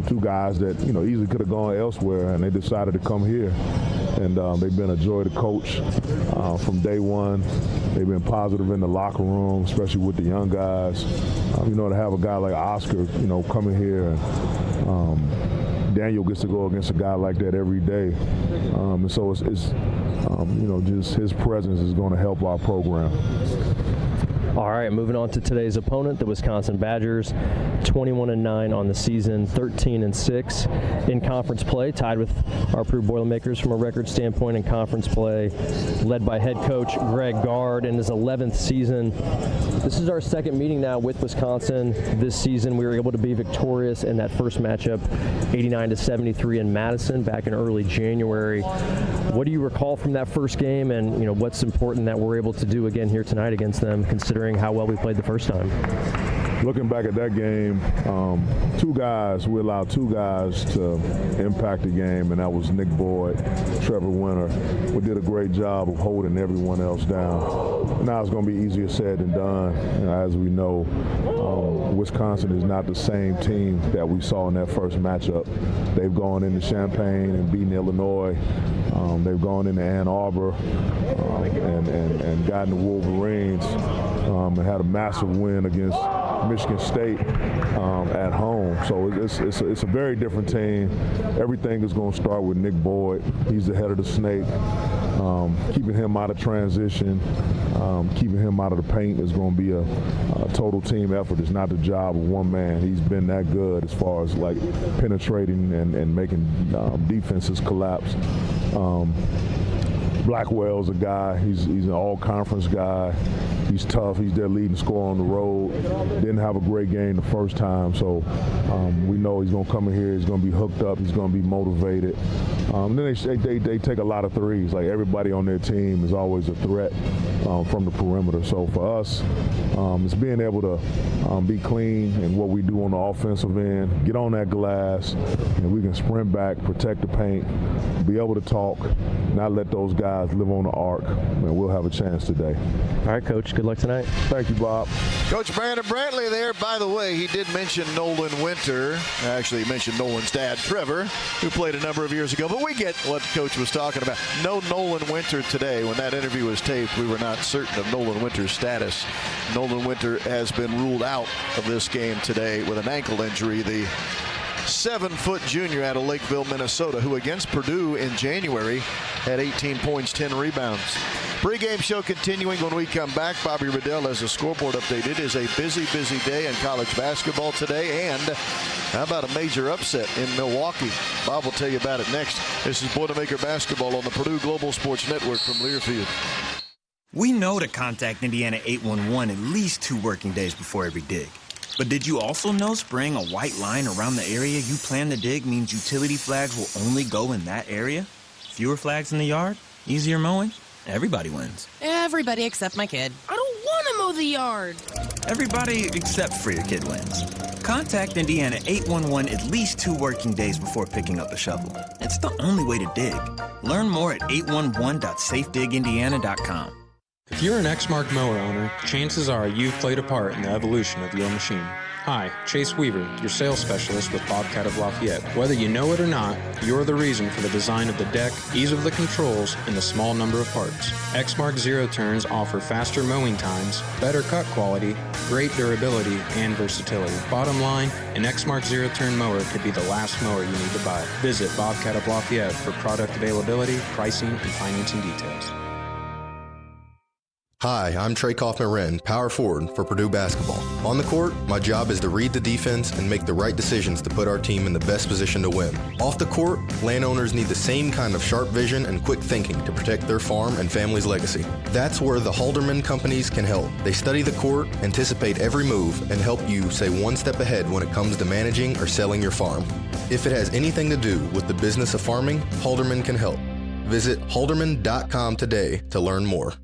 two guys that, easily could have gone elsewhere, and they decided to come here. And they've been a joy to coach from day one. They've been positive in the locker room, especially with the young guys. To have a guy like Oscar, coming here, and Daniel gets to go against a guy like that every day. And so it's just his presence is going to help our program. All right, moving on to today's opponent, the Wisconsin Badgers, 21-9 on the season, 13-6 in conference play, tied with our Purdue Boilermakers from a record standpoint in conference play, led by head coach Greg Gard in his 11th season. This is our second meeting now with Wisconsin this season. We were able to be victorious in that first matchup, 89-73 in Madison back in early January. What do you recall from that first game, and what's important that we're able to do again here tonight against them, considering how well we played the first time? Looking back at that game, we allowed two guys to impact the game, and that was Nick Boyd, Trevor Winter. We did a great job of holding everyone else down. Now it's going to be easier said than done. As we know, Wisconsin is not the same team that we saw in that first matchup. They've gone into Champaign and beaten Illinois. They've gone into Ann Arbor and gotten the Wolverines and had a massive win against Michigan State at home. So it's a very different team. Everything is going to start with Nick Boyd. He's the head of the snake. Keeping him out of transition, keeping him out of the paint is going to be a total team effort. It's not the job of one man. He's been that good as far as like penetrating and making defenses collapse. Blackwell's a guy. He's an all-conference guy. He's tough. He's their leading scorer on the road. Didn't have a great game the first time, so we know he's going to come in here. He's going to be hooked up. He's going to be motivated. Then they take a lot of threes. Like everybody on their team is always a threat from the perimeter. So for us, it's being able to be clean in what we do on the offensive end, get on that glass, and we can sprint back, protect the paint, be able to talk, not let those guys live on the arc, and we'll have a chance today. All right, Coach. Good luck tonight. Thank you, Bob. Coach Brandon Brantley there. By the way, he did mention Nolan Winter. Actually, he mentioned Nolan's dad, Trevor, who played a number of years ago. But we get what Coach was talking about. No Nolan Winter today. When that interview was taped, we were not certain of Nolan Winter's status. Nolan Winter has been ruled out of this game today with an ankle injury. The 7-foot junior out of Lakeville, Minnesota, who against Purdue in January had 18 points, 10 rebounds. Pregame show continuing when we come back. Bobby Riddell has a scoreboard update. It is a busy, busy day in college basketball today. And how about a major upset in Milwaukee? Bob will tell you about it next. This is Boilermaker Basketball on the Purdue Global Sports Network from Learfield. We know to contact Indiana 811 at least 2 working days before every dig. But did you also know spraying a white line around the area you plan to dig means utility flags will only go in that area? Fewer flags in the yard? Easier mowing? Everybody wins. Everybody except my kid. I don't want to mow the yard. Everybody except for your kid wins. Contact Indiana 811 at least 2 working days before picking up a shovel. It's the only way to dig. Learn more at 811.safedigindiana.com. If you're an Exmark mower owner, chances are you've played a part in the evolution of your machine. Hi, Chase Weaver, your sales specialist with Bobcat of Lafayette. Whether you know it or not, you're the reason for the design of the deck, ease of the controls, and the small number of parts. Exmark Zero Turns offer faster mowing times, better cut quality, great durability, and versatility. Bottom line, an Exmark Zero Turn mower could be the last mower you need to buy. Visit Bobcat of Lafayette for product availability, pricing, and financing details. Hi, I'm Trey Kaufman-Wren, power forward for Purdue basketball. On the court, my job is to read the defense and make the right decisions to put our team in the best position to win. Off the court, landowners need the same kind of sharp vision and quick thinking to protect their farm and family's legacy. That's where the Halderman companies can help. They study the court, anticipate every move, and help you stay one step ahead when it comes to managing or selling your farm. If it has anything to do with the business of farming, Halderman can help. Visit halderman.com today to learn more.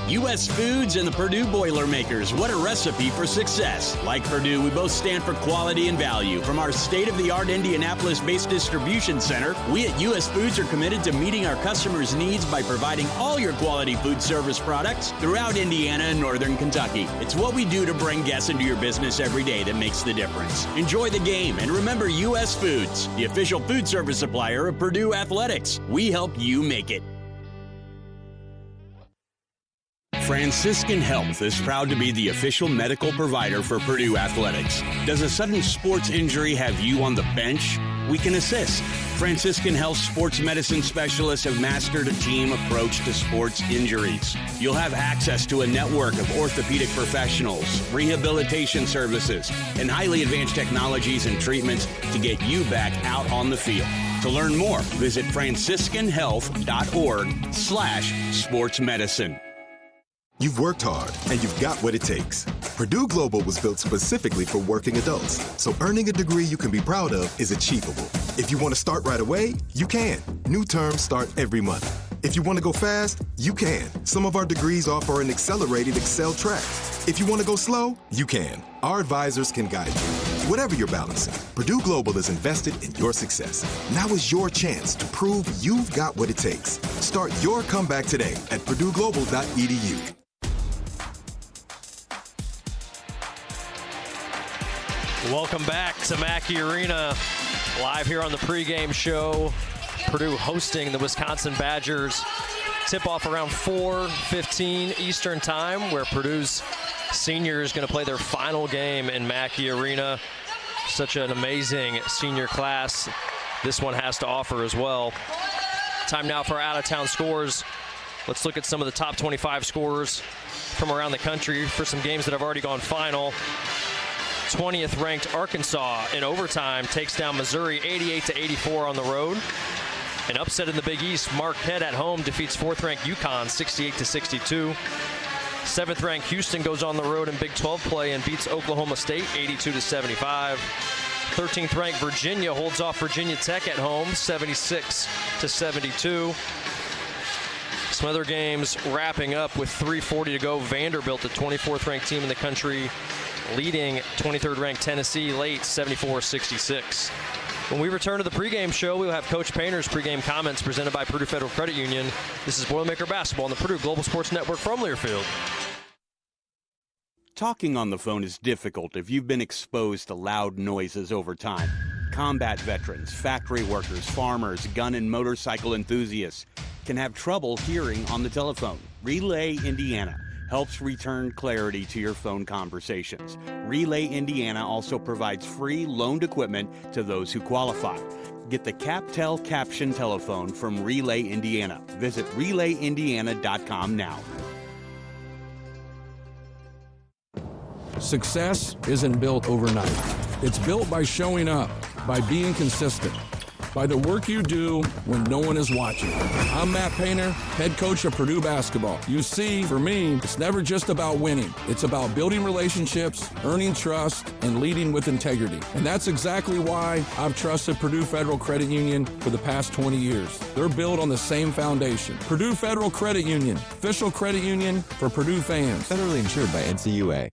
U.S. Foods and the Purdue Boilermakers. What a recipe for success. Like Purdue, we both stand for quality and value. From our state-of-the-art Indianapolis-based distribution center, we at U.S. Foods are committed to meeting our customers' needs by providing all your quality food service products throughout Indiana and northern Kentucky. It's what we do to bring guests into your business every day that makes the difference. Enjoy the game, and remember U.S. Foods, the official food service supplier of Purdue Athletics. We help you make it. Franciscan Health is proud to be the official medical provider for Purdue Athletics. Does a sudden sports injury have you on the bench? We can assist. Franciscan Health sports medicine specialists have mastered a team approach to sports injuries. You'll have access to a network of orthopedic professionals, rehabilitation services, and highly advanced technologies and treatments to get you back out on the field. To learn more, visit franciscanhealth.org/sportsmedicine. You've worked hard, and you've got what it takes. Purdue Global was built specifically for working adults, so earning a degree you can be proud of is achievable. If you want to start right away, you can. New terms start every month. If you want to go fast, you can. Some of our degrees offer an accelerated Excel track. If you want to go slow, you can. Our advisors can guide you. Whatever you're balancing, Purdue Global is invested in your success. Now is your chance to prove you've got what it takes. Start your comeback today at purdueglobal.edu. Welcome back to Mackey Arena, live here on the pregame show. Purdue hosting the Wisconsin Badgers. Tip-off around 4:15 Eastern time, where Purdue's senior is going to play their final game in Mackey Arena. Such an amazing senior class this one has to offer as well. Time now for out-of-town scores. Let's look at some of the top 25 scorers from around the country for some games that have already gone final. 20th ranked Arkansas in overtime takes down Missouri 88-84 on the road. An upset in the Big East, Marquette at home defeats 4th ranked UConn 68-62. 7th ranked Houston goes on the road in Big 12 play and beats Oklahoma State 82-75. 13th ranked Virginia holds off Virginia Tech at home 76-72. Some other games wrapping up with 3:40 to go. Vanderbilt, the 24th ranked team in the country, leading 23rd ranked Tennessee late 74-66. When we return to the pregame show, we'll have Coach Painter's pregame comments presented by Purdue Federal Credit Union. This is Boilermaker Basketball on the Purdue Global Sports Network from Learfield. Talking on the phone is difficult if you've been exposed to loud noises over time. Combat veterans, factory workers, farmers, gun and motorcycle enthusiasts can have trouble hearing on the telephone. Relay Indiana helps return clarity to your phone conversations. Relay Indiana also provides free loaned equipment to those who qualify. Get the CapTel caption telephone from Relay Indiana. Visit RelayIndiana.com now. Success isn't built overnight. It's built by showing up, by being consistent, by the work you do when no one is watching. I'm Matt Painter, head coach of Purdue basketball. You see, for me, it's never just about winning. It's about building relationships, earning trust, and leading with integrity. And that's exactly why I've trusted Purdue Federal Credit Union for the past 20 years. They're built on the same foundation. Purdue Federal Credit Union, official credit union for Purdue fans. Federally insured by NCAA.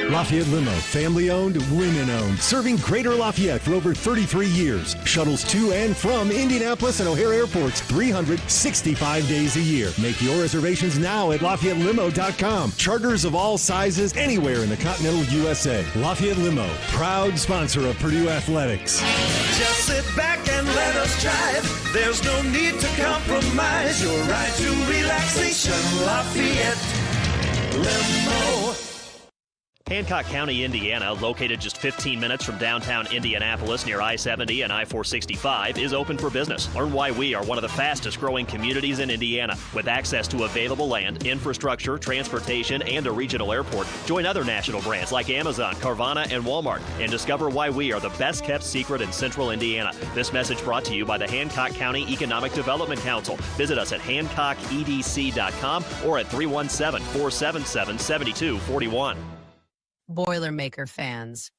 Lafayette Limo, family-owned, women-owned, serving Greater Lafayette for over 33 years. Shuttles to and from Indianapolis and O'Hare airports 365 days a year. Make your reservations now at LafayetteLimo.com. Charters of all sizes anywhere in the continental USA. Lafayette Limo, proud sponsor of Purdue Athletics. Just sit back and let us drive. There's no need to compromise. Your ride to relaxation. Lafayette Limo. Hancock County, Indiana, located just 15 minutes from downtown Indianapolis near I-70 and I-465, is open for business. Learn why we are one of the fastest growing communities in Indiana. With access to available land, infrastructure, transportation, and a regional airport, join other national brands like Amazon, Carvana, and Walmart, and discover why we are the best kept secret in central Indiana. This message brought to you by the Hancock County Economic Development Council. Visit us at hancockedc.com or at 317-477-7241. Boilermaker fans,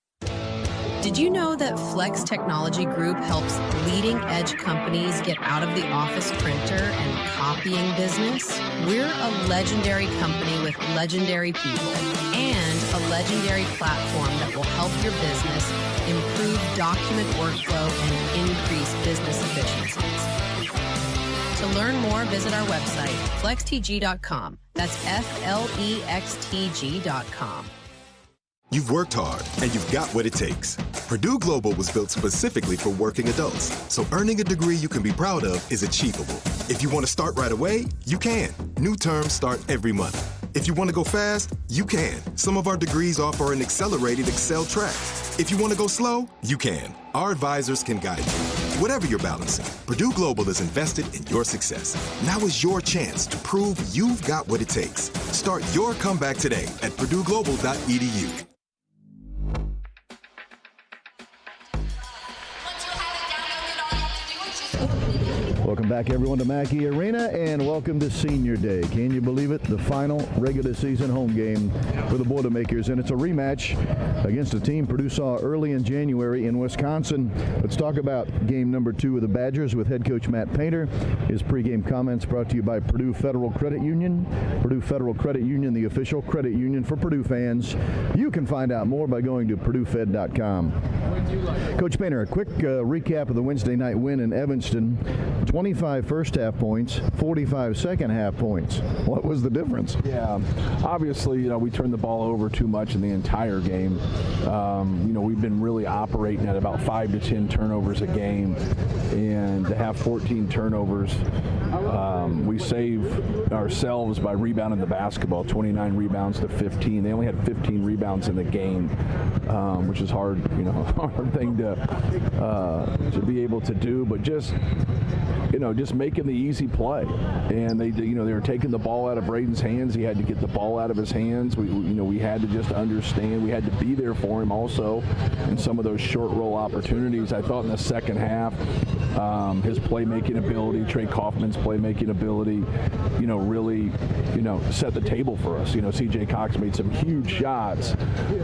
Did you know that Flex Technology Group helps leading edge companies get out of the office printer and copying business? We're a legendary company with legendary people and a legendary platform that will help your business improve document workflow and increase business efficiencies. To learn more, visit our website, flextg.com. That's FLEXTG.com. You've worked hard, and you've got what it takes. Purdue Global was built specifically for working adults, so earning a degree you can be proud of is achievable. If you want to start right away, you can. New terms start every month. If you want to go fast, you can. Some of our degrees offer an accelerated Excel track. If you want to go slow, you can. Our advisors can guide you. Whatever you're balancing, Purdue Global is invested in your success. Now is your chance to prove you've got what it takes. Start your comeback today at purdueglobal.edu. Welcome back, everyone, to Mackey Arena, and welcome to Senior Day. Can you believe it? The final regular season home game for the Boilermakers, and it's a rematch against a team Purdue saw early in January in Wisconsin. Let's talk about game number 2 of the Badgers with head coach Matt Painter. His pregame comments brought to you by Purdue Federal Credit Union. Purdue Federal Credit Union, the official credit union for Purdue fans. You can find out more by going to purduefed.com. Coach Painter, a quick recap of the Wednesday night win in Evanston. 25 first-half points, 45 second-half points. What was the difference? Yeah, obviously, we turned the ball over too much in the entire game. We've been really operating at about 5 to 10 turnovers a game, and to have 14 turnovers, we saved ourselves by rebounding the basketball, 29 rebounds to 15. They only had 15 rebounds in the game, which is hard thing to be able to do, but just making the easy play. And they were taking the ball out of Braden's hands. He had to get the ball out of his hands. We had to just understand. We had to be there for him also in some of those short roll opportunities. I thought in the second half, his playmaking ability, Trey Kaufman's playmaking ability, really, set the table for us. C.J. Cox made some huge shots,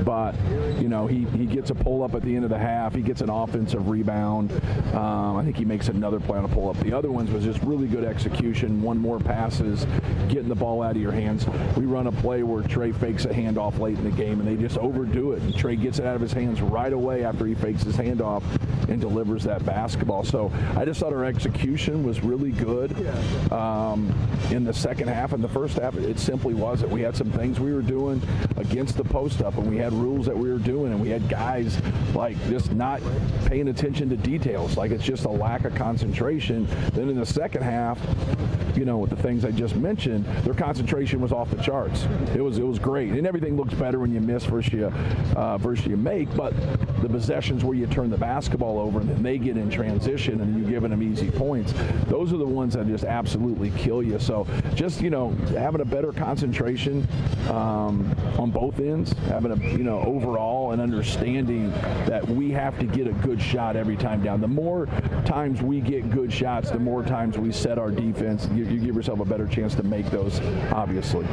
but, he gets a pull-up at the end of the half. He gets an offensive rebound. I think he makes another play on a pull-up. The other ones was just really good execution, one more passes, getting the ball out of your hands. We run a play where Trey fakes a handoff late in the game, and they just overdo it. And Trey gets it out of his hands right away after he fakes his handoff and delivers that basketball. So I just thought our execution was really good in the second half. In the first half, it simply wasn't. We had some things we were doing against the post-up, and we had rules that we were doing, and we had guys like just not paying attention to details. Like it's just a lack of concentration. Then in the second half, with the things I just mentioned, their concentration was off the charts. It was great, and everything looks better when you miss versus you make. But the possessions where you turn the basketball over and then they get in transition and you're giving them easy points, those are the ones that just absolutely kill you. So just having a better concentration on both ends, having a overall and understanding that we have to get a good shot every time down. The more times we get good shots, the more times we set our defense. You give yourself a better chance to make those, obviously.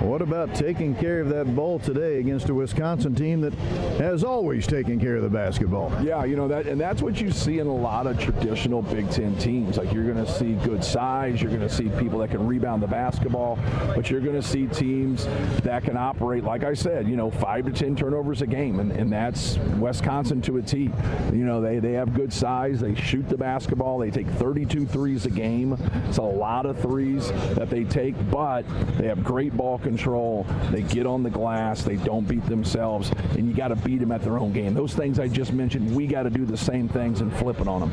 What about taking care of that ball today against a Wisconsin team that has always taken care of the basketball? Yeah, that's what you see in a lot of traditional Big Ten teams. Like, you're going to see good size, you're going to see people that can rebound the basketball, but you're going to see teams that can operate, like I said, 5 to 10 turnovers a game, and that's Wisconsin to a T. They have good size, they shoot the basketball, they take 32 threes a game. It's a lot of threes that they take, but they have great ball control. They get on the glass. They don't beat themselves, and you got to beat them at their own game. Those things I just mentioned, we got to do the same things and flip it on them.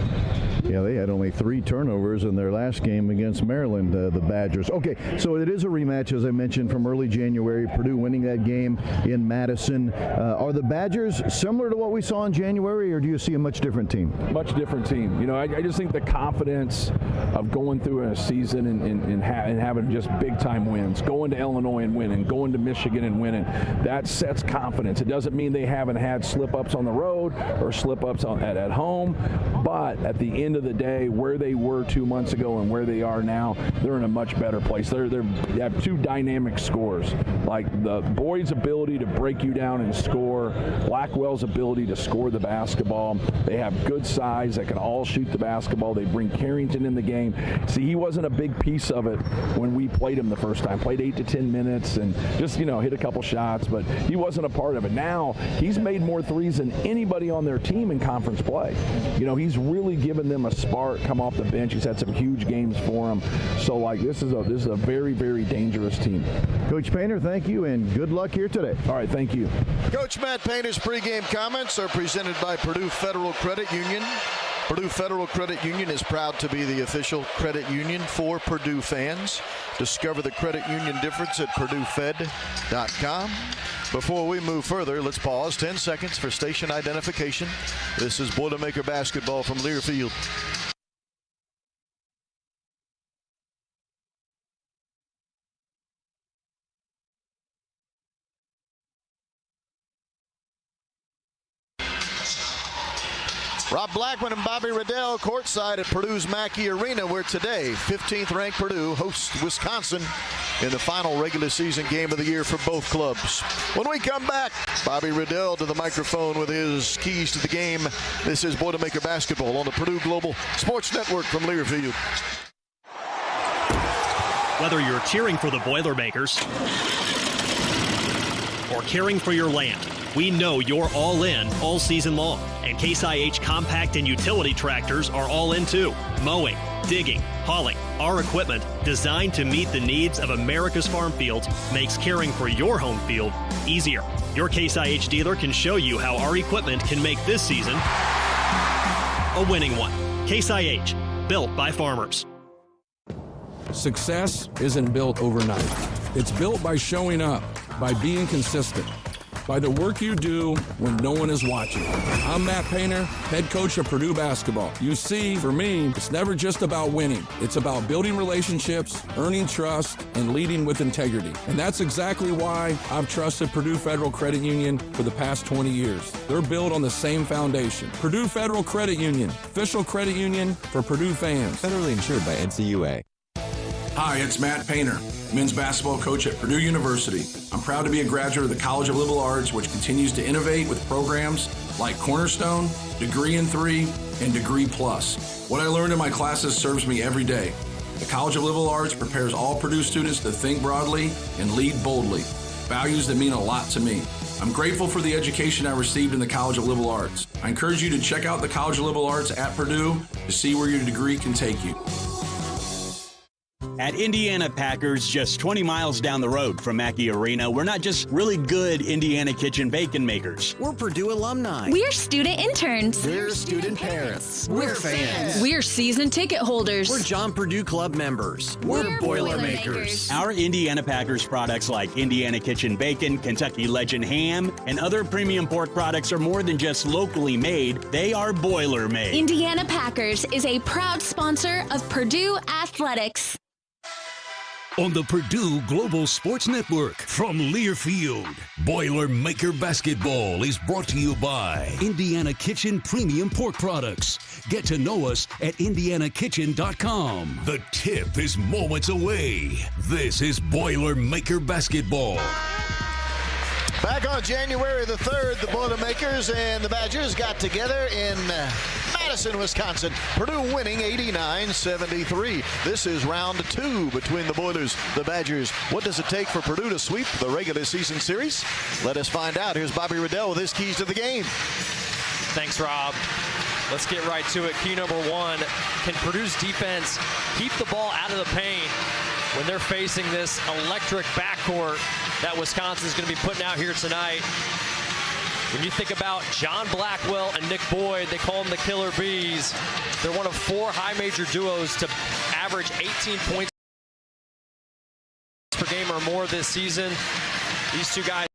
Yeah, they had only 3 turnovers in their last game against Maryland, the Badgers. Okay, so it is a rematch, as I mentioned, from early January. Purdue winning that game in Madison. Are the Badgers similar to what we saw in January, or do you see a much different team? Much different team. I just think the confidence of going through a season and having just big-time wins, going to Illinois and and winning, going to Michigan and winning. That sets confidence. It doesn't mean they haven't had slip-ups on the road or slip-ups at home, but at the end of the day, where they were 2 months ago and where they are now, they're in a much better place. They have two dynamic scores, like the Boyd's ability to break you down and score, Blackwell's ability to score the basketball. They have good size that can all shoot the basketball. They bring Carrington in the game. See, he wasn't a big piece of it when we played him the first time. Played 8 to 10 minutes and just, hit a couple shots, but he wasn't a part of it. Now, he's made more threes than anybody on their team in conference play. He's really given them a spark, come off the bench. He's had some huge games for them. So, this is a very, very dangerous team. Coach Painter, thank you, and good luck here today. All right, thank you. Coach Matt Painter's pregame comments are presented by Purdue Federal Credit Union. Purdue Federal Credit Union is proud to be the official credit union for Purdue fans. Discover the credit union difference at PurdueFed.com. Before we move further, let's pause 10 seconds for station identification. This is Boilermaker basketball from Learfield. Rob Blackman and Bobby Riddell courtside at Purdue's Mackey Arena, where today 15th ranked Purdue hosts Wisconsin in the final regular season game of the year for both clubs. When we come back, Bobby Riddell to the microphone with his keys to the game. This is Boilermaker basketball on the Purdue Global Sports Network from Learfield. Whether you're cheering for the Boilermakers or caring for your land, we know you're all in all season long. And Case IH compact and utility tractors are all in too. Mowing, digging, hauling. Our equipment, designed to meet the needs of America's farm fields, makes caring for your home field easier. Your Case IH dealer can show you how our equipment can make this season a winning one. Case IH, built by farmers. Success isn't built overnight. It's built by showing up, by being consistent, by the work you do when no one is watching. I'm Matt Painter, head coach of Purdue basketball. You see, for me, it's never just about winning. It's about building relationships, earning trust, and leading with integrity. And that's exactly why I've trusted Purdue Federal Credit Union for the past 20 years. They're built on the same foundation. Purdue Federal Credit Union, official credit union for Purdue fans. Federally insured by NCAA. Hi, it's Matt Painter, men's basketball coach at Purdue University. I'm proud to be a graduate of the College of Liberal Arts, which continues to innovate with programs like Cornerstone, Degree in 3, and Degree Plus. What I learned in my classes serves me every day. The College of Liberal Arts prepares all Purdue students to think broadly and lead boldly, values that mean a lot to me. I'm grateful for the education I received in the College of Liberal Arts. I encourage you to check out the College of Liberal Arts at Purdue to see where your degree can take you. At Indiana Packers, just 20 miles down the road from Mackey Arena, we're not just really good Indiana kitchen bacon makers. We're Purdue alumni. We're student interns. We're student parents. We're fans. We're season ticket holders. We're John Purdue Club members. We're Boilermakers. Our Indiana Packers products like Indiana Kitchen Bacon, Kentucky Legend Ham, and other premium pork products are more than just locally made. They are boiler made. Indiana Packers is a proud sponsor of Purdue Athletics. On the Purdue Global Sports Network from Learfield, Boilermaker Basketball is brought to you by Indiana Kitchen Premium Pork Products. Get to know us at indianakitchen.com. The tip is moments away. This is Boilermaker Basketball. Back on January the 3rd, the Boilermakers and the Badgers got together in Madison, Wisconsin. Purdue winning 89-73. This is round 2 between the Boilers, the Badgers. What does it take for Purdue to sweep the regular season series? Let us find out. Here's Bobby Riddell with his keys to the game. Thanks, Rob. Let's get right to it. Key number 1, can Purdue's defense keep the ball out of the paint when they're facing this electric backcourt that Wisconsin's going to be putting out here tonight? When you think about John Blackwell and Nick Boyd, they call them the Killer Bees. They're one of 4 high major duos to average 18 points per game or more this season. These two guys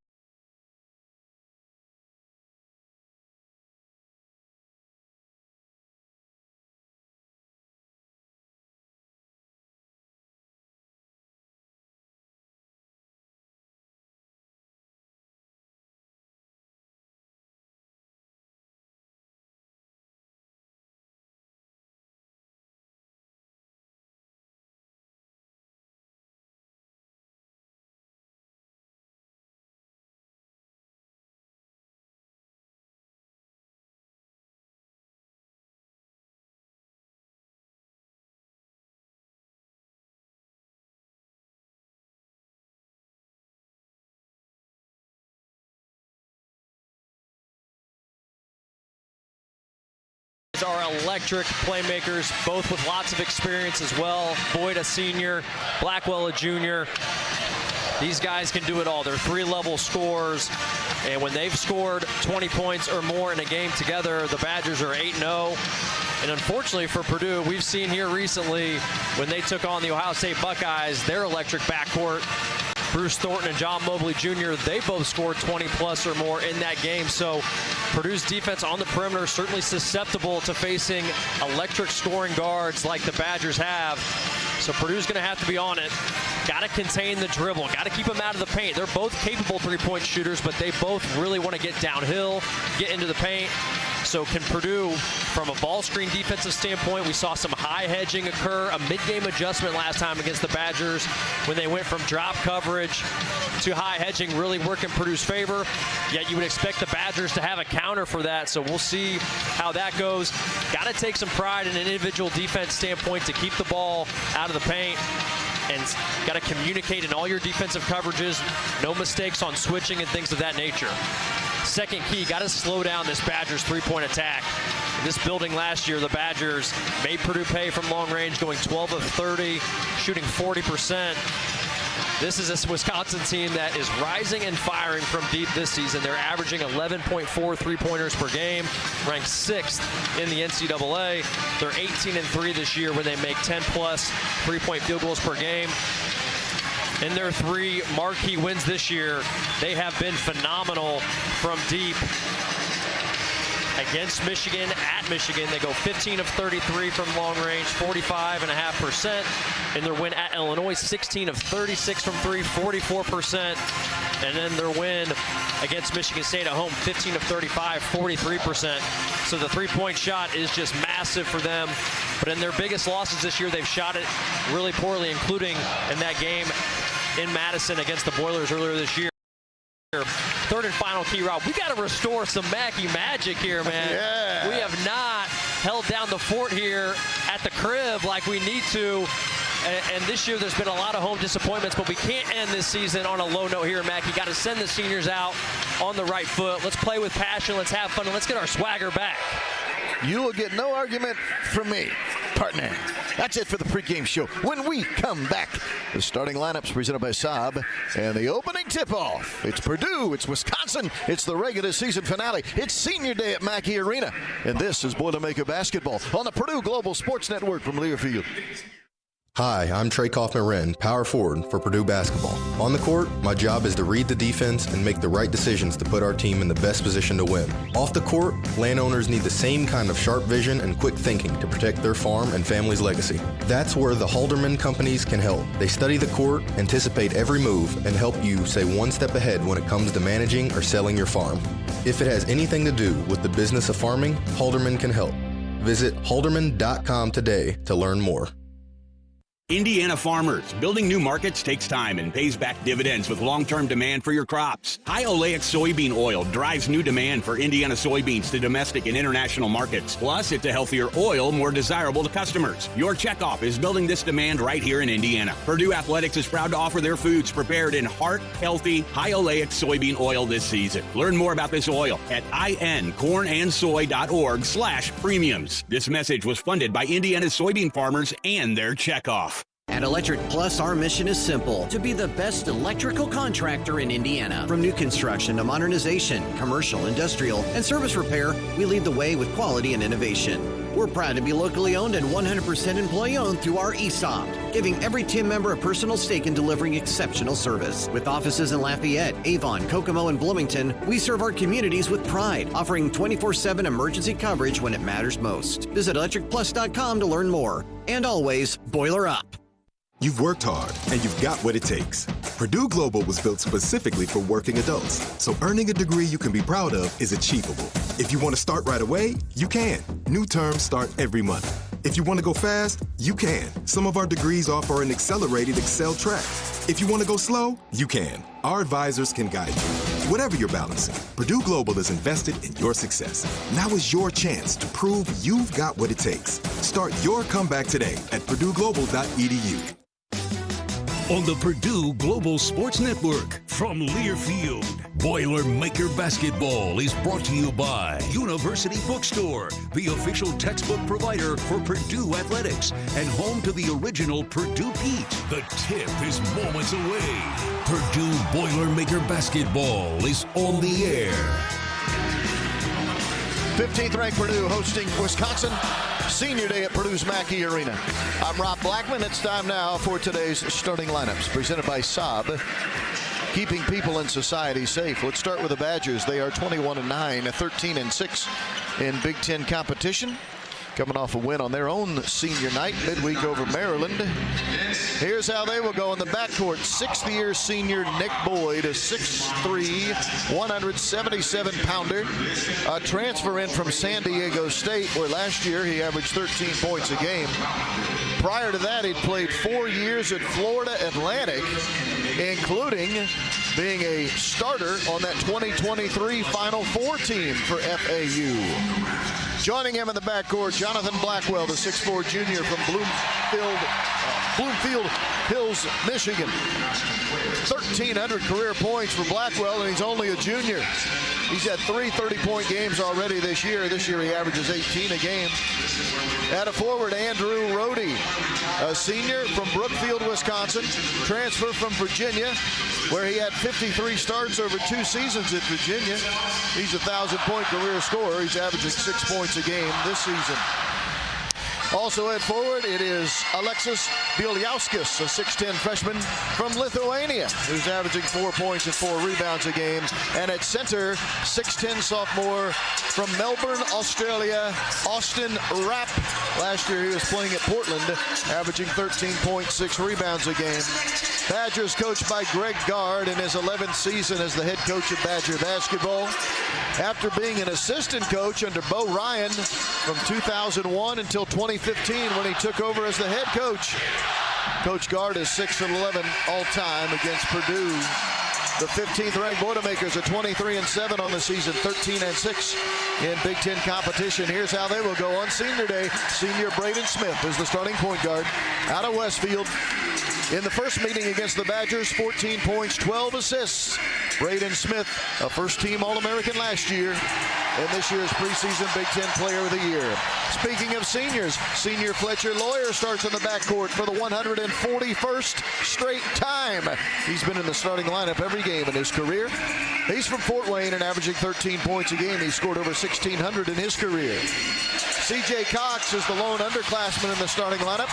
Are electric playmakers, both with lots of experience as well. Boyd, a senior, Blackwell, a junior. These guys can do it all. They're three-level scorers, and when they've scored 20 points or more in a game together, the Badgers are 8-0. And unfortunately for Purdue, we've seen here recently when they took on the Ohio State Buckeyes, their electric backcourt, Bruce Thornton and John Mobley Jr., they both scored 20-plus or more in that game. So Purdue's defense on the perimeter is certainly susceptible to facing electric scoring guards like the Badgers have. So Purdue's going to have to be on it. Got to contain the dribble. Got to keep them out of the paint. They're both capable three-point shooters, but they both really want to get downhill, get into the paint. So can Purdue, from a ball screen defensive standpoint, we saw some high hedging occur, a mid-game adjustment last time against the Badgers when they went from drop coverage to high hedging, really work in Purdue's favor. Yet you would expect the Badgers to have a counter for that, so we'll see how that goes. Got to take some pride in an individual defense standpoint to keep the ball out of the paint. And got to communicate in all your defensive coverages. No mistakes on switching and things of that nature. Second key, got to slow down this Badgers three-point attack. In this building last year, the Badgers made Purdue pay from long range, going 12 of 30, shooting 40%. This is a Wisconsin team that is rising and firing from deep this season. They're averaging 11.4 three-pointers per game, ranked 6th in the NCAA. They're 18-3 this year when they make 10-plus three-point field goals per game. In their 3 marquee wins this year, they have been phenomenal from deep. Against Michigan, at Michigan, they go 15 of 33 from long range, 45.5%. In their win at Illinois, 16 of 36 from 3, 44%. And then their win against Michigan State at home, 15 of 35, 43%. So the three-point shot is just massive for them. But in their biggest losses this year, they've shot it really poorly, including in that game in Madison against the Boilers earlier this year. Third and final key, Rob. We got to restore some Mackey magic here, man. Yeah. We have not held down the fort here at the crib like we need to. And this year there's been a lot of home disappointments, but we can't end this season on a low note here, Mackey. Got to send the seniors out on the right foot. Let's play with passion. Let's have fun, and let's get our swagger back. You will get no argument from me, partner. That's it for the pregame show. When we come back, the starting lineups presented by Saab and the opening tip-off. It's Purdue, it's Wisconsin, it's the regular season finale. It's senior day at Mackey Arena. And this is Boilermaker Basketball on the Purdue Global Sports Network from Learfield. Hi, I'm Trey Kaufman-Wren, power forward for Purdue basketball. On the court, my job is to read the defense and make the right decisions to put our team in the best position to win. Off the court, landowners need the same kind of sharp vision and quick thinking to protect their farm and family's legacy. That's where the Halderman companies can help. They study the court, anticipate every move, and help you stay one step ahead when it comes to managing or selling your farm. If it has anything to do with the business of farming, Halderman can help. Visit halderman.com today to learn more. Indiana farmers, building new markets takes time and pays back dividends with long-term demand for your crops. High oleic soybean oil drives new demand for Indiana soybeans to domestic and international markets. Plus, it's a healthier oil, more desirable to customers. Your checkoff is building this demand right here in Indiana. Purdue Athletics is proud to offer their foods prepared in heart-healthy, high oleic soybean oil this season. Learn more about this oil at incornandsoy.org/premiums. This message was funded by Indiana's soybean farmers and their checkoff. At Electric Plus, our mission is simple: to be the best electrical contractor in Indiana. From new construction to modernization, commercial, industrial, and service repair, we lead the way with quality and innovation. We're proud to be locally owned and 100% employee-owned through our ESOP, giving every team member a personal stake in delivering exceptional service. With offices in Lafayette, Avon, Kokomo, and Bloomington, we serve our communities with pride, offering 24/7 emergency coverage when it matters most. Visit electricplus.com to learn more. And always, boiler up. You've worked hard, and you've got what it takes. Purdue Global was built specifically for working adults, so earning a degree you can be proud of is achievable. If you want to start right away, you can. New terms start every month. If you want to go fast, you can. Some of our degrees offer an accelerated Excel track. If you want to go slow, you can. Our advisors can guide you. Whatever you're balancing, Purdue Global is invested in your success. Now is your chance to prove you've got what it takes. Start your comeback today at purdueglobal.edu. on the Purdue Global Sports Network. From Learfield, Boilermaker Basketball is brought to you by University Bookstore, the official textbook provider for Purdue athletics, and home to the original Purdue Pete. The tip is moments away. Purdue Boilermaker Basketball is on the air. 15th ranked Purdue hosting Wisconsin. Senior day at Purdue's Mackey Arena. I'm Rob Blackman. It's time now for today's starting lineups, presented by Saab, keeping people and society safe. Let's start with the Badgers. They are 21-9, 13-6 in Big Ten competition, coming off a win on their own senior night midweek over Maryland. Here's how they will go in the backcourt. Sixth-year senior Nick Boyd, a 6'3", 177-pounder, a transfer in from San Diego State, where last year he averaged 13 points a game. Prior to that, he'd played 4 years at Florida Atlantic, including being a starter on that 2023 Final Four team for FAU. Joining him in the backcourt, Jonathan Blackwell, the 6'4" junior from Bloomfield Hills, Michigan. 1,300 career points for Blackwell, and he's only a junior. He's had 3 30-point games already this year. This year he averages 18 a game. At a forward, Andrew Rohde, a senior from Brookfield, Wisconsin, transfer from Virginia, where he had 53 starts over 2 seasons at Virginia. He's a 1,000-point career scorer. He's averaging 6 points a game this season. Also at forward, it is Alexis Bieliauskas, a 6'10" freshman from Lithuania, who's averaging 4 points and 4 rebounds a game. And at center, 6'10" sophomore from Melbourne, Australia, Austin Rapp. Last year he was playing at Portland, averaging 13.6 rebounds a game. Badgers coached by Greg Gard in his 11th season as the head coach of Badger basketball. After being an assistant coach under Bo Ryan from 2001 until 2015 when he took over as the head coach. Coach Gard is 6-11 all-time against Purdue. The 15th ranked Boilermakers are 23-7 on the season, 13-6 in Big Ten competition. Here's how they will go on senior day. Senior Braden Smith is the starting point guard out of Westfield. In the first meeting against the Badgers, 14 points, 12 assists. Braden Smith, a first-team All-American last year, and this year's preseason Big Ten Player of the Year. Speaking of seniors, senior Fletcher Lawyer starts in the backcourt for the 141st straight time. He's been in the starting lineup every game in his career. He's from Fort Wayne and averaging 13 points a game. He scored over 1,600 in his career. C.J. Cox is the lone underclassman in the starting lineup.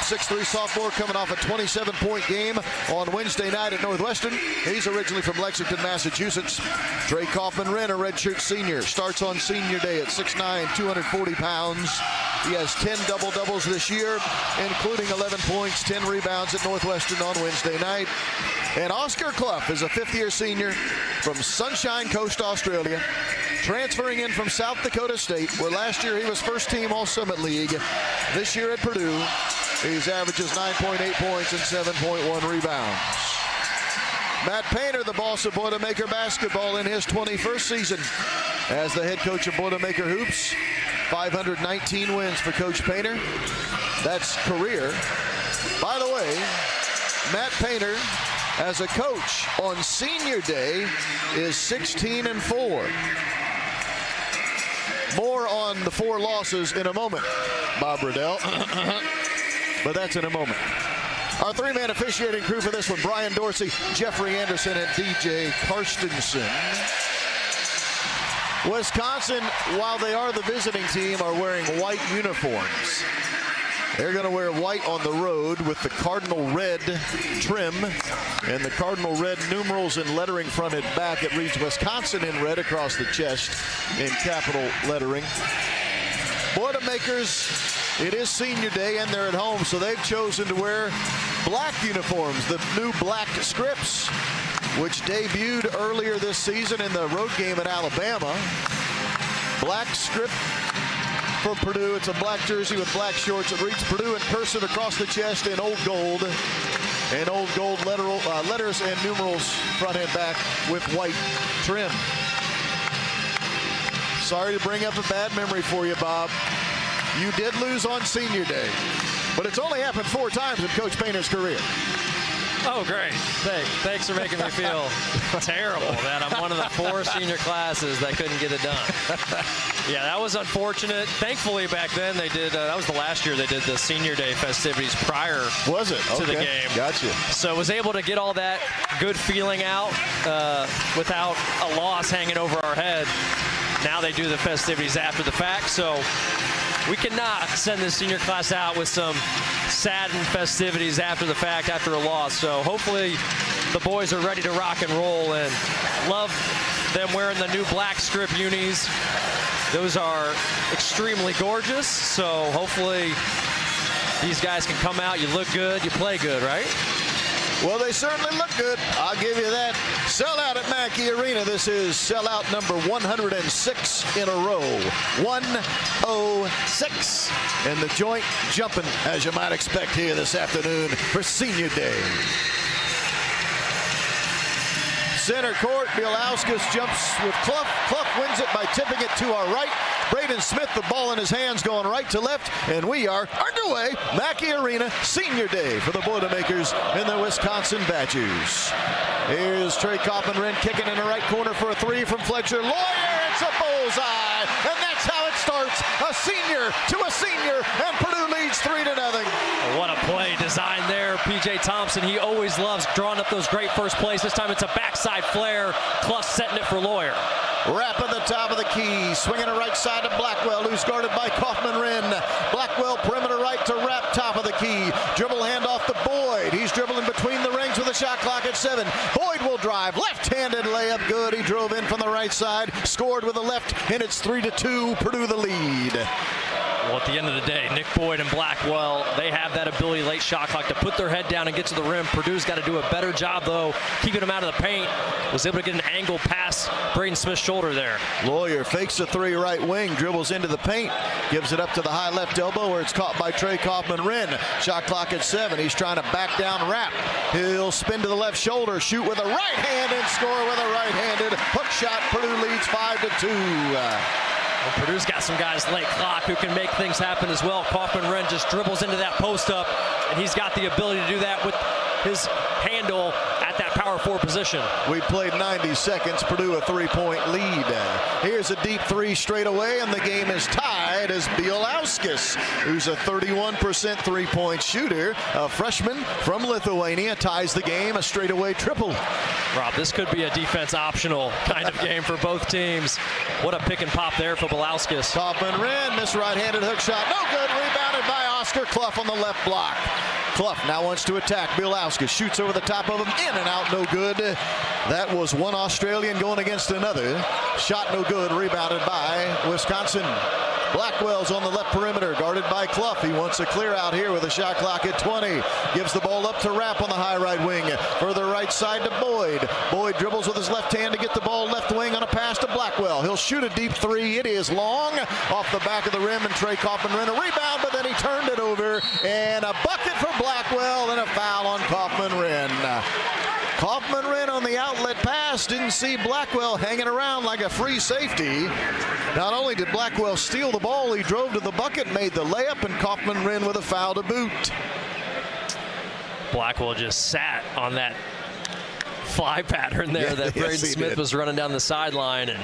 6'3" sophomore coming off a 27-point game on Wednesday night at Northwestern. He's originally from Lexington, Massachusetts. Trey Kaufman-Wren, a redshirt senior, starts on senior day at 6'9", 240 pounds. He has 10 double-doubles this year, including 11 points, 10 rebounds at Northwestern on Wednesday night. And Oscar Clough is a 5th-year senior from Sunshine Coast, Australia, transferring in from South Dakota State, where last year he was first-team All-Summit League. This year at Purdue, he averages 9.8 points and 7.1 rebounds. Matt Painter, the boss of Boilermaker basketball in his 21st season as the head coach of Boilermaker Hoops. 519 wins for Coach Painter. That's career. By the way, Matt Painter, as a coach on senior day, is 16-4. More on the 4 losses in a moment, Bob Riddell. But that's in a moment. Our 3-man officiating crew for this one: Brian Dorsey, Jeffrey Anderson, and DJ Karstensen. Wisconsin, while they are the visiting team, are wearing white uniforms. They're going to wear white on the road with the cardinal red trim and the cardinal red numerals and lettering front and back. It reads Wisconsin in red across the chest in capital lettering. Boilermakers, it is senior day and they're at home, so they've chosen to wear black uniforms, the new black scripts, which debuted earlier this season in the road game at Alabama. Black script for Purdue. It's a black jersey with black shorts. It reads Purdue in cursive across the chest in old gold. And old gold letters and numerals front and back with white trim. Sorry to bring up a bad memory for you, Bob. You did lose on senior day, but it's only happened 4 times in Coach Painter's career. Oh, great. Thanks for making me feel terrible that I'm one of the 4 senior classes that couldn't get it done. Yeah, that was unfortunate. Thankfully, back then they did, that was the last year they did the senior day festivities prior to the game. Gotcha. So was able to get all that good feeling out without a loss hanging over our head. Now they do the festivities after the fact, so we cannot send the senior class out with some saddened festivities after the fact, after a loss. So hopefully the boys are ready to rock and roll, and love them wearing the new black strip unis. Those are extremely gorgeous, so hopefully these guys can come out, you look good, you play good, right? Well, they certainly look good. I'll give you that. Sellout at Mackey Arena. This is sellout number 106 in a row. 106. And the joint jumping, as you might expect here this afternoon for Senior Day. Center court, Bielauskas jumps with Clough. Clough wins it by tipping it to our right. Braden Smith, the ball in his hands, going right to left, and we are underway. Mackey Arena, Senior Day for the Boilermakers and the Wisconsin Badgers. Here's Trey Coffman-Wren kicking in the right corner for a 3 from Fletcher. Lawyer, it's a bullseye, and that's how it starts. A senior to a senior, and Purdue leads 3-0. What a play design there. P.J. Thompson, he always loves drawing up those great first plays. This time it's a backside flare. Clough setting it for Lawyer. Wrap at the top of the key, swinging a right side to Blackwell, who's guarded by Coffman-Wren. Blackwell perimeter right to Rapp, top of the key. Dribble handoff to Boyd. He's dribbling between the rings with a shot clock at 7. Boyd will drive, left-handed layup, good. He drove in from the right side, scored with the left, and it's 3-2. Purdue the lead. Well, at the end of the day, Nick Boyd and Blackwell, they have that ability late shot clock to put their head down and get to the rim. Purdue's got to do a better job, though, keeping them out of the paint. Was able to get an angle past Braden Smith's shoulder there. Lawyer fakes a 3 right wing, dribbles into the paint, gives it up to the high left elbow where it's caught by Trey Coffman-Wren. Shot clock at 7. He's trying to back down Rapp. He'll spin to the left shoulder, shoot with a right hand, and score with a right-handed hook shot. Purdue leads 5-2. Well, Purdue's got some guys late clock who can make things happen as well. Coffman-Wren just dribbles into that post up, and he's got the ability to do that with his handle at that power forward position. We played 90 seconds. Purdue a 3-point lead. Here's a deep 3 straight away, and the game is tied as Bielauskas, who's a 31% 3-point shooter, a freshman from Lithuania, ties the game. A straightaway triple. Rob, this could be a defense optional kind of game for both teams. What a pick and pop there for Bielauskas. Coffman-Wren, this right-handed hook shot, no good. Rebounded by Oscar Clough on the left block. Clough now wants to attack. Bielauskas shoots over the top of him, in and out, no good. That was one Australian going against another. Shot no good, rebounded by Wisconsin. Blackwell's on the left perimeter, guarded by Clough. He wants a clear out here with a shot clock at 20. Gives the ball up to Rapp on the high right wing. Further right side to Boyd. Boyd dribbles with his left hand to get the ball left wing on a pass to Blackwell. He'll shoot a deep 3. It is long off the back of the rim, and Trey Coffman-Wren a rebound, but then he turned it over, and a bucket for Blackwell and a foul on Coffman-Wren. Coffman-Wren on the outlet pass didn't see Blackwell hanging around like a free safety. Not only did Blackwell steal the ball, he drove to the bucket, made the layup, and Coffman-Wren with a foul to boot. Blackwell just sat on that fly pattern there that Braden Smith was running down the sideline and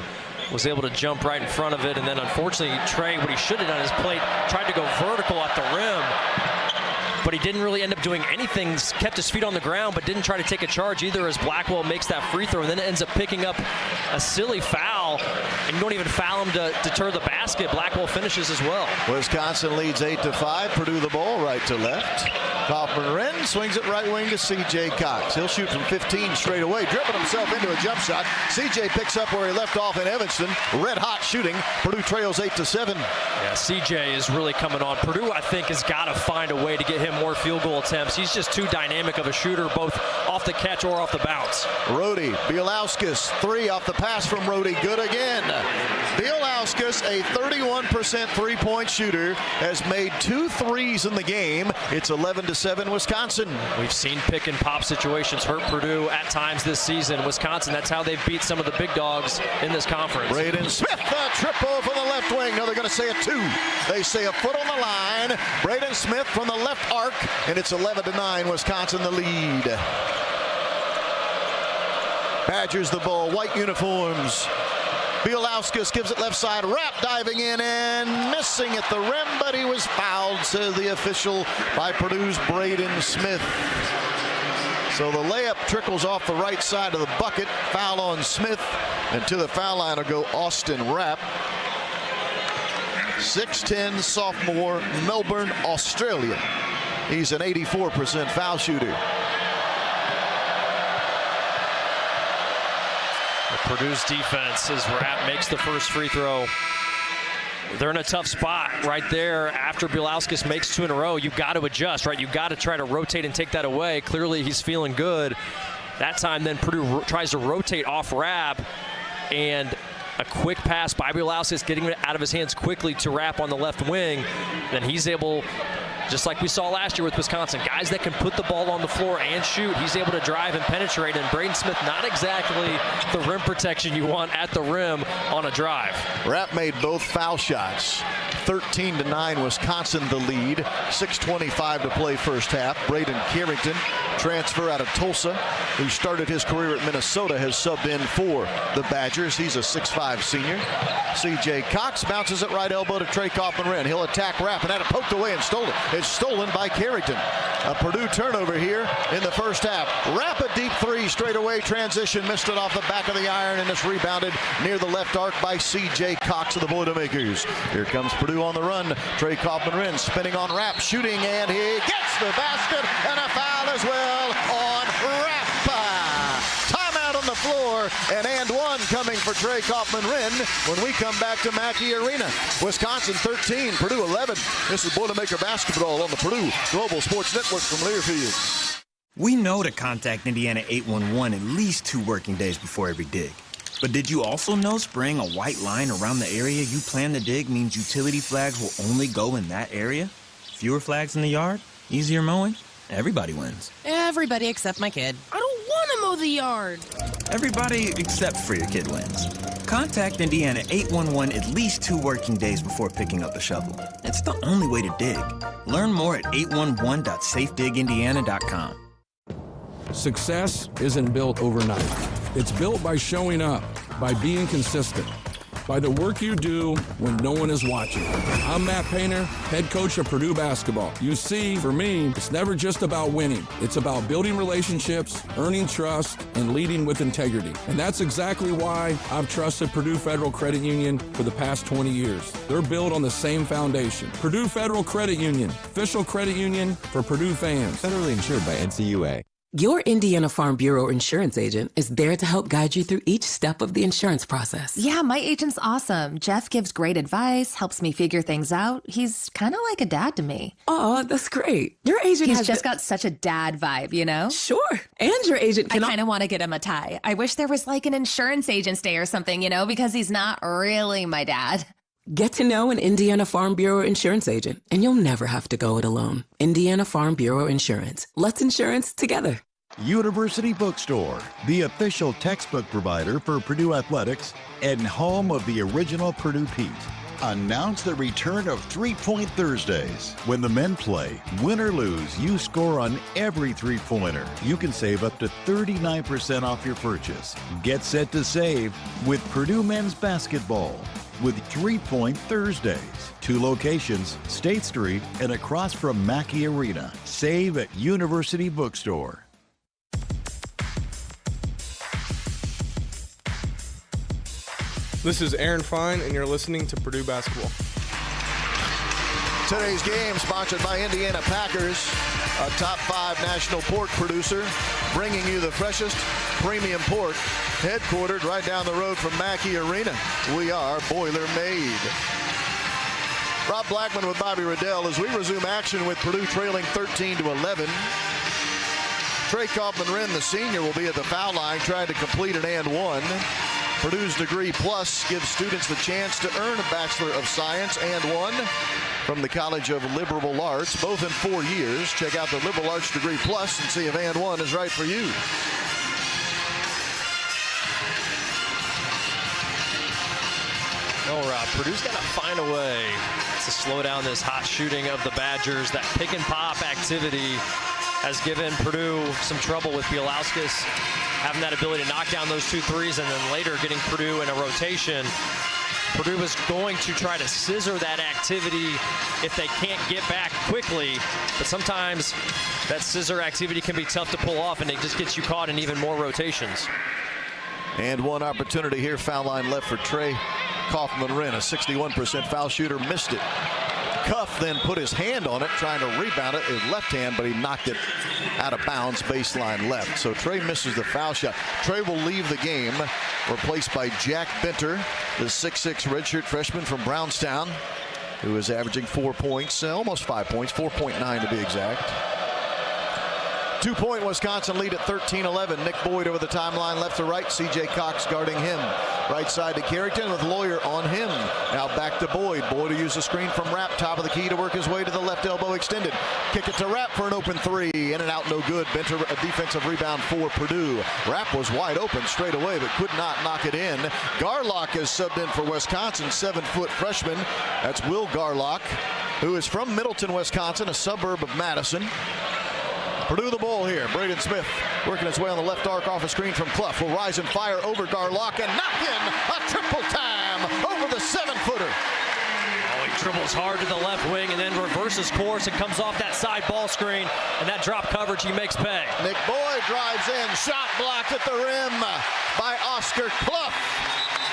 was able to jump right in front of it. And then unfortunately, Trey, what he should have done is tried to go vertical at the rim. But he didn't really end up doing anything, kept his feet on the ground, but didn't try to take a charge either as Blackwell makes that free throw and then ends up picking up a silly foul. And you don't even foul him to deter the basket. Blackwell finishes as well. Wisconsin leads 8-5. Purdue the ball right to left. Coffman-Wren swings it right wing to C.J. Cox. He'll shoot from 15 straight away, dribbling himself into a jump shot. C.J. picks up where he left off in Evanston. Red hot shooting. Purdue trails 8-7. Yeah, C.J. is really coming on. Purdue, I think, has got to find a way to get him more field goal attempts. He's just too dynamic of a shooter, both off off the catch or off the bounce. Rody Bielauskas, 3 off the pass from Rody. Good again. Bielauskas, a 31% three-point shooter, has made 2 threes in the game. It's 11-7 Wisconsin. We've seen pick and pop situations hurt Purdue at times this season. Wisconsin, that's how they've beat some of the big dogs in this conference. Braden Smith, a triple from the left wing. No, they're going to say a 2. They say a foot on the line. Braden Smith from the left arc, and it's 11-9 Wisconsin the lead. Badgers the ball, white uniforms. Bielauskas gives it left side. Rapp diving in and missing at the rim, but he was fouled, says the official, by Purdue's Braden Smith. So the layup trickles off the right side of the bucket. Foul on Smith, and to the foul line will go Austin Rapp. 6'10", sophomore, Melbourne, Australia. He's an 84% foul shooter. Purdue's defense, as Rapp makes the first free throw. They're in a tough spot right there. After Bielauskas makes 2 in a row, you've got to adjust, right? You've got to try to rotate and take that away. Clearly, he's feeling good. That time, then Purdue tries to rotate off Rapp, and a quick pass by Bielauskas, getting it out of his hands quickly to Rapp on the left wing. Then he's able, just like we saw last year with Wisconsin, guys that can put the ball on the floor and shoot. He's able to drive and penetrate, and Braden Smith, not exactly the rim protection you want at the rim on a drive. Rapp made both foul shots. 13-9 Wisconsin the lead. 6:25 to play first half. Braden Carrington, transfer out of Tulsa, who started his career at Minnesota, has subbed in for the Badgers. He's a 6'5" senior. C.J. Cox bounces it right elbow to Trey Kaufman-Renn. He'll attack Rapp and had it poked away and stolen. It's stolen by Carrington. A Purdue turnover here in the first half. Rapp a deep 3 straight away. Transition, missed it off the back of the iron, and it's rebounded near the left arc by C.J. Cox of the Boilermakers. Here comes Purdue on the run. Trey Kaufman-Renn spinning on Rapp, shooting, and he gets the basket, and a foul as well on Rapp. Timeout on the floor, and one coming for Trey Kaufman-Renn when we come back to Mackey Arena. Wisconsin 13, Purdue 11. This is Boilermaker basketball on the Purdue Global Sports Network from Learfield. We know to contact Indiana 811 at least 2 working days before every dig. But did you also know spraying a white line around the area you plan to dig means utility flags will only go in that area? Fewer flags in the yard? Easier mowing? Everybody wins. Everybody except my kid. I don't want to mow the yard. Everybody except for your kid wins. Contact Indiana 811 at least 2 working days before picking up a shovel. It's the only way to dig. Learn more at 811.safedigindiana.com. Success isn't built overnight. It's built by showing up, by being consistent, by the work you do when no one is watching. I'm Matt Painter, head coach of Purdue basketball. You see, for me, it's never just about winning. It's about building relationships, earning trust, and leading with integrity. And that's exactly why I've trusted Purdue Federal Credit Union for the past 20 years. They're built on the same foundation. Purdue Federal Credit Union, official credit union for Purdue fans. Federally insured by NCAA. Your Indiana Farm Bureau insurance agent is there to help guide you through each step of the insurance process. Yeah, my agent's awesome. Jeff gives great advice, helps me figure things out. He's kind of like a dad to me. Oh, that's great. Your agent He's just got such a dad vibe, you know? Sure. And your agent can... I kind of want to get him a tie. I wish there was like an insurance agent's day or something, you know, because he's not really my dad. Get to know an Indiana Farm Bureau insurance agent, and you'll never have to go it alone. Indiana Farm Bureau Insurance. Let's insurance together. University Bookstore, the official textbook provider for Purdue Athletics and home of the original Purdue Pete, announce the return of 3-Point Thursdays. When the men play, win or lose, you score on every three-pointer. You can save up to 39% off your purchase. Get set to save with Purdue men's basketball with 3-Point Thursdays. 2 locations, State Street and across from Mackey Arena. Save at University Bookstore. This is Aaron Fine, and you're listening to Purdue Basketball. Today's game sponsored by Indiana Packers, a top 5 national pork producer, bringing you the freshest premium pork, headquartered right down the road from Mackey Arena. We are Boiler Made. Rob Blackman with Bobby Riddell as we resume action with Purdue trailing 13-11. Trey Kaufman-Wren, the senior, will be at the foul line trying to complete an and one. Purdue's Degree Plus gives students the chance to earn a Bachelor of Science and one from the College of Liberal Arts, both in 4 years. Check out the Liberal Arts Degree Plus and see if and one is right for you. Purdue's got to find a way to slow down this hot shooting of the Badgers. That pick and pop activity has given Purdue some trouble with Bielauskas having that ability to knock down those 2 threes and then later getting Purdue in a rotation. Purdue is going to try to scissor that activity if they can't get back quickly, but sometimes that scissor activity can be tough to pull off and it just gets you caught in even more rotations. And one opportunity here, foul line left for Trey Kaufman-Wren, a 61% foul shooter, missed it. Cuff then put his hand on it, trying to rebound it, his left hand, but he knocked it out of bounds, baseline left. So Trey misses the foul shot. Trey will leave the game, replaced by Jack Benter, the 6'6" redshirt freshman from Brownstown, who is averaging 4 points, almost 5 points, 4.9 to be exact. 2-point Wisconsin lead at 13-11. Nick Boyd over the timeline, left to right. C.J. Cox guarding him. Right side to Carrington with Lawyer on him. Now back to Boyd. Boyd will use the screen from Rapp, top of the key to work his way to the left elbow extended. Kick it to Rapp for an open three. In and out, no good. Benter, a defensive rebound for Purdue. Rapp was wide open straight away, but could not knock it in. Garlock is subbed in for Wisconsin, 7-foot freshman. That's Will Garlock, who is from Middleton, Wisconsin, a suburb of Madison. Purdue the ball here. Braden Smith working his way on the left arc off a screen from Clough. Will rise and fire over Garlock and knock in a triple time over the 7-footer. Oh, he dribbles hard to the left wing and then reverses course and comes off that side ball screen. And that drop coverage, he makes pay. Nick Boyd drives in. Shot blocked at the rim by Oscar Clough.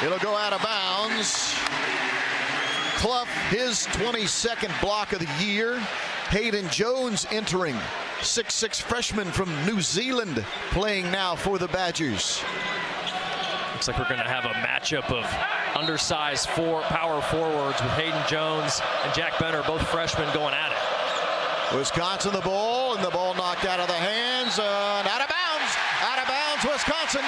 It'll go out of bounds. Clough, his 22nd block of the year. Hayden Jones entering. 6'6" freshman from New Zealand playing now for the Badgers. Looks like we're going to have a matchup of undersized power forwards with Hayden Jones and Jack Benter, both freshmen, going at it. Wisconsin the ball, and the ball knocked out of the hands and out of bounds. Out of bounds, Wisconsin.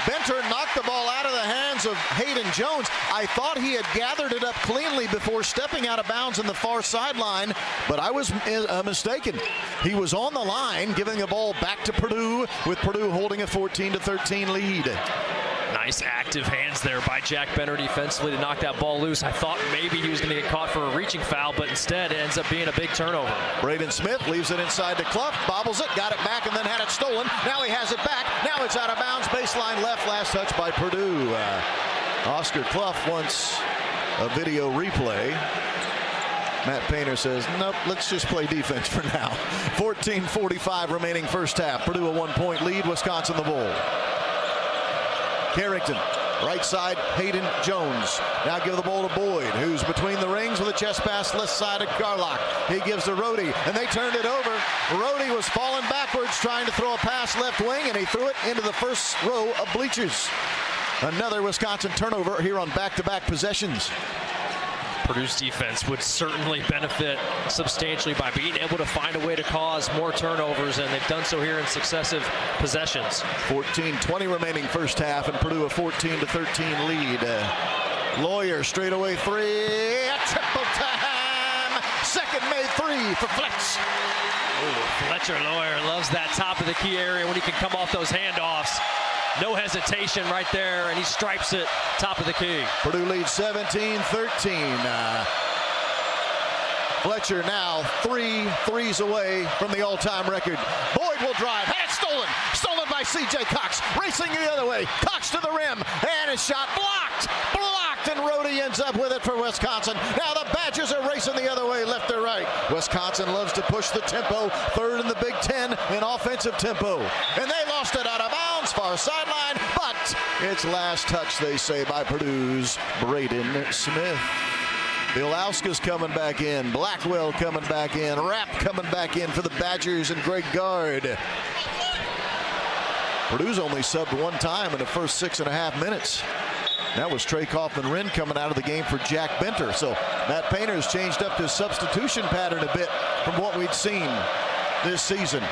Benter knocked the ball out of the hands of Hayden Jones. I thought he had gathered it up cleanly before stepping out of bounds in the far sideline, but I was mistaken. He was on the line, giving the ball back to Purdue, with Purdue holding a 14-13 lead. Nice active hands there by Jack Benter defensively to knock that ball loose. I thought maybe he was going to get caught for a reaching foul, but instead it ends up being a big turnover. Braden Smith leaves it inside to Clough, bobbles it, got it back, and then had it stolen. Now he has it back. Now it's out of bounds. Baseline left, last touch by Purdue. Oscar Clough wants a video replay. Matt Painter says, nope, let's just play defense for now. 14:45 remaining first half. Purdue a 1-point lead, Wisconsin the ball. Carrington, right side, Hayden Jones. Now give the ball to Boyd, who's between the rings with a chest pass left side of Garlock. He gives to Rhodey, and they turned it over. Rhodey was falling backwards trying to throw a pass left wing, and he threw it into the first row of bleachers. Another Wisconsin turnover here on back-to-back possessions. Purdue's defense would certainly benefit substantially by being able to find a way to cause more turnovers, and they've done so here in successive possessions. 14:20 remaining first half, and Purdue a 14-13 lead. Lawyer straightaway three, a triple time. Second made three for Fletch. Ooh, Fletcher Lawyer loves that top of the key area when he can come off those handoffs. No hesitation right there, and he stripes it top of the key. Purdue leads 17-13. Fletcher now 3 threes away from the all-time record. Boyd will drive, and it's stolen. Stolen by C.J. Cox, racing the other way. Cox to the rim, and his shot blocked. Blocked, and Rhodey ends up with it for Wisconsin. Now the Badgers are racing the other way, left to right. Wisconsin loves to push the tempo, third in the Big Ten in offensive tempo. And they lost it out of bounds, far sideline, but it's last touch, they say, by Purdue's Braden Smith. Bielauskas coming back in, Blackwell coming back in, Rapp coming back in for the Badgers, and Greg Gard. Purdue's only subbed one time in the first 6.5 minutes. That was Trey Kaufman-Wren coming out of the game for Jack Benter. So Matt Painter's changed up his substitution pattern a bit from what we'd seen this season.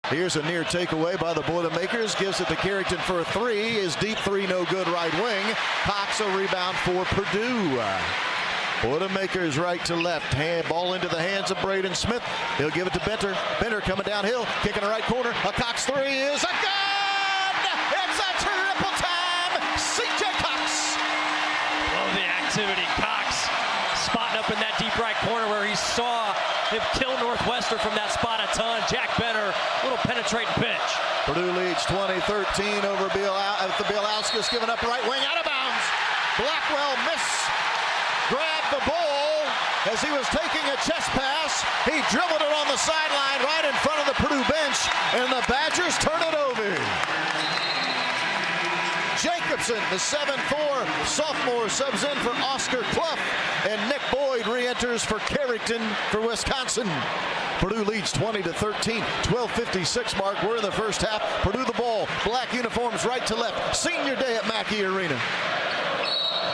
Here's a near takeaway by the Boilermakers. Gives it to Carrington for a three. His deep three, no good, right wing. Cox a rebound for Purdue. Boilermakers right to left. Ball into the hands of Braden Smith. He'll give it to Benter. Benter coming downhill. Kicking the right corner. A Cox three is a good! It's a triple time! C.J. Cox! Love the activity. Cox spotting up in that deep right corner where he saw him kill Northwestern from that spot a ton. Jack Benner, little penetrating pitch. Purdue leads 20-13 over Bielauskas, giving up right wing, out of bounds. Blackwell grabbed the ball as he was taking a chest pass. He dribbled it on the sideline right in front of the Purdue bench, and the Badgers turn it over. Jacobson, the 7'4" sophomore, subs in for Oscar Clough, and Nick Boyd re-enters for Carrington for Wisconsin. Purdue leads 20-13, 12:56 mark. We're in the first half. Purdue the ball, black uniforms right to left. Senior day at Mackey Arena.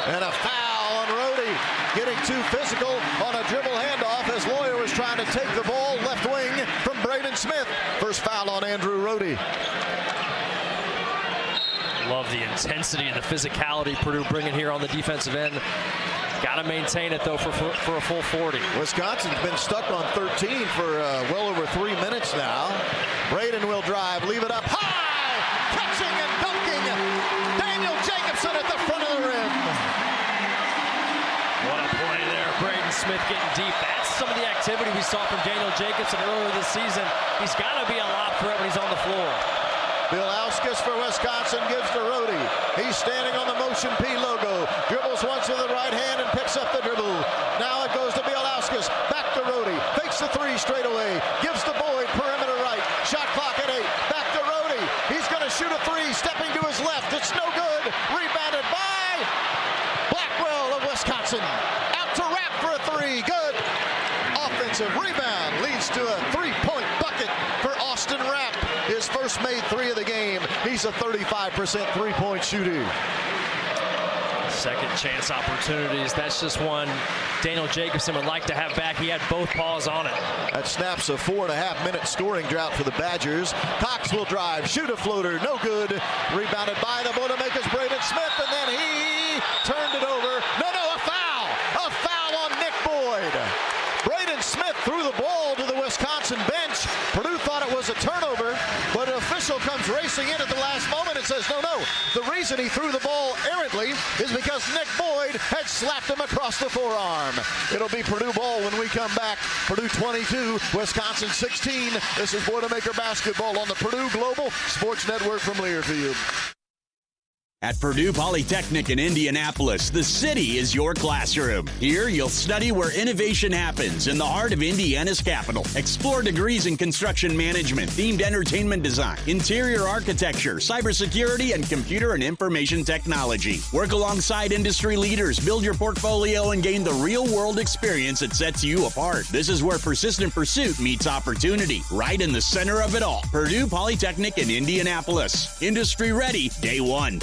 And a foul on Rhodey, getting too physical on a dribble handoff as Lawyer was trying to take the ball left wing from Braden Smith. First foul on Andrew Rhodey. Love the intensity and the physicality Purdue bringing here on the defensive end. Got to maintain it, though, for a full 40. Wisconsin's been stuck on 13 for well over 3 minutes now. Braden will drive, leave it up high, catching and dunking. Daniel Jacobson at the front of the rim. What a play there. Braden Smith getting deep. That's some of the activity we saw from Daniel Jacobson earlier this season. He's got to be a lob threat when he's on the floor. Bielauskas for Wisconsin gives to Rhodey. He's standing on the Motion P logo. Dribbles once with the right hand and picks up the dribble. Now it goes to Bielauskas. Back to Rhodey. Fakes the three straight away. Gives to Boyd. Perimeter right. Shot clock at 8. Back to Rhodey. He's going to shoot a three. Stepping to his left. It's no good. Rebounded by Blackwell of Wisconsin. Out to Rapp for a three. Good. Offensive rebound leads to a three-point bucket for Austin Rapp. His first made three of the game. He's a 35% three-point shooter. Second chance opportunities. That's just one Daniel Jacobson would like to have back. He had both paws on it. That snaps a 4.5-minute scoring drought for the Badgers. Cox will drive, shoot a floater, no good. Rebounded by the Boilermakers, Braden Smith, and then he turned it over. No, a foul! A foul on Nick Boyd. Braden Smith threw the ball to the Wisconsin bench. Purdue thought it was a turnover, but an official comes racing in at the last moment and says, no. The reason he threw the ball errantly is because Nick Boyd had slapped him across the forearm. It'll be Purdue ball when we come back. Purdue 22, Wisconsin 16. This is Boilermaker basketball on the Purdue Global Sports Network from Learfield. At Purdue Polytechnic in Indianapolis, the city is your classroom. Here, you'll study where innovation happens in the heart of Indiana's capital. Explore degrees in construction management, themed entertainment design, interior architecture, cybersecurity, and computer and information technology. Work alongside industry leaders, build your portfolio, and gain the real-world experience that sets you apart. This is where persistent pursuit meets opportunity, right in the center of it all. Purdue Polytechnic in Indianapolis. Industry ready, day one.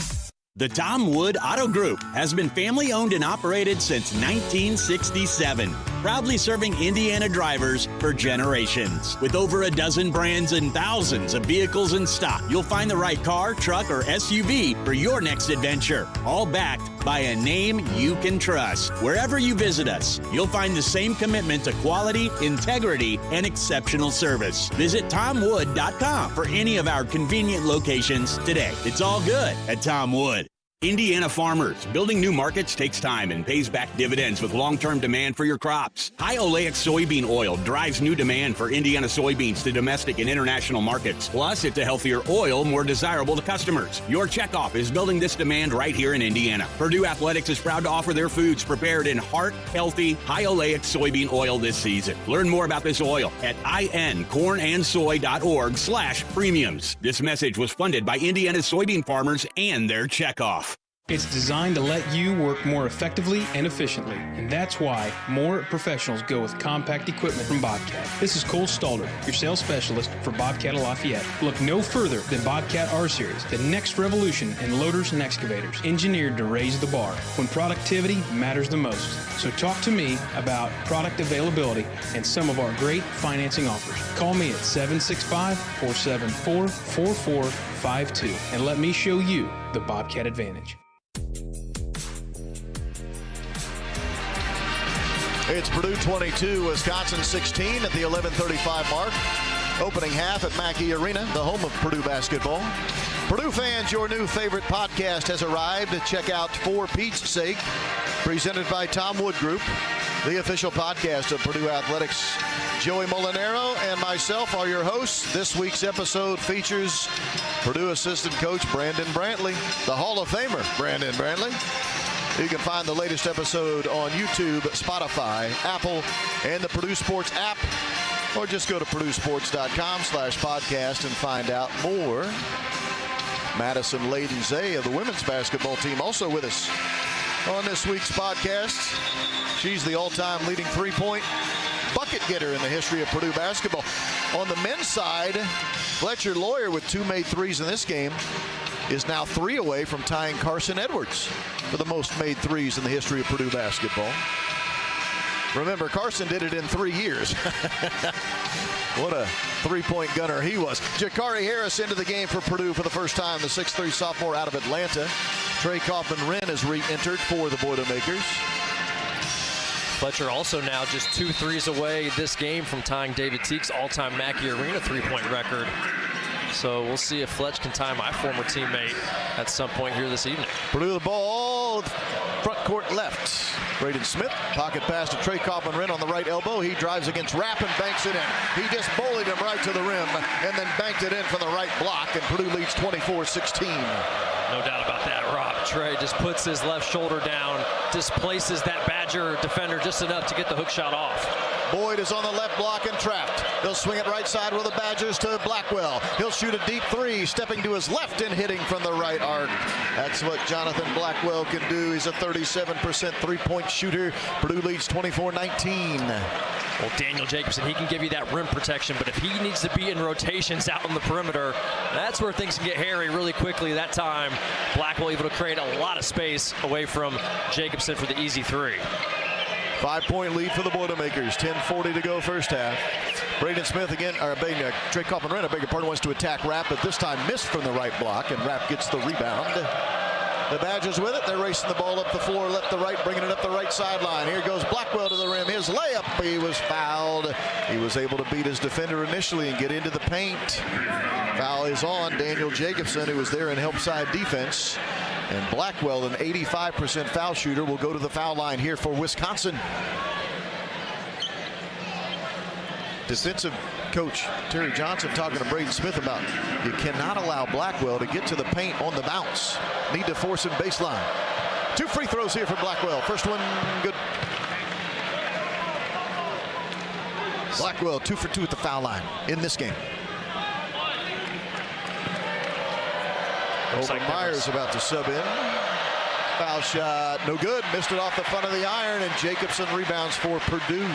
The Tom Wood Auto Group has been family-owned and operated since 1967, proudly serving Indiana drivers for generations. With over a dozen brands and thousands of vehicles in stock, you'll find the right car, truck, or SUV for your next adventure, all backed by a name you can trust. Wherever you visit us, you'll find the same commitment to quality, integrity, and exceptional service. Visit TomWood.com for any of our convenient locations today. It's all good at Tom Wood. Indiana farmers, building new markets takes time and pays back dividends with long-term demand for your crops. High oleic soybean oil drives new demand for Indiana soybeans to domestic and international markets. Plus, it's a healthier oil, more desirable to customers. Your checkoff is building this demand right here in Indiana. Purdue Athletics is proud to offer their foods prepared in heart-healthy, high oleic soybean oil this season. Learn more about this oil at incornandsoy.org/premiums. This message was funded by Indiana soybean farmers and their checkoff. It's designed to let you work more effectively and efficiently, and that's why more professionals go with compact equipment from Bobcat. This is Cole Stalder, your sales specialist for Bobcat of Lafayette. Look no further than Bobcat R-Series, the next revolution in loaders and excavators, engineered to raise the bar when productivity matters the most. So talk to me about product availability and some of our great financing offers. Call me at 765-474-4452 and let me show you the Bobcat advantage. It's Purdue 22, Wisconsin 16 at the 11:35 mark. Opening half at Mackey Arena, the home of Purdue basketball. Purdue fans, your new favorite podcast has arrived. Check out For Pete's Sake, presented by Tom Wood Group, the official podcast of Purdue Athletics. Joey Molinaro and myself are your hosts. This week's episode features Purdue assistant coach Brandon Brantley, the Hall of Famer Brandon Brantley. You can find the latest episode on YouTube, Spotify, Apple, and the Purdue Sports app, or just go to purduesports.com/podcast and find out more. Madison Layden-Zay of the women's basketball team also with us on this week's podcast. She's the all-time leading three-point bucket getter in the history of Purdue basketball. On the men's side, Fletcher Lawyer, with 2 made threes in this game, is now 3 away from tying Carson Edwards for the most made threes in the history of Purdue basketball. Remember, Carson did it in 3 years. What a three-point gunner he was. Jakari Harris into the game for Purdue for the first time, the 6'3" sophomore out of Atlanta. Trey Kaufman-Wren has re-entered for the Boilermakers. Fletcher also now just 2 threes away this game from tying David Teague's all-time Mackey Arena three-point record. So we'll see if Fletch can tie my former teammate at some point here this evening. Purdue the ball, front court left. Braden Smith, pocket pass to Trey Kaufman-Wren on the right elbow. He drives against Rapp and banks it in. He just bullied him right to the rim and then banked it in for the right block, and Purdue leads 24-16. No doubt about that, Rob. Trey just puts his left shoulder down, displaces that Badger defender just enough to get the hook shot off. Boyd is on the left block and trapped. They'll swing it right side with the Badgers to Blackwell. He'll shoot a deep three, stepping to his left and hitting from the right arc. That's what Jonathan Blackwell can do. He's a 37% three-point shooter. Purdue leads 24-19. Well, Daniel Jacobson, he can give you that rim protection, but if he needs to be in rotations out on the perimeter, that's where things can get hairy really quickly. That time, Blackwell able to create a lot of space away from Jacobson for the easy three. 5-point lead for the Boilermakers. 10:40 to go first half. Braden Smith again, or Trey Kaufman-Wren, I beg your pardon, wants to attack Rapp, but this time missed from the right block, and Rapp gets the rebound. The Badgers with it. They're racing the ball up the floor, left to right, bringing it up the right sideline. Here goes Blackwell to the rim. His layup, he was fouled. He was able to beat his defender initially and get into the paint. Foul is on Daniel Jacobson, who was there in help side defense. And Blackwell, an 85% foul shooter, will go to the foul line here for Wisconsin. Defensive coach Terry Johnson talking to Braden Smith about you cannot allow Blackwell to get to the paint on the bounce. Need to force him baseline. 2 free throws here for Blackwell. First one good. Blackwell 2 for 2 at the foul line in this game. Over Myers about to sub in. Foul shot, no good. Missed it off the front of the iron, and Jacobson rebounds for Purdue.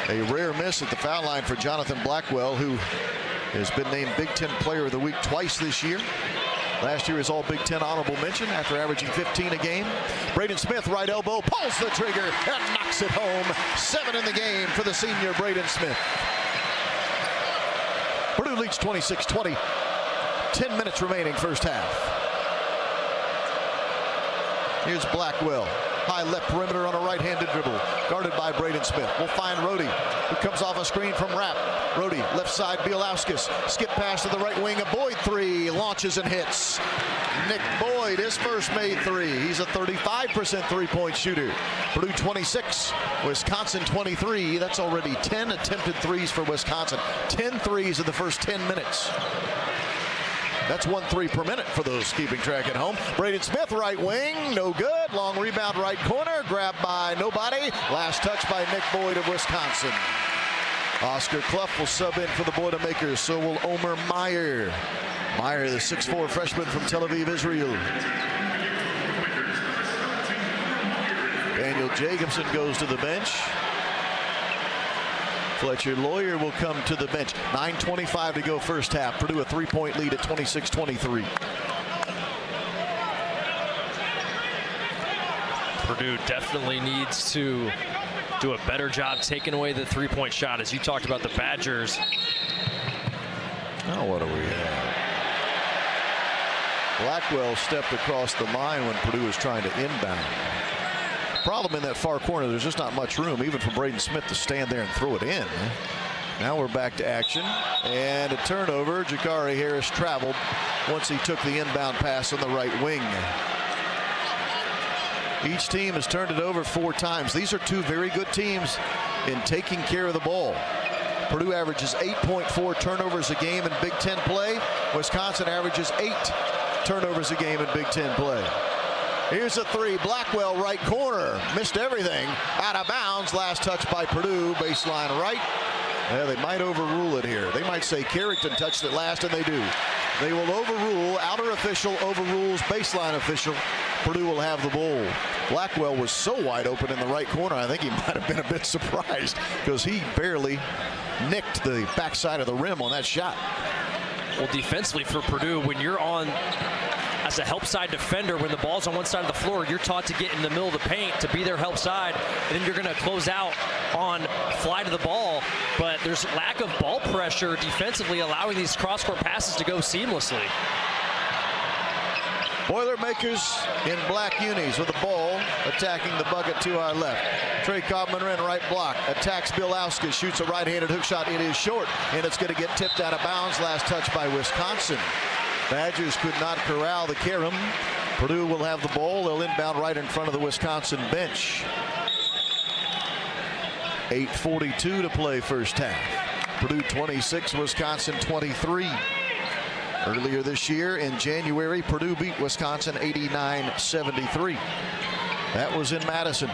A rare miss at the foul line for Jonathan Blackwell, who has been named Big Ten Player of the Week twice this year. Last year is all Big Ten honorable mention after averaging 15 a game. Braden Smith, right elbow, pulls the trigger and knocks it home. 7 in the game for the senior Braden Smith. Purdue leads 26-20. 10 minutes remaining first half. Here's Blackwell. High left perimeter on a right-handed dribble. Guarded by Braden Smith. We'll find Rhodey, who comes off a screen from Rapp. Rhodey, left side, Bielauskas. Skip pass to the right wing. A Boyd three. Launches and hits. Nick Boyd, his first made three. He's a 35% three-point shooter. Purdue 26, Wisconsin 23. That's already 10 attempted threes for Wisconsin. 10 threes in the first 10 minutes. That's 1 3 per minute for those keeping track at home. Braden Smith, right wing, no good. Long rebound, right corner, grabbed by nobody. Last touch by Nick Boyd of Wisconsin. Oscar Clough will sub in for the Boilermakers, so will Omer Meyer. Meyer, the 6'4" freshman from Tel Aviv, Israel. Daniel Jacobson goes to the bench. Fletcher Lawyer will come to the bench. 9:25 to go first half. Purdue a 3-point lead at 26-23. Purdue definitely needs to do a better job taking away the three-point shot. As you talked about the Badgers. Now what do we have? Blackwell stepped across the line when Purdue was trying to inbound. Problem in that far corner, there's just not much room even for Braden Smith to stand there and throw it in. Now we're back to action, and a turnover. Jakari Harris traveled once he took the inbound pass on the right wing. Each team has turned it over 4 times. These are two very good teams in taking care of the ball. Purdue averages 8.4 turnovers a game in Big Ten play. Wisconsin averages 8 turnovers a game in Big Ten play. Here's a 3. Blackwell, right corner. Missed everything. Out of bounds. Last touch by Purdue. Baseline right. Yeah, they might overrule it here. They might say Carrington touched it last, and they do. They will overrule. Outer official overrules baseline official. Purdue will have the ball. Blackwell was so wide open in the right corner, I think he might have been a bit surprised because he barely nicked the backside of the rim on that shot. Well, defensively for Purdue, when you're on as a help side defender, when the ball's on one side of the floor, you're taught to get in the middle of the paint to be their help side, and then you're going to close out on fly to the ball. But there's lack of ball pressure defensively, allowing these cross-court passes to go seamlessly. Boilermakers in black unis with the ball, attacking the bucket to our left. Trey Cobbman-Wren, right block, attacks Bielauskas, shoots a right-handed hook shot. It is short, and it's going to get tipped out of bounds. Last touch by Wisconsin. Badgers could not corral the carom. Purdue will have the ball. They'll inbound right in front of the Wisconsin bench. 8:42 to play first half. Purdue 26, Wisconsin 23. Earlier this year in January, Purdue beat Wisconsin 89-73. That was in Madison.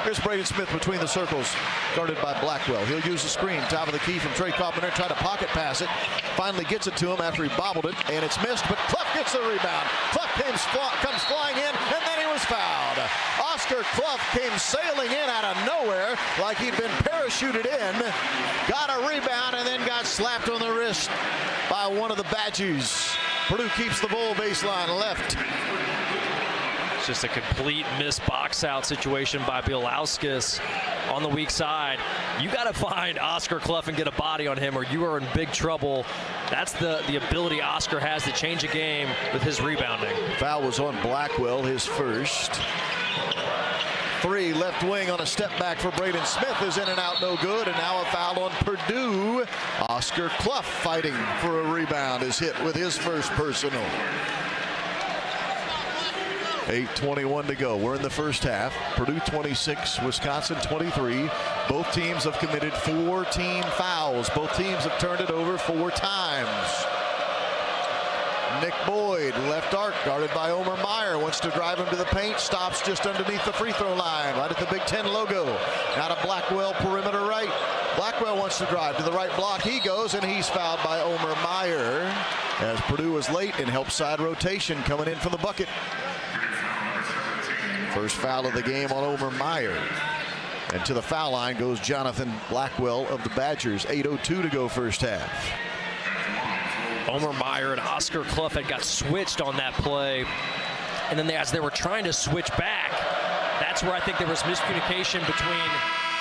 Here's Braden Smith between the circles, guarded by Blackwell. He'll use the screen, top of the key from Trey Cobbman, try to pocket pass it. Finally gets it to him after he bobbled it, and it's missed, but Clough gets the rebound. Clough comes flying in, and then he was fouled. Oscar Clough came sailing in out of nowhere like he'd been parachuted in, got a rebound, and then got slapped on the wrist by one of the Badgers. Purdue keeps the ball baseline left. It's just a complete missed box out situation by Bielauskas on the weak side. You got to find Oscar Clough and get a body on him, or you are in big trouble. That's the ability Oscar has to change a game with his rebounding. Foul was on Blackwell, his first. 3 left wing on a step back for Braden Smith is in and out, no good, and now a foul on Purdue. Oscar Clough fighting for a rebound is hit with his first personal. 8:21 to go. We're in the first half. Purdue 26, Wisconsin 23. Both teams have committed 4 team fouls. Both teams have turned it over 4 times. Nick Boyd, left arc, guarded by Omer Meyer, wants to drive him to the paint, stops just underneath the free throw line, right at the Big Ten logo. Now to Blackwell, perimeter right. Blackwell wants to drive to the right block. He goes, and he's fouled by Omer Meyer as Purdue was late and help side rotation coming in for the bucket. First foul of the game on Omer Meyer. And to the foul line goes Jonathan Blackwell of the Badgers. 8:02 to go first half. Omer Meyer and Oscar Clough had got switched on that play. And then as they were trying to switch back, that's where I think there was miscommunication between,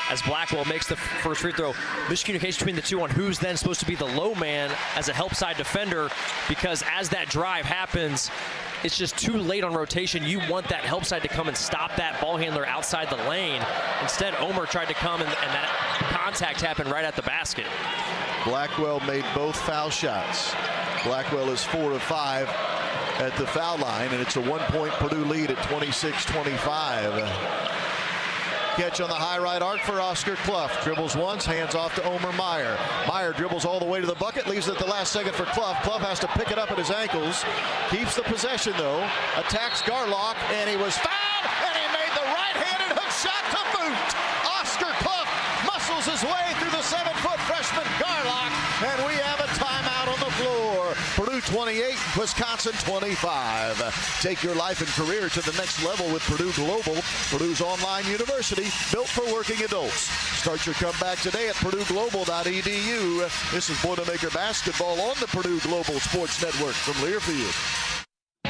as Blackwell makes the first free throw, miscommunication between the two on who's then supposed to be the low man as a help side defender, because as that drive happens, it's just too late on rotation. You want that help side to come and stop that ball handler outside the lane. Instead, Omer tried to come, and that contact happened right at the basket. Blackwell made both foul shots. Blackwell is 4 of 5 at the foul line, and it's a 1-point Purdue lead at 26-25. Catch on the high right arc for Oscar Clough. Dribbles once, hands off to Omer Meyer. Meyer dribbles all the way to the bucket, leaves it at the last second for Clough. Clough has to pick it up at his ankles. Keeps the possession, though. Attacks Garlock, and he was fouled, and he made the right-handed hook shot to boot. Oscar Clough muscles his way through the 7-foot freshman Garlock, and we have a timeout on the floor. Purdue 28, Wisconsin 25. Take your life and career to the next level with Purdue Global, Purdue's online university built for working adults. Start your comeback today at purdueglobal.edu. This is Boilermaker basketball on the Purdue Global Sports Network from Learfield.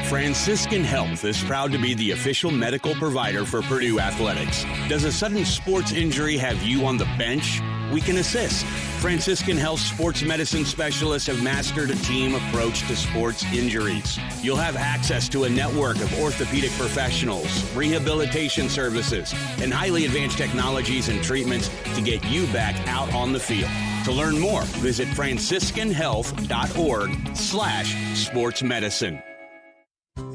Franciscan Health is proud to be the official medical provider for Purdue Athletics. Does a sudden sports injury have you on the bench? We can assist. Franciscan Health sports medicine specialists have mastered a team approach to sports injuries. You'll have access to a network of orthopedic professionals, rehabilitation services, and highly advanced technologies and treatments to get you back out on the field. To learn more, visit franciscanhealth.org/sportsmedicine.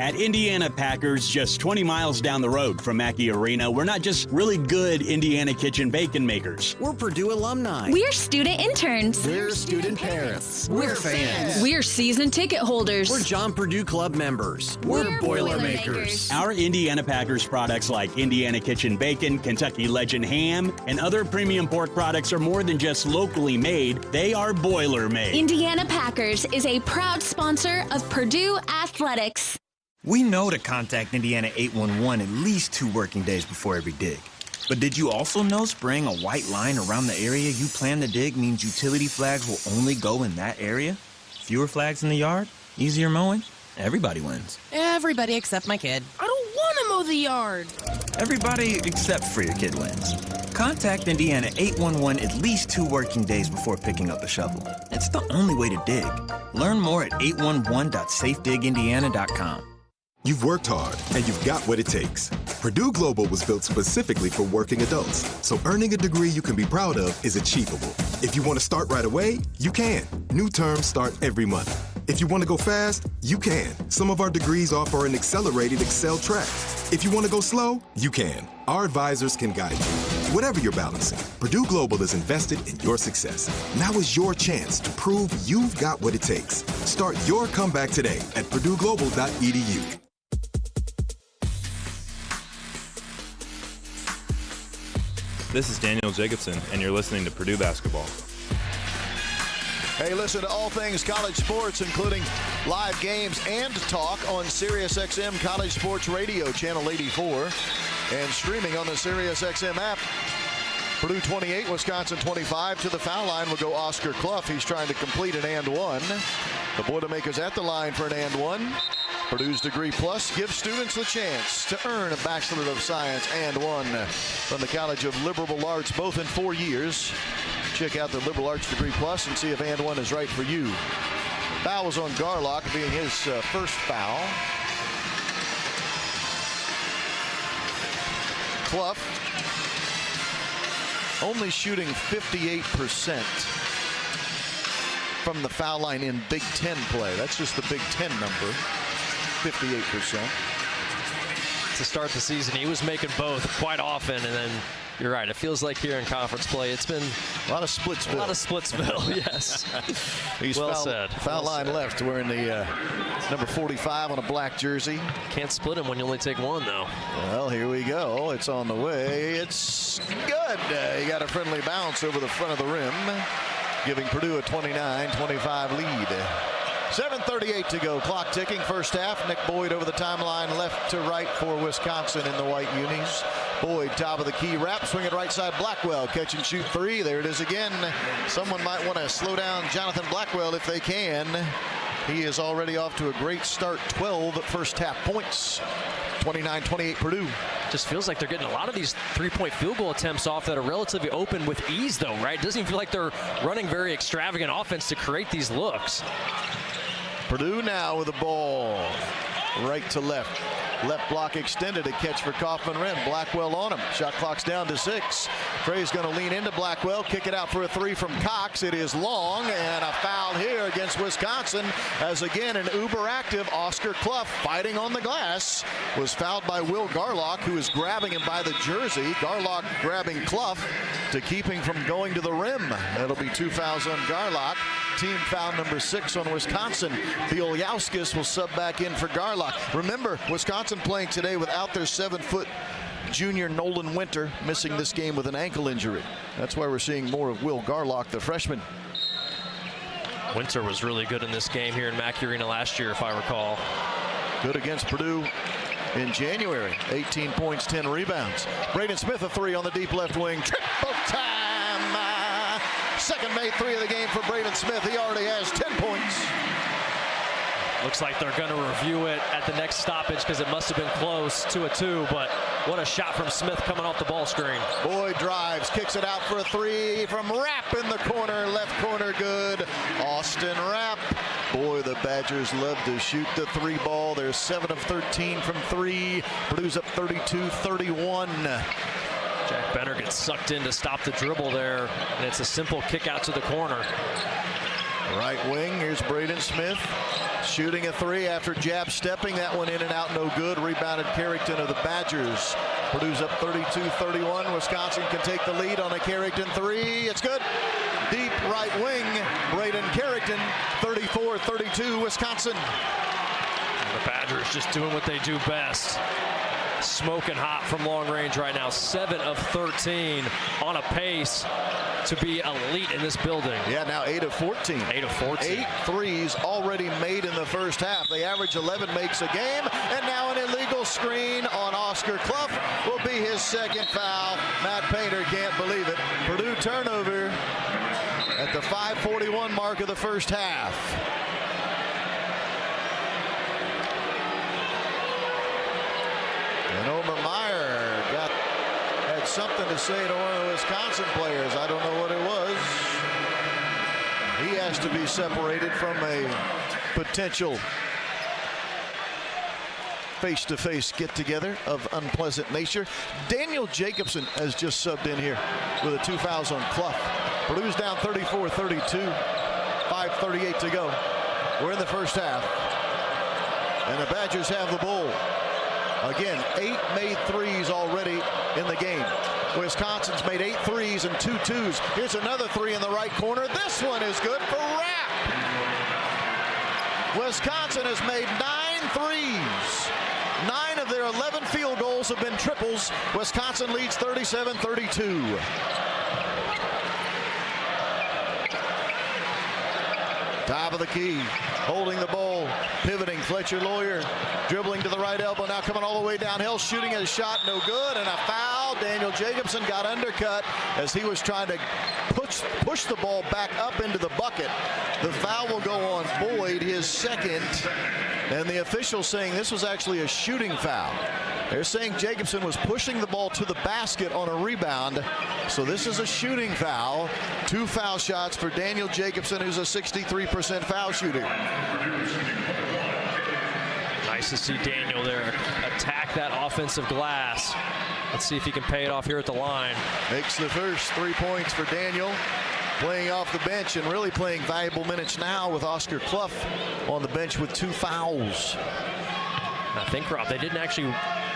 At Indiana Packers, just 20 miles down the road from Mackey Arena, we're not just really good Indiana kitchen bacon makers. We're Purdue alumni. We're student interns. We're student parents. We're fans. We're season ticket holders. We're John Purdue Club members. We're boilermakers. Our Indiana Packers products like Indiana Kitchen Bacon, Kentucky Legend Ham, and other premium pork products are more than just locally made. They are boiler made. Indiana Packers is a proud sponsor of Purdue Athletics. We know to contact Indiana 811 at least 2 working days before every dig. But did you also know spraying a white line around the area you plan to dig means utility flags will only go in that area? Fewer flags in the yard? Easier mowing? Everybody wins. Everybody except my kid. I don't want to mow the yard. Everybody except for your kid wins. Contact Indiana 811 at least 2 working days before picking up a shovel. It's the only way to dig. Learn more at 811.safedigindiana.com. You've worked hard, and you've got what it takes. Purdue Global was built specifically for working adults, so earning a degree you can be proud of is achievable. If you want to start right away, you can. New terms start every month. If you want to go fast, you can. Some of our degrees offer an accelerated Excel track. If you want to go slow, you can. Our advisors can guide you. Whatever you're balancing, Purdue Global is invested in your success. Now is your chance to prove you've got what it takes. Start your comeback today at purdueglobal.edu. This is Daniel Jacobson, and you're listening to Purdue Basketball. Hey, listen to all things college sports, including live games and talk on SiriusXM College Sports Radio, Channel 84, and streaming on the SiriusXM app. Purdue 28, Wisconsin 25. To the foul line will go Oscar Clough. He's trying to complete an and one. The Boilermakers at the line for an and one. Purdue's Degree Plus gives students the chance to earn a Bachelor of Science and one from the College of Liberal Arts, both in 4 years. Check out the Liberal Arts Degree Plus and see if and one is right for you. Foul was on Garlock, being his first foul. Clough only shooting 58% from the foul line in Big Ten play. That's just the Big Ten number. 58%. To start the season, he was making both quite often, and then you're right. It feels like here in conference play, it's been a lot of Splitsville. A lot of Splitsville, yes. He's well said. Foul line left, wearing the number 45 on a black jersey. Can't split him when you only take one, though. Well, here we go. It's on the way. It's good. He got a friendly bounce over the front of the rim, giving Purdue a 29-25 lead. 7:38 to go. Clock ticking. First half. Nick Boyd over the timeline, left to right for Wisconsin in the white unis. Boyd, top of the key, wrap, swing it right side. Blackwell, catch and shoot 3. There it is again. Someone might want to slow down Jonathan Blackwell if they can. He is already off to a great start. 12 first half points. 29-28 Purdue. Just feels like they're getting a lot of these three-point field goal attempts off that are relatively open with ease, though, right? It doesn't even feel like they're running very extravagant offense to create these looks. Purdue now with the ball. Right to left. Left block extended, a catch for Kaufman-Renn. Blackwell on him. Shot clock's down to 6. Frey's going to lean into Blackwell, kick it out for a 3 from Cox. It is long, and a foul here against Wisconsin, as again an uber active Oscar Clough fighting on the glass was fouled by Will Garlock, who is grabbing him by the jersey. Garlock grabbing Clough to keep him from going to the rim. That'll be 2 fouls on Garlock. Team foul number 6 on Wisconsin. Bieljauskas will sub back in for Garlock. Remember, Wisconsin playing today without their 7-foot junior Nolan Winter, missing this game with an ankle injury. That's why we're seeing more of Will Garlock, the freshman. Winter was really good in this game here in Mackey Arena last year, if I recall. Good against Purdue in January. 18 points, 10 rebounds. Braden Smith a three on the deep left wing. Triple time. Second made three of the game for Braden Smith. He already has 10 points. Looks like they're going to review it at the next stoppage because it must have been close to a 2, but what a shot from Smith coming off the ball screen. Boyd drives, kicks it out for a three from Rapp in the corner, left corner good. Austin Rapp. Boy, the Badgers love to shoot the three ball. They're 7 of 13 from three. Purdue's up 32-31. Jack Benner gets sucked in to stop the dribble there, and it's a simple kick out to the corner. Right wing, here's Braden Smith. Shooting a three after jab stepping. That one in and out, no good. Rebounded Carrington of the Badgers. Purdue's up 32-31. Wisconsin can take the lead on a Carrington three. It's good. Deep right wing, Braden Carrington, 34-32, Wisconsin. The Badgers just doing what they do best. Smoking hot from long range right now. 7 of 13 on a pace to be elite in this building. Yeah, now 8 of 14. 8 of 14. 8 threes already made in the first half. They average 11 makes a game, and now an illegal screen on Oscar Clough will be his second foul. Matt Painter can't believe it. Purdue turnover at the 5:41 mark of the first half. And Omer Meyer had something to say to one of the Wisconsin players. I don't know what it was. He has to be separated from a potential face-to-face get-together of unpleasant nature. Daniel Jacobson has just subbed in here with 2 fouls on Clough. Purdue's down 34-32. 5:38 to go. We're in the first half. And the Badgers have the ball. Again, 8 made threes already in the game. Wisconsin's made 8 threes and 2 twos. Here's another three in the right corner. This one is good for Rapp. Wisconsin has made 9 threes. 9 of their 11 field goals have been triples. Wisconsin leads 37-32. Top of the key, holding the ball, pivoting. Fletcher Lawyer dribbling to the right elbow, now coming all the way downhill, shooting a shot, no good, and a foul. Daniel Jacobson got undercut as he was trying to push the ball back up into the bucket. The foul will go on Boyd, his second, and the officials saying this was actually a shooting foul. They're saying Jacobson was pushing the ball to the basket on a rebound, so this is a shooting foul. 2 foul shots for Daniel Jacobson, who's a 63% foul shooter. Nice to see Daniel there attack that offensive glass. Let's see if he can pay it off here at the line. Makes the first 3 points for Daniel. Playing off the bench and really playing valuable minutes now with Oscar Clough on the bench with 2 fouls. I think, Rob, they didn't actually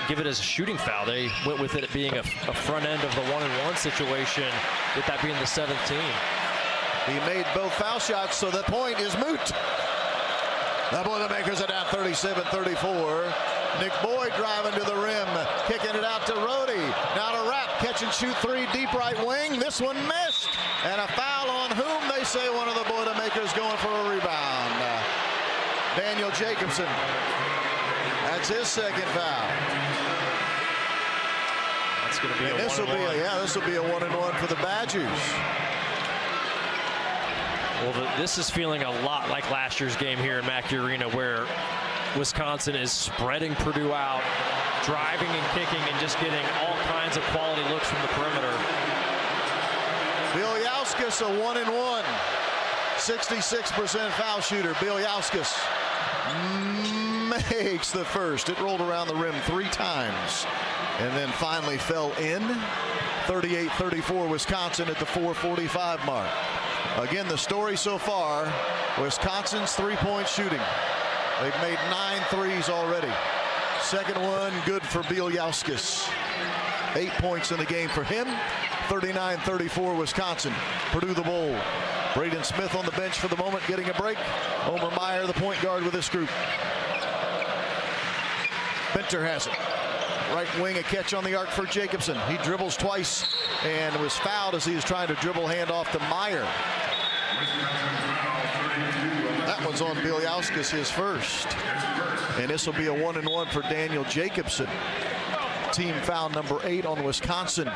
give it as a shooting foul. They went with it being a front end of the 1-and-1 situation, with that being the 17. He made both foul shots, so the point is moot. The Boilermakers are down 37-34. Nick Boyd driving to the rim, kicking it out to Rhodey. Now to Rapp, catch and shoot three, deep right wing. This one missed. And a foul on whom? They say one of the Boilermakers going for a rebound. Daniel Jacobson. That's his second foul. That's going to be a this will be a 1-and-1 for the Badgers. Well, this is feeling a lot like last year's game here in Mackey Arena, where Wisconsin is spreading Purdue out, driving and kicking, and just getting all kinds of quality looks from the perimeter. Bieljauskas, a 1-and-1, 66% foul shooter. Bieljauskas makes the first. It rolled around the rim 3 times and then finally fell in. 38-34 Wisconsin at the 4:45 mark. Again, the story so far, Wisconsin's 3-point shooting. They've made 9 threes already. Second one good for Bieljauskas. 8 points in the game for him. 39-34 Wisconsin. Purdue the ball. Braden Smith on the bench for the moment, getting a break. Omer Meyer, the point guard with this group. Benter has it. Right wing, a catch on the arc for Jacobson. He dribbles twice and was fouled as he was trying to dribble hand off to Meyer. one's on Bielyauskas, his first. And this will be a 1-and-1 for Daniel Jacobson. Team foul number 8 on Wisconsin.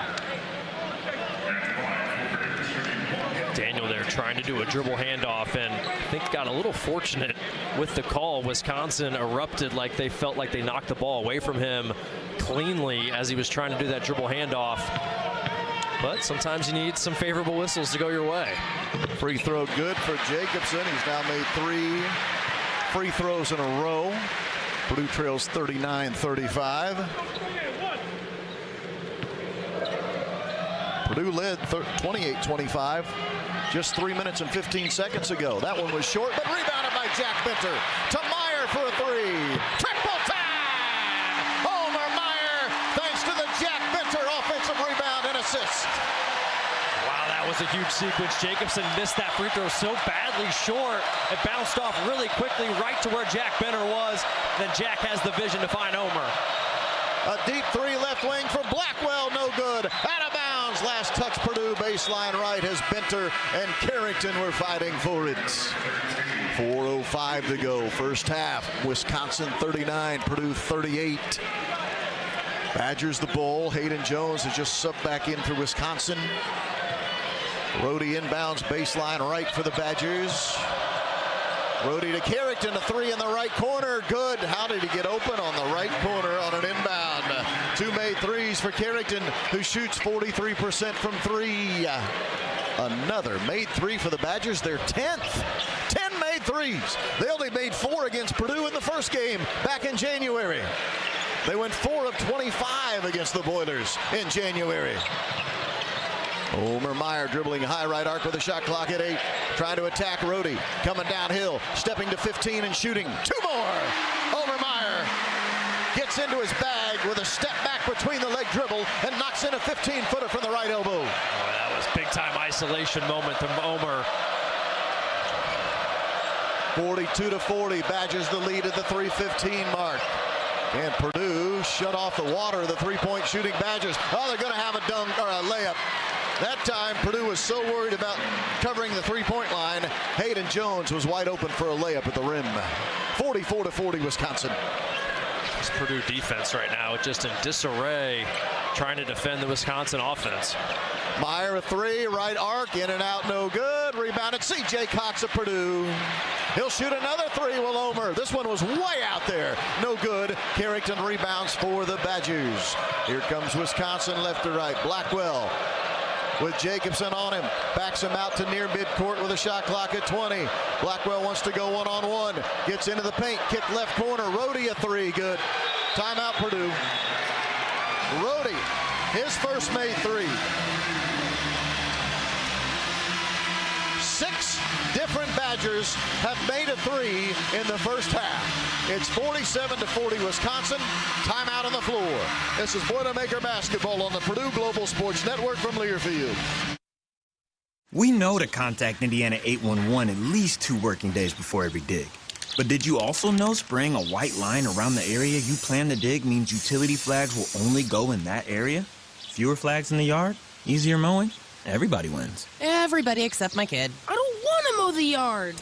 Daniel there trying to do a dribble handoff, and I think got a little fortunate with the call. Wisconsin erupted like they felt like they knocked the ball away from him cleanly as he was trying to do that dribble handoff. But sometimes you need some favorable whistles to go your way. Free throw good for Jacobson. He's now made 3 free throws in a row. Purdue trails 39-35. Purdue led 28-25 just 3 minutes and 15 seconds ago. That one was short, but rebounded by Jack Benter. To Meyer for a 3. Triple time! Homer Meyer, thanks to the Jack Benter offensive rebound and assist. Wow, that was a huge sequence. Jacobson missed that free throw so badly short. It bounced off really quickly right to where Jack Benter was. Then Jack has the vision to find Homer. A deep 3 left wing for Blackwell, no good. Out of bounds. Last touch Purdue baseline right as Benter and Carrington were fighting for it. 4:05 to go, first half. Wisconsin 39, Purdue 38. Badgers the ball. Hayden Jones has just subbed back in for Wisconsin. Rhodey inbounds baseline right for the Badgers. Rhodey to Carrington, a 3 in the right corner. Good. How did he get open on the right corner on an inbound? 2 made 3s for Carrington, who shoots 43% from 3. Another made 3 for the Badgers, their 10th. 10 made 3s. They only made 4 against Purdue in the first game back in January. They went 4 of 25 against the Boilers in January. Homer Meyer dribbling high right arc with a shot clock at 8. Trying to attack Rhodey. Coming downhill. Stepping to 15 and shooting. 2 more. Homer Meyer gets into his bag with a step back between the leg dribble and knocks in a 15-footer from the right elbow. Oh, that was big time isolation moment from Homer. 42-40. Badgers the lead at the 3:15 mark. And Purdue shut off the water of the 3-point shooting Badgers. Oh, they're going to have a dunk or a layup. That time, Purdue was so worried about covering the 3-point line. Hayden Jones was wide open for a layup at the rim. 44-40, Wisconsin. This Purdue defense right now just in disarray, trying to defend the Wisconsin offense. Meyer a 3, right arc, in and out, no good. Rebounded C.J. Cox of Purdue. He'll shoot another 3, will Homer. This one was way out there. No good. Carrington rebounds for the Badgers. Here comes Wisconsin left to right. Blackwell with Jacobson on him. Backs him out to near midcourt with a shot clock at 20. Blackwell wants to go one-on-one. Gets into the paint. Kick left corner. Rhodey a 3. Good. Timeout Purdue. Rhodey, his first made 3. 6 different Badgers have made a 3 in the first half. It's 47-40 Wisconsin. Timeout on the floor. This is Boilermaker basketball on the Purdue Global Sports Network from Learfield. We know to contact Indiana 811 at least 2 working days before every dig. But did you also know spraying a white line around the area you plan to dig means utility flags will only go in that area? Fewer flags in the yard? Easier mowing? Everybody wins. Everybody except my kid. I don't want to mow the yard.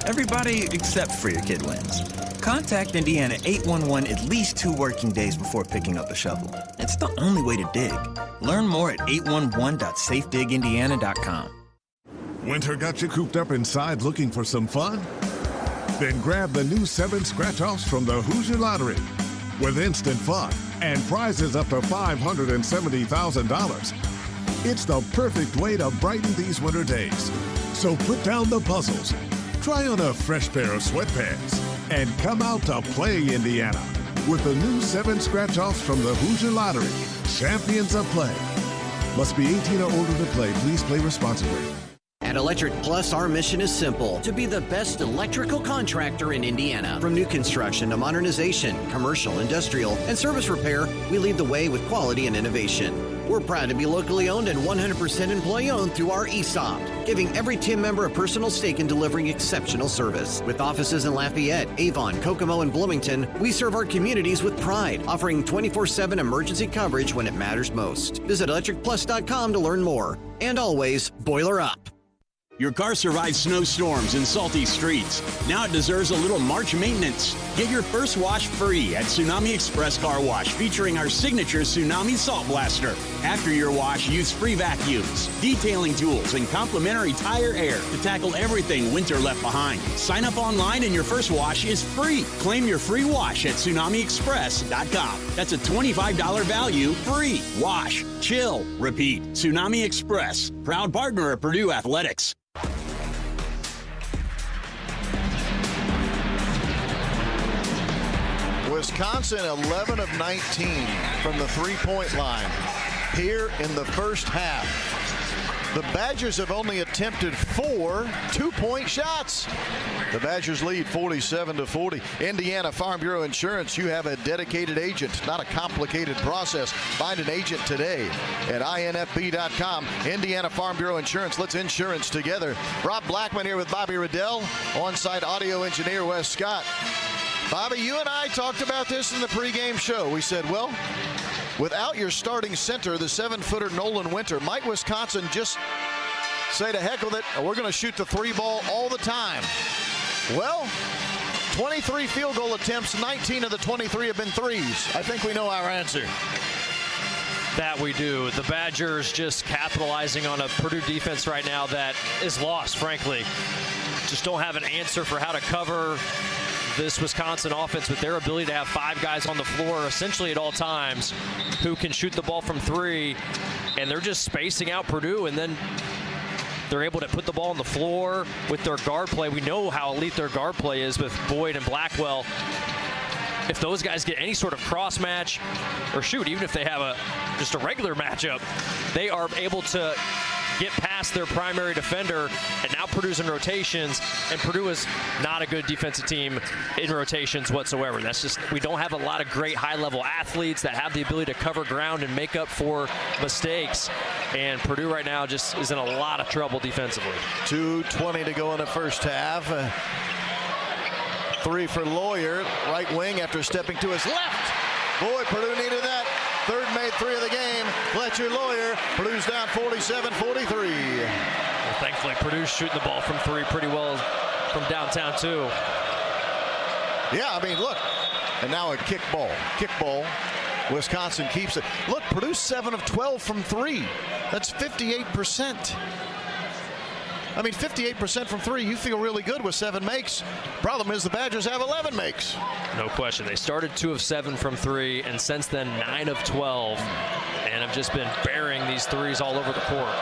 Everybody except for your kid wins. Contact Indiana 811 at least 2 working days before picking up a shovel. It's the only way to dig. Learn more at 811.safedigindiana.com. Winter got you cooped up inside looking for some fun? Then grab the new 7 scratch-offs from the Hoosier Lottery. With instant fun and prizes up to $570,000. It's the perfect way to brighten these winter days. So put down the puzzles, try on a fresh pair of sweatpants, and come out to play Indiana with the new 7 scratch-offs from the Hoosier Lottery. Champions of play. Must be 18 or older to play. Please play responsibly. At Electric Plus, our mission is simple: to be the best electrical contractor in Indiana. From new construction to modernization, commercial, industrial, and service repair, we lead the way with quality and innovation. We're proud to be locally owned and 100% employee-owned through our ESOP, giving every team member a personal stake in delivering exceptional service. With offices in Lafayette, Avon, Kokomo, and Bloomington, we serve our communities with pride, offering 24/7 emergency coverage when it matters most. Visit electricplus.com to learn more. And always, boiler up. Your car survived snowstorms and salty streets. Now it deserves a little March maintenance. Get your first wash free at Tsunami Express Car Wash, featuring our signature Tsunami Salt Blaster. After your wash, use free vacuums, detailing tools, and complimentary tire air to tackle everything winter left behind. Sign up online and your first wash is free. Claim your free wash at TsunamiExpress.com. That's a $25 value, free. Wash, chill, repeat. Tsunami Express, proud partner of Purdue Athletics. Wisconsin 11 of 19 from the three-point line here in the first half. The Badgers have only attempted 4 two-point shots. The Badgers lead 47-40. Indiana Farm Bureau Insurance, you have a dedicated agent, not a complicated process. Find an agent today at infb.com. Indiana Farm Bureau Insurance, let's insurance together. Rob Blackman here with Bobby Riddell, on-site audio engineer Wes Scott. Bobby, you and I talked about this in the pregame show. We said, well, without your starting center, the 7-footer Nolan Winter, might Wisconsin just say to heck with it, we're going to shoot the three ball all the time? Well, 23 field goal attempts, 19 of the 23 have been threes. I think we know our answer. That we do. The Badgers just capitalizing on a Purdue defense right now that is lost, frankly. Just don't have an answer for how to cover this Wisconsin offense with their ability to have 5 guys on the floor essentially at all times who can shoot the ball from 3, and they're just spacing out Purdue, and then they're able to put the ball on the floor with their guard play. We know how elite their guard play is with Boyd and Blackwell. If those guys get any sort of cross match, or shoot, even if they have just a regular matchup, they are able to get past their primary defender, and now Purdue's in rotations, and Purdue is not a good defensive team in rotations whatsoever. That's just, we don't have a lot of great high-level athletes that have the ability to cover ground and make up for mistakes, and Purdue right now just is in a lot of trouble defensively. 2:20 to go in the first half. 3 for Lawyer, right wing after stepping to his left. Boy, Purdue needed that. Third made 3 of the game. Fletcher Lawyer. Purdue's down 47-43. Well, thankfully, Purdue's shooting the ball from 3 pretty well from downtown, too. Yeah, I mean, look. And now a kick ball. Kick ball. Wisconsin keeps it. Look, Purdue's 7 of 12 from 3. That's 58%. I mean, 58% from 3, you feel really good with 7 makes. Problem is the Badgers have 11 makes. No question. They started 2 of 7 from 3, and since then 9 of 12, and have just been burying these threes all over the court.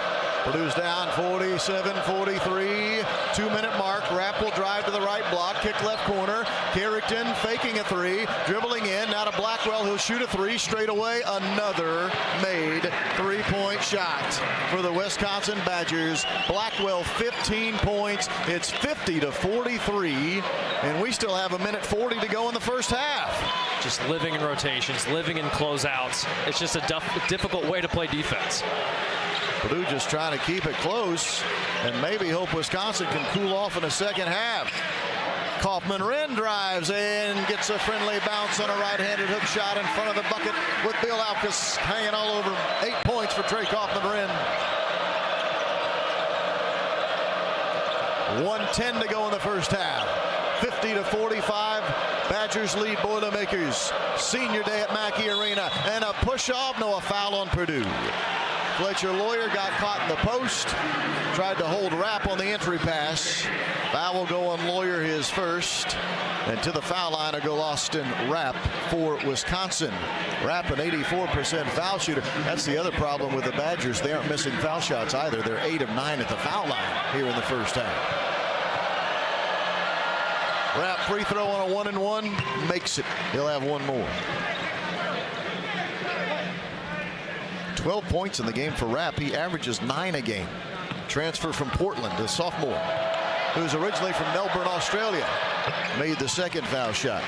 Purdue's down 47-43. 2-minute mark. Rapp will drive to the right block. Kick left corner. Carrington faking a 3. Dribbling in. Now to Blackwell. He'll shoot a 3 straight away. Another made 3-point shot for the Wisconsin Badgers. Blackwell 15 points. It's 50-43. And we still have 1:40 to go in the first half. Just living in rotations, living in closeouts. It's just a difficult way to play defense. Purdue just trying to keep it close and maybe hope Wisconsin can cool off in the second half. Kaufman-Renn drives and gets a friendly bounce on a right-handed hook shot in front of the bucket with Bill Alkus hanging all over. 8 points for Trey Kaufman-Renn. 1:10 to go in the first half. 50-45. Badgers lead Boilermakers. Senior day at Mackey Arena. And a push-off. No, a foul on Purdue. Fletcher Lawyer got caught in the post. Tried to hold Rapp on the entry pass. Foul will go on Lawyer, his first. And to the foul line will go Austin Rapp for Wisconsin. Rapp, an 84% foul shooter. That's the other problem with the Badgers. They aren't missing foul shots either. They're 8 of 9 at the foul line here in the first half. Rapp free throw on a 1-and-1. Makes it. He'll have one more. 12 points in the game for Rapp. He averages 9 a game. Transfer from Portland, the sophomore, who's originally from Melbourne, Australia. Made the second foul shot.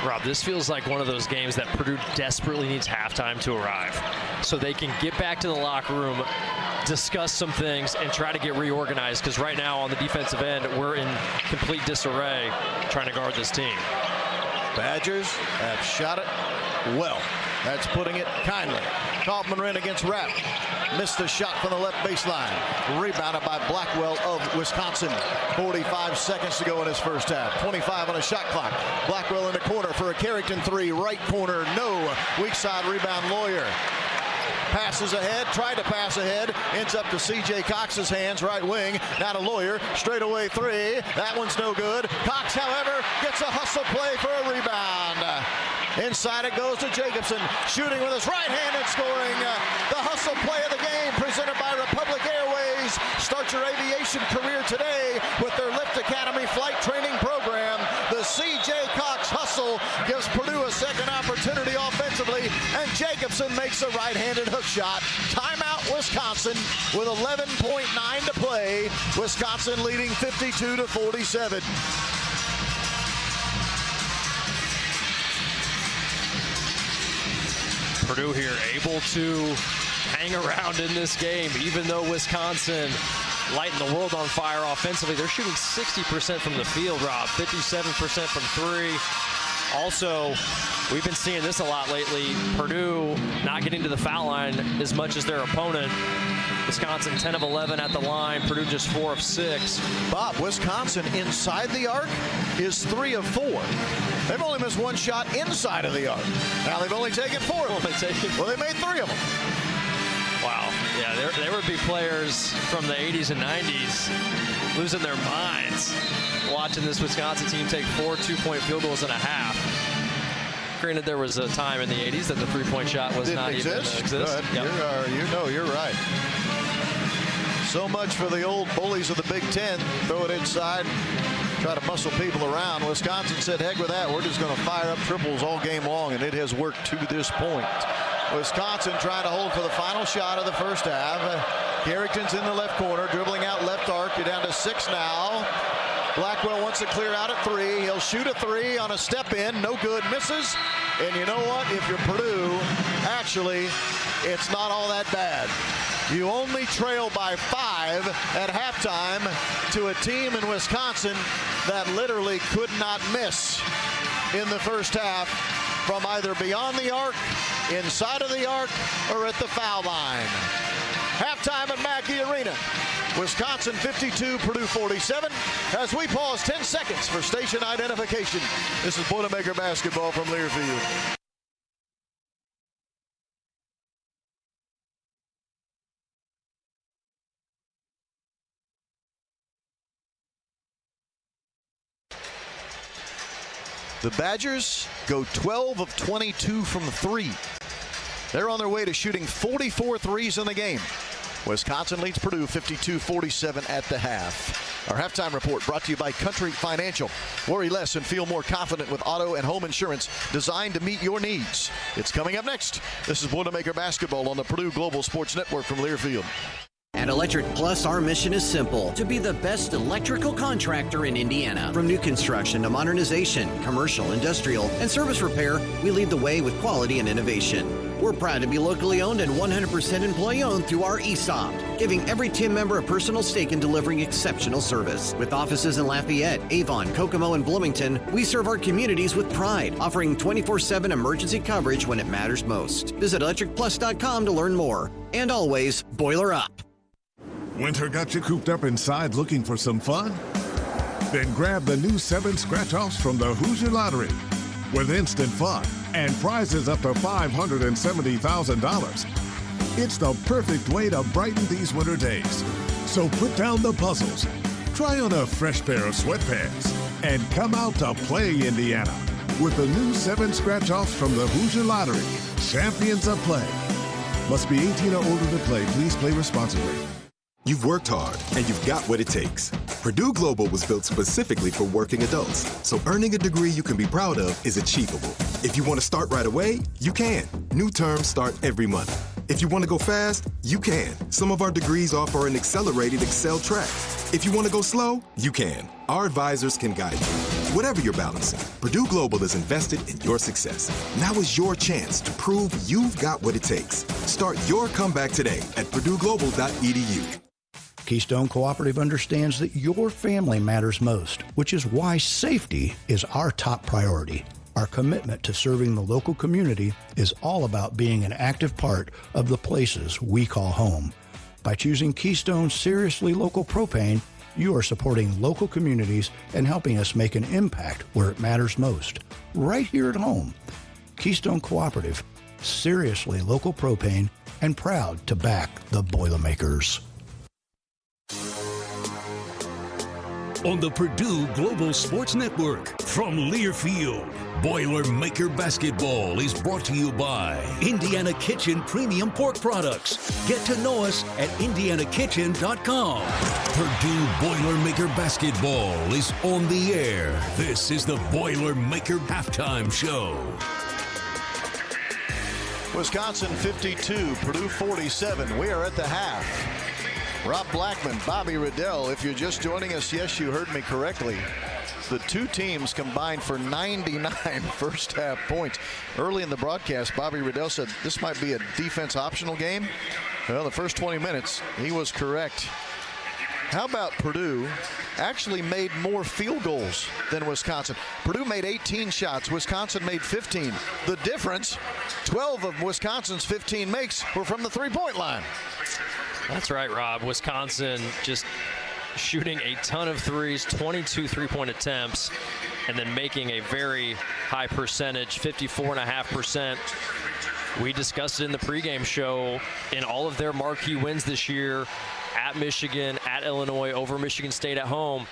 Rob, this feels like one of those games that Purdue desperately needs halftime to arrive so they can get back to the locker room, discuss some things, and try to get reorganized, because right now on the defensive end, we're in complete disarray trying to guard this team. Badgers have shot it well. That's putting it kindly. Kaufman-Renn against Rapp. Missed the shot from the left baseline. Rebounded by Blackwell of Wisconsin. 45 seconds to go in his first half. 25 on a shot clock. Blackwell in the corner for a Carrington three. Right corner, no. Weak side rebound, Lawyer. Passes ahead, tried to pass ahead, ends up to C.J. Cox's hands, right wing. Now to Lawyer, straight away three. That one's no good. Cox, however, gets a hustle play for a rebound. Inside it goes to Jacobson, shooting with his right hand and scoring. The hustle play of the game presented by Republic Airways. Start your aviation career today with their Lift Academy flight training program. The C.J. Cox hustle gives Purdue a second opportunity offensively, and Jacobson makes a right-handed hook shot. Timeout, Wisconsin, with 11.9 to play. Wisconsin leading 52-47. Purdue here able to hang around in this game, even though Wisconsin lighting the world on fire offensively. They're shooting 60% from the field, Rob, 57% from three. Also, we've been seeing this a lot lately. Purdue not getting to the foul line as much as their opponent. Wisconsin 10 of 11 at the line. Purdue just 4 of 6. Bob, Wisconsin inside the arc is 3 of 4. They've only missed one shot inside of the arc. Now they've only taken 4 of them. Well, they made 3 of them. Wow. Yeah, there would be players from the 80s and 90s losing their minds watching this Wisconsin team take 4 2-point field goals and a half. Granted, there was a time in the 80s that the three-point shot was not even exist. Good. Yep. You're right. So much for the old bullies of the Big Ten. Throw it inside, try to muscle people around. Wisconsin said, heck with that. We're just going to fire up triples all game long, and it has worked to this point. Wisconsin trying to hold for the final shot of the first half. Carrington's in the left corner, dribbling out left arc. You're down to 6 now. Blackwell wants to clear out at 3. He'll shoot a 3 on a step in. No good. Misses. And you know what? If you're Purdue, actually, it's not all that bad. You only trail by 5 at halftime to a team in Wisconsin that literally could not miss in the first half from either beyond the arc, inside of the arc, or at the foul line. Halftime at Mackey Arena. Wisconsin 52, Purdue 47. As we pause 10 seconds for station identification. This is Boilermaker basketball from Learfield. The Badgers go 12 of 22 from 3. They're on their way to shooting 44 threes in the game. Wisconsin leads Purdue 52-47 at the half. Our halftime report brought to you by Country Financial. Worry less and feel more confident with auto and home insurance designed to meet your needs. It's coming up next. This is Boilermaker basketball on the Purdue Global Sports Network from Learfield. At Electric Plus, our mission is simple: to be the best electrical contractor in Indiana. From new construction to modernization, commercial, industrial, and service repair, we lead the way with quality and innovation. We're proud to be locally owned and 100% employee-owned through our ESOP, giving every team member a personal stake in delivering exceptional service. With offices in Lafayette, Avon, Kokomo, and Bloomington, we serve our communities with pride, offering 24/7 emergency coverage when it matters most. Visit electricplus.com to learn more. And always, boiler up. Winter got you cooped up inside looking for some fun? Then grab the new 7 scratch-offs from the Hoosier Lottery. With instant fun and prizes up to $570,000. It's the perfect way to brighten these winter days. So put down the puzzles, try on a fresh pair of sweatpants, and come out to play, Indiana. With the new 7 scratch-offs from the Hoosier Lottery. Champions of play. Must be 18 or older to play. Please play responsibly. You've worked hard, and you've got what it takes. Purdue Global was built specifically for working adults, so earning a degree you can be proud of is achievable. If you want to start right away, you can. New terms start every month. If you want to go fast, you can. Some of our degrees offer an accelerated Excel track. If you want to go slow, you can. Our advisors can guide you. Whatever you're balancing, Purdue Global is invested in your success. Now is your chance to prove you've got what it takes. Start your comeback today at purdueglobal.edu. Keystone Cooperative understands that your family matters most, which is why safety is our top priority. Our commitment to serving the local community is all about being an active part of the places we call home. By choosing Keystone Seriously Local Propane, you are supporting local communities and helping us make an impact where it matters most, right here at home. Keystone Cooperative, seriously local propane, and proud to back the Boilermakers. On the Purdue Global Sports Network from Learfield, Boilermaker Basketball is brought to you by Indiana Kitchen Premium Pork Products. Get to know us at indianakitchen.com. Purdue Boilermaker Basketball is on the air. This is the Boilermaker Halftime Show. Wisconsin 52, Purdue 47. We are at the half. Rob Blackman, Bobby Riddell. If you're just joining us, yes, you heard me correctly. The two teams combined for 99 first half points. Early in the broadcast, Bobby Riddell said this might be a defense optional game. Well, the first 20 minutes, he was correct. How about Purdue actually made more field goals than Wisconsin? Purdue made 18 shots. Wisconsin made 15. The difference, 12 of Wisconsin's 15 makes were from the three-point line. That's right, Rob. Wisconsin just shooting a ton of threes, 22 three-point attempts, and then making a very high percentage, 54.5%. We discussed it in the pregame show. In all of their marquee wins this year, at Michigan, at Illinois, over Michigan State at home,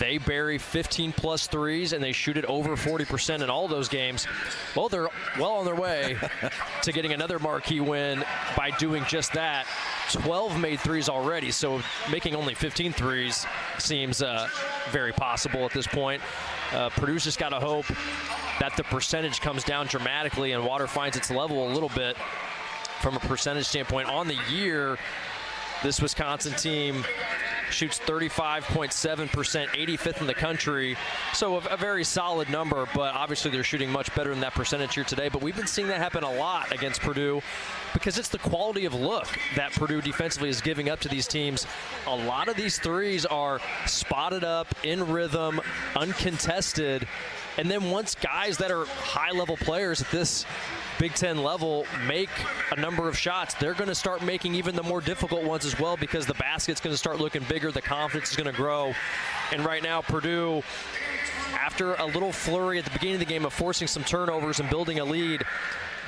they bury 15-plus threes, and they shoot it over 40% in all of those games. Well, they're well on their way to getting another marquee win by doing just that. 12 made threes already, so making only 15 threes seems very possible at this point. Purdue's just got to hope that the percentage comes down dramatically and water finds its level a little bit from a percentage standpoint. On the year, this Wisconsin team shoots 35.7%, 85th in the country. So a very solid number, but obviously they're shooting much better than that percentage here today. But we've been seeing that happen a lot against Purdue because it's the quality of look that Purdue defensively is giving up to these teams. A lot of these threes are spotted up, in rhythm, uncontested. And then once guys that are high-level players at this Big Ten level make a number of shots, they're going to start making even the more difficult ones as well because the basket's going to start looking bigger, the confidence is going to grow. And right now, Purdue, after a little flurry at the beginning of the game of forcing some turnovers and building a lead,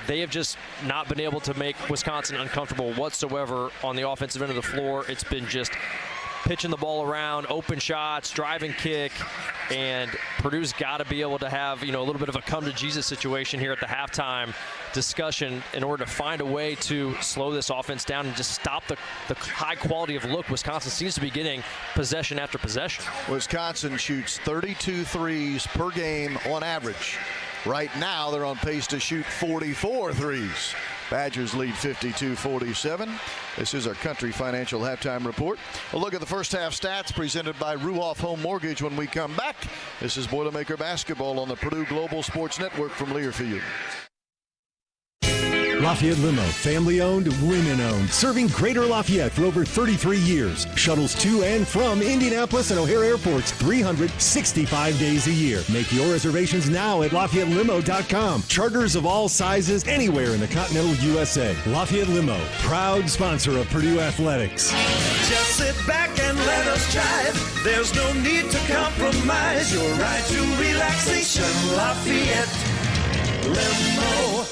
they have just not been able to make Wisconsin uncomfortable whatsoever on the offensive end of the floor. It's been just pitching the ball around, open shots, drive and kick, and Purdue's got to be able to have, a little bit of a come-to-Jesus situation here at the halftime discussion in order to find a way to slow this offense down and just stop the high quality of look Wisconsin seems to be getting possession after possession. Wisconsin shoots 32 threes per game on average. Right now, they're on pace to shoot 44 threes. Badgers lead 52-47. This is our Country Financial Halftime Report. A look at the first half stats presented by Ruoff Home Mortgage when we come back. This is Boilermaker Basketball on the Purdue Global Sports Network from Learfield. Lafayette Limo, family-owned, women-owned, serving Greater Lafayette for over 33 years. Shuttles to and from Indianapolis and O'Hare airports 365 days a year. Make your reservations now at LafayetteLimo.com. Charters of all sizes anywhere in the continental USA. Lafayette Limo, proud sponsor of Purdue Athletics. Just sit back and let us drive. There's no need to compromise. Your ride to relaxation. Lafayette Limo.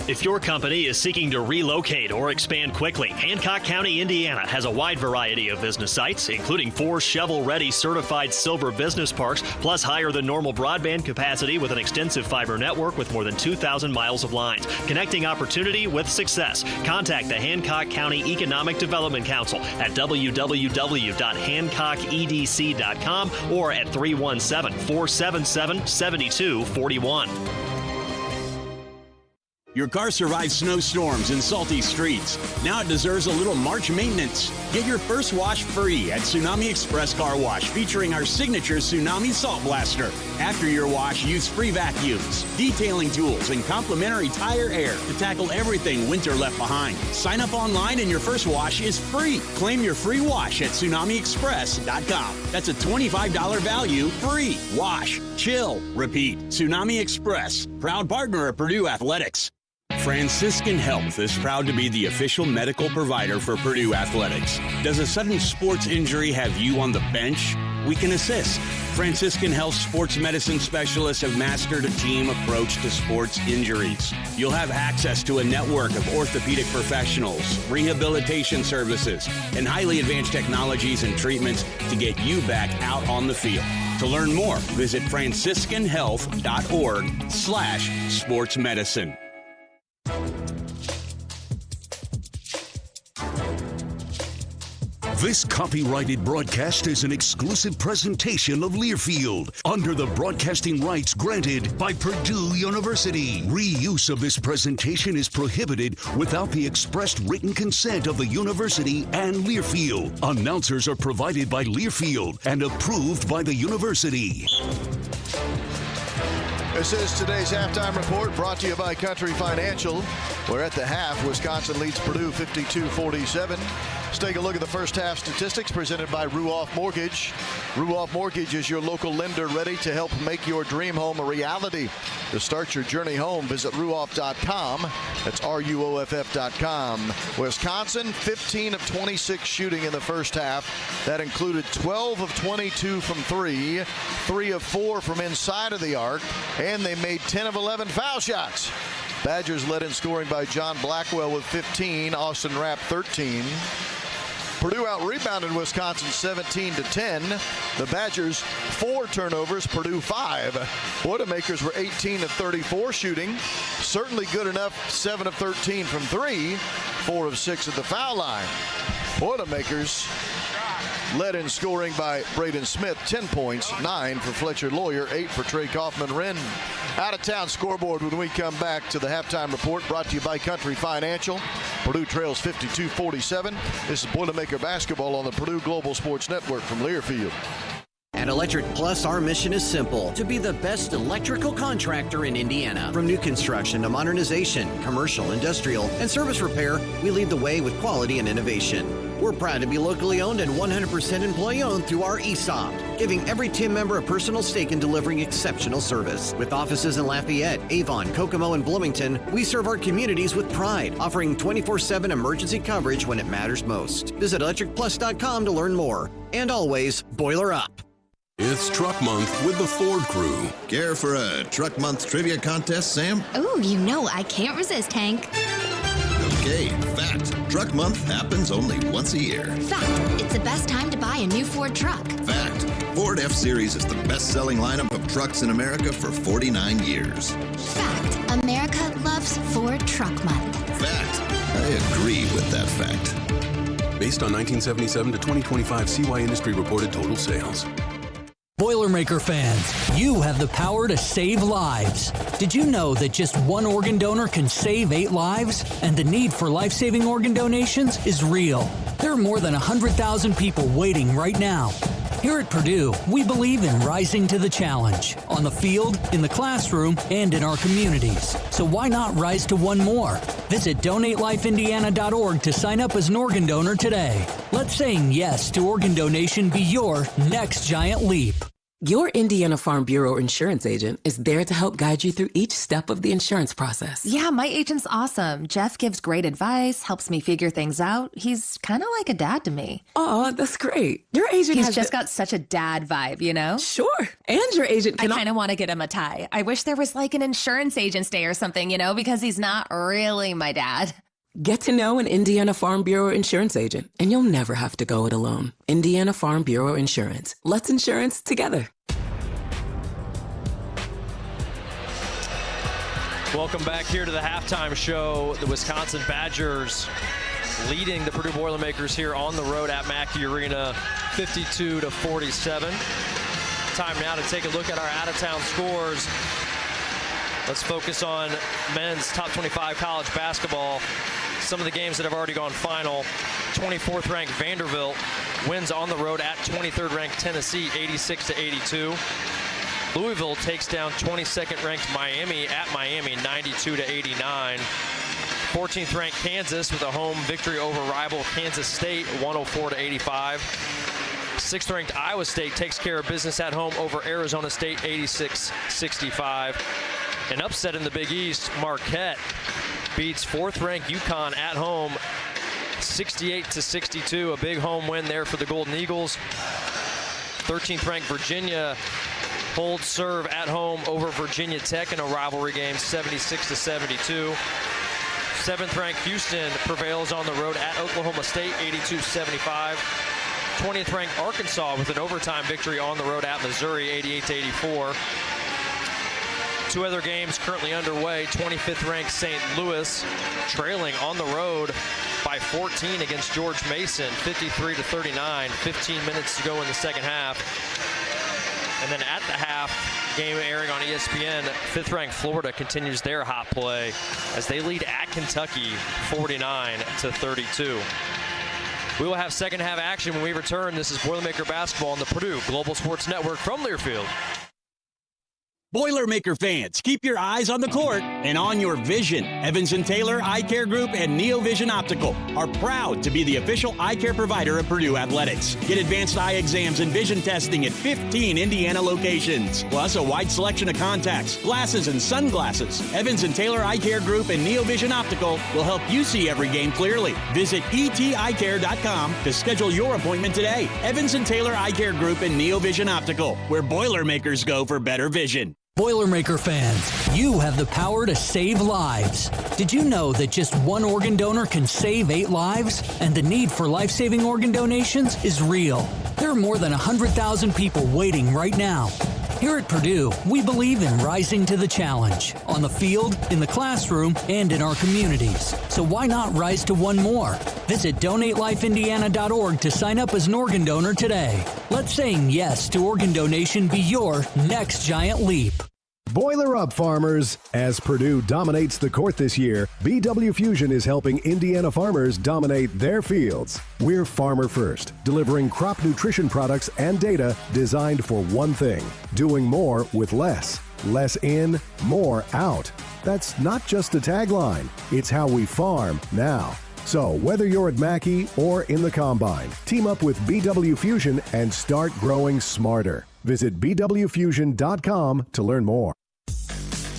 If your company is seeking to relocate or expand quickly, Hancock County, Indiana has a wide variety of business sites, including 4 shovel-ready certified silver business parks, plus higher than normal broadband capacity with an extensive fiber network with more than 2,000 miles of lines. Connecting opportunity with success. Contact the Hancock County Economic Development Council at www.hancockedc.com or at 317-477-7241. Your car survived snowstorms and salty streets. Now it deserves a little March maintenance. Get your first wash free at Tsunami Express Car Wash, featuring our signature Tsunami Salt Blaster. After your wash, use free vacuums, detailing tools, and complimentary tire air to tackle everything winter left behind. Sign up online and your first wash is free. Claim your free wash at TsunamiExpress.com. That's a $25 value, free. Wash, chill, repeat. Tsunami Express, proud partner of Purdue Athletics. Franciscan Health is proud to be the official medical provider for Purdue Athletics. Does a sudden sports injury have you on the bench? We can assist. Franciscan Health sports medicine specialists have mastered a team approach to sports injuries. You'll have access to a network of orthopedic professionals, rehabilitation services, and highly advanced technologies and treatments to get you back out on the field. To learn more, visit franciscanhealth.org/sportsmedicine. This copyrighted broadcast is an exclusive presentation of Learfield under the broadcasting rights granted by Purdue University. Reuse of this presentation is prohibited without the expressed written consent of the university and Learfield. Announcers are provided by Learfield and approved by the university. This is today's halftime report brought to you by Country Financial, where at the half, Wisconsin leads Purdue 52-47. Let's take a look at the first half statistics presented by Ruoff Mortgage. Ruoff Mortgage is your local lender ready to help make your dream home a reality. To start your journey home, visit ruoff.com. That's RUOFF.com. Wisconsin, 15 of 26 shooting in the first half. That included 12 of 22 from 3, 3 of 4 from inside of the arc, and they made 10 of 11 foul shots. Badgers led in scoring by John Blackwell with 15, Austin Rapp 13. Purdue out-rebounded Wisconsin 17-10. The Badgers 4 turnovers, Purdue 5. Boilermakers were 18 of 34 shooting. Certainly good enough, 7 of 13 from 3, 4 of 6 at the foul line. Boilermakers led in scoring by Braden Smith, 10 points, 9 for Fletcher Lawyer, 8 for Trey Kaufman-Wren. Out-of-town scoreboard when we come back to the halftime report, brought to you by Country Financial. Purdue trails 52-47. This is Boilermaker basketball on the Purdue Global Sports Network from Learfield. At Electric Plus, our mission is simple: to be the best electrical contractor in Indiana. From new construction to modernization, commercial, industrial, and service repair, we lead the way with quality and innovation. We're proud to be locally owned and 100% employee-owned through our ESOP, giving every team member a personal stake in delivering exceptional service. With offices in Lafayette, Avon, Kokomo, and Bloomington, we serve our communities with pride, offering 24/7 emergency coverage when it matters most. Visit electricplus.com to learn more. And always, boiler up. It's Truck Month with the Ford Crew. Care for a Truck Month trivia contest, Sam? Ooh, you know I can't resist, Hank. Okay, fact. Truck Month happens only once a year. Fact, it's the best time to buy a new Ford truck. Fact, Ford F-Series is the best-selling lineup of trucks in America for 49 years. Fact, America loves Ford Truck Month. Fact, I agree with that fact. Based on 1977 to 2025 CY Industry reported total sales. Boilermaker fans, you have the power to save lives. Did you know that just one organ donor can save 8 lives? And the need for life-saving organ donations is real. There are more than 100,000 people waiting right now. Here at Purdue, we believe in rising to the challenge, on the field, in the classroom, and in our communities. So why not rise to one more? Visit DonateLifeIndiana.org to sign up as an organ donor today. Let saying yes to organ donation be your next giant leap. Your Indiana Farm Bureau insurance agent is there to help guide you through each step of the insurance process. Yeah, my agent's awesome. Jeff gives great advice, helps me figure things out. He's kind of like a dad to me. Oh, that's great. Your agent He's just got such a dad vibe, you know? Sure. And your agent can... I kind of want to get him a tie. I wish there was like an insurance agent's day or something, you know, because he's not really my dad. Get to know an Indiana Farm Bureau insurance agent, and you'll never have to go it alone. Indiana Farm Bureau Insurance. Let's insurance together. Welcome back here to the halftime show. The Wisconsin Badgers leading the Purdue Boilermakers here on the road at Mackey Arena, 52-47. Time now to take a look at our out-of-town scores. Let's focus on men's top 25 college basketball. Some of the games that have already gone final. 24th ranked Vanderbilt wins on the road at 23rd ranked Tennessee 86-82. Louisville takes down 22nd ranked Miami at Miami 92-89. 14th ranked Kansas with a home victory over rival Kansas State 104-85. 6th ranked Iowa State takes care of business at home over Arizona State 86-65. An upset in the Big East, Marquette beats 4th ranked UConn at home 68-62. A big home win there for the Golden Eagles. 13th ranked Virginia holds serve at home over Virginia Tech in a rivalry game 76-72. 7th ranked Houston prevails on the road at Oklahoma State 82-75. 20th ranked Arkansas with an overtime victory on the road at Missouri 88-84. Two other games currently underway. 25th ranked St. Louis trailing on the road by 14 against George Mason 53-39. 15 minutes to go in the second half. And then at the half, game airing on ESPN, 5th ranked Florida continues their hot play as they lead at Kentucky 49-32. We will have second half action when we return. This is Boilermaker Basketball on the Purdue Global Sports Network from Learfield. Boilermaker fans, keep your eyes on the court and on your vision. Evans & Taylor Eye Care Group and Neo Vision Optical are proud to be the official eye care provider of Purdue Athletics. Get advanced eye exams and vision testing at 15 Indiana locations, plus a wide selection of contacts, glasses, and sunglasses. Evans & Taylor Eye Care Group and Neo Vision Optical will help you see every game clearly. Visit eteyecare.com to schedule your appointment today. Evans & Taylor Eye Care Group and Neo Vision Optical, where Boilermakers go for better vision. Boilermaker fans, you have the power to save lives. Did you know that just one organ donor can save 8 lives? And the need for life-saving organ donations is real. There are more than 100,000 people waiting right now. Here at Purdue, we believe in rising to the challenge, on the field, in the classroom, and in our communities. So why not rise to one more? Visit DonateLifeIndiana.org to sign up as an organ donor today. Let saying yes to organ donation be your next giant leap. Boiler up, farmers! As Purdue dominates the court this year, BW Fusion is helping Indiana farmers dominate their fields. We're farmer first, delivering crop nutrition products and data designed for one thing: doing more with less. Less in, more out. That's not just a tagline, it's how we farm now. So whether you're at Mackey or in the Combine, team up with BW Fusion and start growing smarter. Visit bwfusion.com to learn more.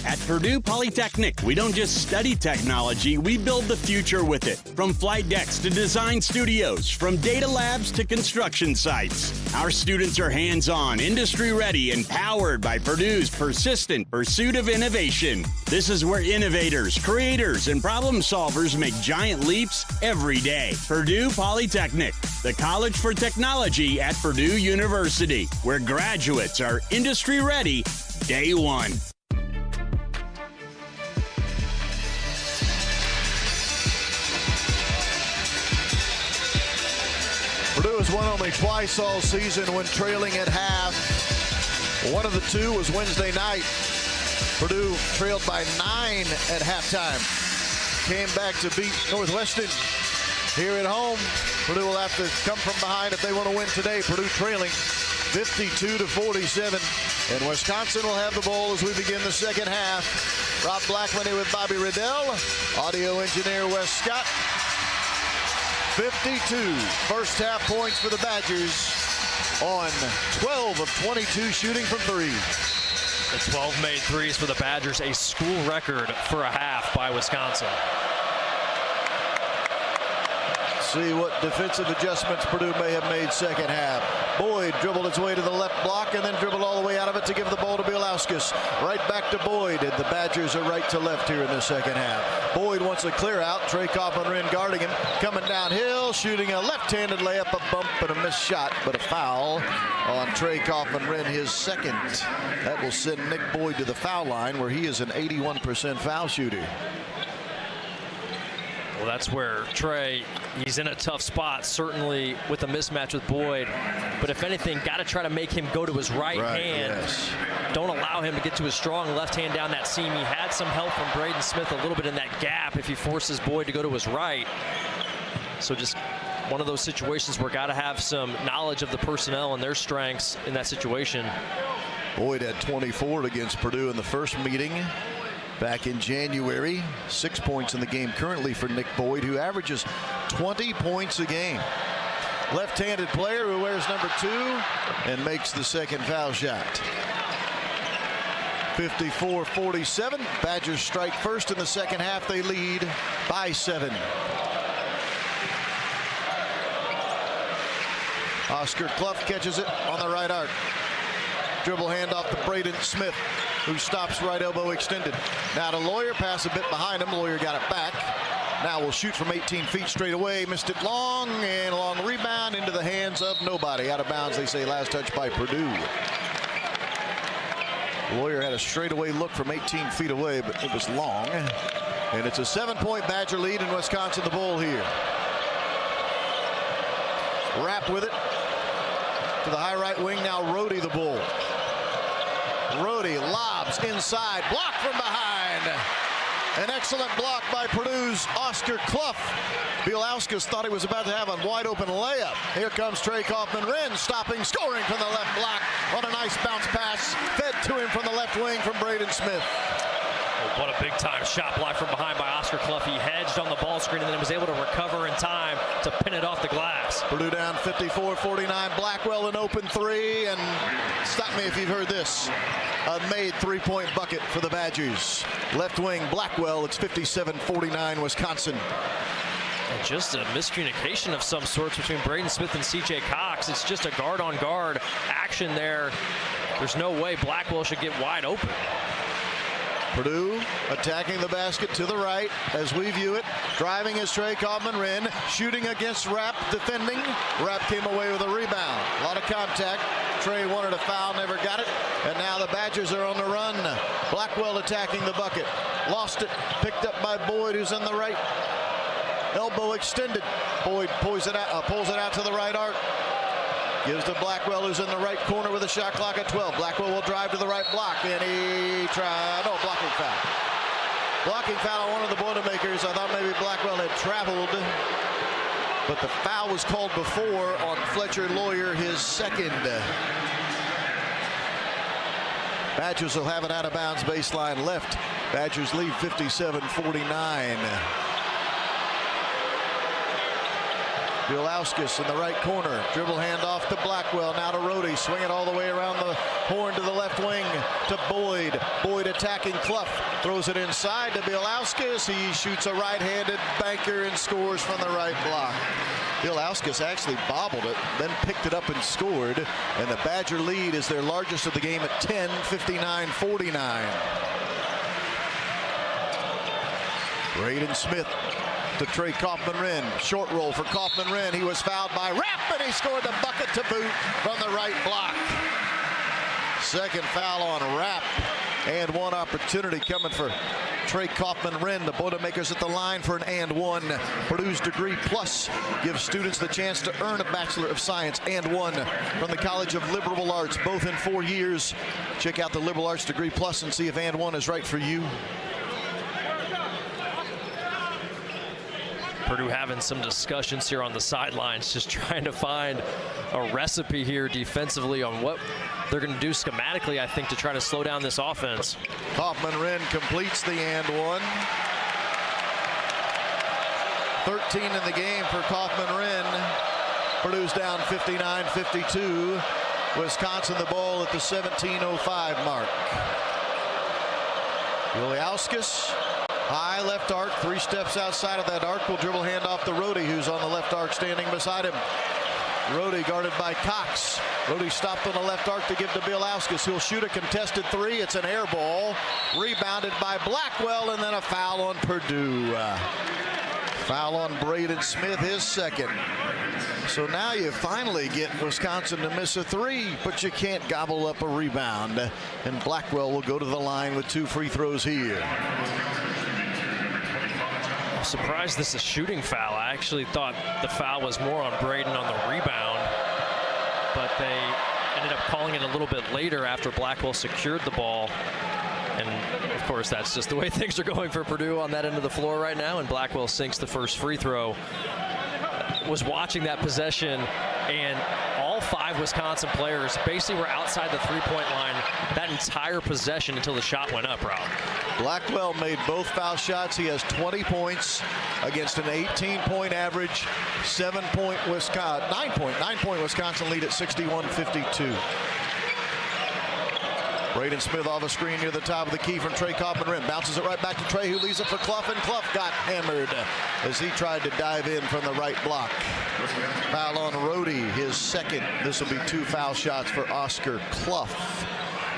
At Purdue Polytechnic, we don't just study technology, we build the future with it. From flight decks to design studios, from data labs to construction sites. Our students are hands-on, industry-ready, and powered by Purdue's persistent pursuit of innovation. This is where innovators, creators, and problem solvers make giant leaps every day. Purdue Polytechnic, the college for technology at Purdue University, where graduates are industry-ready day one. Purdue has won only twice all season when trailing at half. One of the two was Wednesday night. Purdue trailed by 9 at halftime. Came back to beat Northwestern here at home. Purdue will have to come from behind if they want to win today. Purdue trailing 52-47. And Wisconsin will have the ball as we begin the second half. Rob Blackman here with Bobby Riddell. Audio engineer Wes Scott. 52 first half points for the Badgers on 12 of 22 shooting from 3. The 12 made threes for the Badgers, a school record for a half by Wisconsin. See what defensive adjustments Purdue may have made second half. Boyd dribbled his way to the left block and then dribbled all the way out of it to give the ball to Bielauskas. Right back to Boyd, and the Badgers are right to left here in the second half. Boyd wants a clear out. Trey Coughlin guarding him. Coming downhill, shooting a left-handed layup, a bump and a missed shot, but a foul on Trey Coughlin, his second. That will send Nick Boyd to the foul line, where he is an 81% foul shooter. Well, that's where Trey, he's in a tough spot, certainly with a mismatch with Boyd. But if anything, got to try to make him go to his right hand. Yes. Don't allow him to get to his strong left hand down that seam. He had some help from Braden Smith a little bit in that gap if he forces Boyd to go to his right. So just one of those situations where got to have some knowledge of the personnel and their strengths in that situation. Boyd had 24 against Purdue in the first meeting back in January. 6 points in the game currently for Nick Boyd, who averages 20 points a game. Left-handed player who wears number 2 and makes the second foul shot. 54-47. Badgers strike first in the second half. They lead by 7. Oscar Clough catches it on the right arc. Dribble handoff to Braden Smith, who stops right elbow extended. Now to Lawyer, pass a bit behind him. Lawyer got it back. Now will shoot from 18 feet straight away. Missed it long, and a long rebound into the hands of nobody. Out of bounds, they say. Last touch by Purdue. Lawyer had a straightaway look from 18 feet away, but it was long. And it's a 7-point Badger lead in Wisconsin, the Bowl here. Rapp with it to the high right wing. Now Rohde, the Bull. Rohde lobs inside, blocked from behind. An excellent block by Purdue's Oscar Clough. Bielauskas thought he was about to have a wide open layup. Here comes Trey Kaufman-Renn, stopping, scoring from the left block on a nice bounce pass fed to him from the left wing from Braden Smith. What a big-time shot block from behind by Oscar Clough. He hedged on the ball screen and then was able to recover in time to pin it off the glass. Purdue down 54-49. Blackwell an open 3, and stop me if you've heard this. A made 3-point bucket for the Badgers. Left wing Blackwell. It's 57-49 Wisconsin. And just a miscommunication of some sorts between Braden Smith and C.J. Cox. It's just a guard-on-guard action there. There's no way Blackwell should get wide open. Purdue attacking the basket to the right as we view it. Driving is Trey Kaufman-Renn. Shooting against Rapp, defending. Rapp came away with a rebound. A lot of contact. Trey wanted a foul, never got it. And now the Badgers are on the run. Blackwell attacking the bucket. Lost it. Picked up by Boyd, who's in the right. Elbow extended. Boyd pulls it out to the right arc. Gives to Blackwell, who's in the right corner with a shot clock at 12. Blackwell will drive to the right block, and he tried. No, blocking foul. Blocking foul on one of the Boilermakers. I thought maybe Blackwell had traveled, but the foul was called before on Fletcher Lawyer, his second. Badgers will have an out-of-bounds baseline left. Badgers lead 57-49. Bielauskas in the right corner. Dribble handoff to Blackwell. Now to Rohde. Swing it all the way around the horn to the left wing to Boyd. Boyd attacking Clough. Throws it inside to Bielauskas. He shoots a right-handed banker and scores from the right block. Bielauskas actually bobbled it, then picked it up and scored. And the Badger lead is their largest of the game at 10, 59-49. Braden Smith to Trey Kaufman-Renn. Short roll for Kaufman-Renn. He was fouled by Rapp, and he scored the bucket to boot from the right block. Second foul on Rapp, and one opportunity coming for Trey Kaufman-Renn. The Boilermakers at the line for an and one. Purdue's Degree Plus gives students the chance to earn a Bachelor of Science and one from the College of Liberal Arts, both in 4 years. Check out the Liberal Arts Degree Plus and see if and one is right for you. Purdue having some discussions here on the sidelines, just trying to find a recipe here defensively on what they're going to do schematically, I think, to try to slow down this offense. Kaufman-Renn completes the and one. 13 in the game for Kaufman-Renn. Purdue's down 59-52. Wisconsin the ball at the 17:05 mark. Bielauskas. High left arc, 3 steps outside of that arc. Will dribble handoff to Rohde, who's on the left arc standing beside him. Rohde guarded by Cox. Rohde stopped on the left arc to give to Bielauskas. He'll shoot a contested 3. It's an air ball. Rebounded by Blackwell, and then a foul on Purdue. Foul on Braden Smith, his second. So now you finally get Wisconsin to miss a 3, but you can't gobble up a rebound. And Blackwell will go to the line with 2 free throws here. I'm surprised this is a shooting foul. I actually thought the foul was more on Braden on the rebound, but they ended up calling it a little bit later after Blackwell secured the ball. And, of course, that's just the way things are going for Purdue on that end of the floor right now, and Blackwell sinks the first free throw. Was watching that possession, and all 5 Wisconsin players basically were outside the three-point line that entire possession until the shot went up, Rob. Blackwell made both foul shots. He has 20 points against an 18-point average, 9-point Wisconsin lead at 61-52. Braden Smith off a screen near the top of the key from Trey Kaufman rim. Bounces it right back to Trey, who leaves it for Clough, and Clough got hammered as he tried to dive in from the right block. Foul on Rhodey, his second. This will be 2 foul shots for Oscar Clough.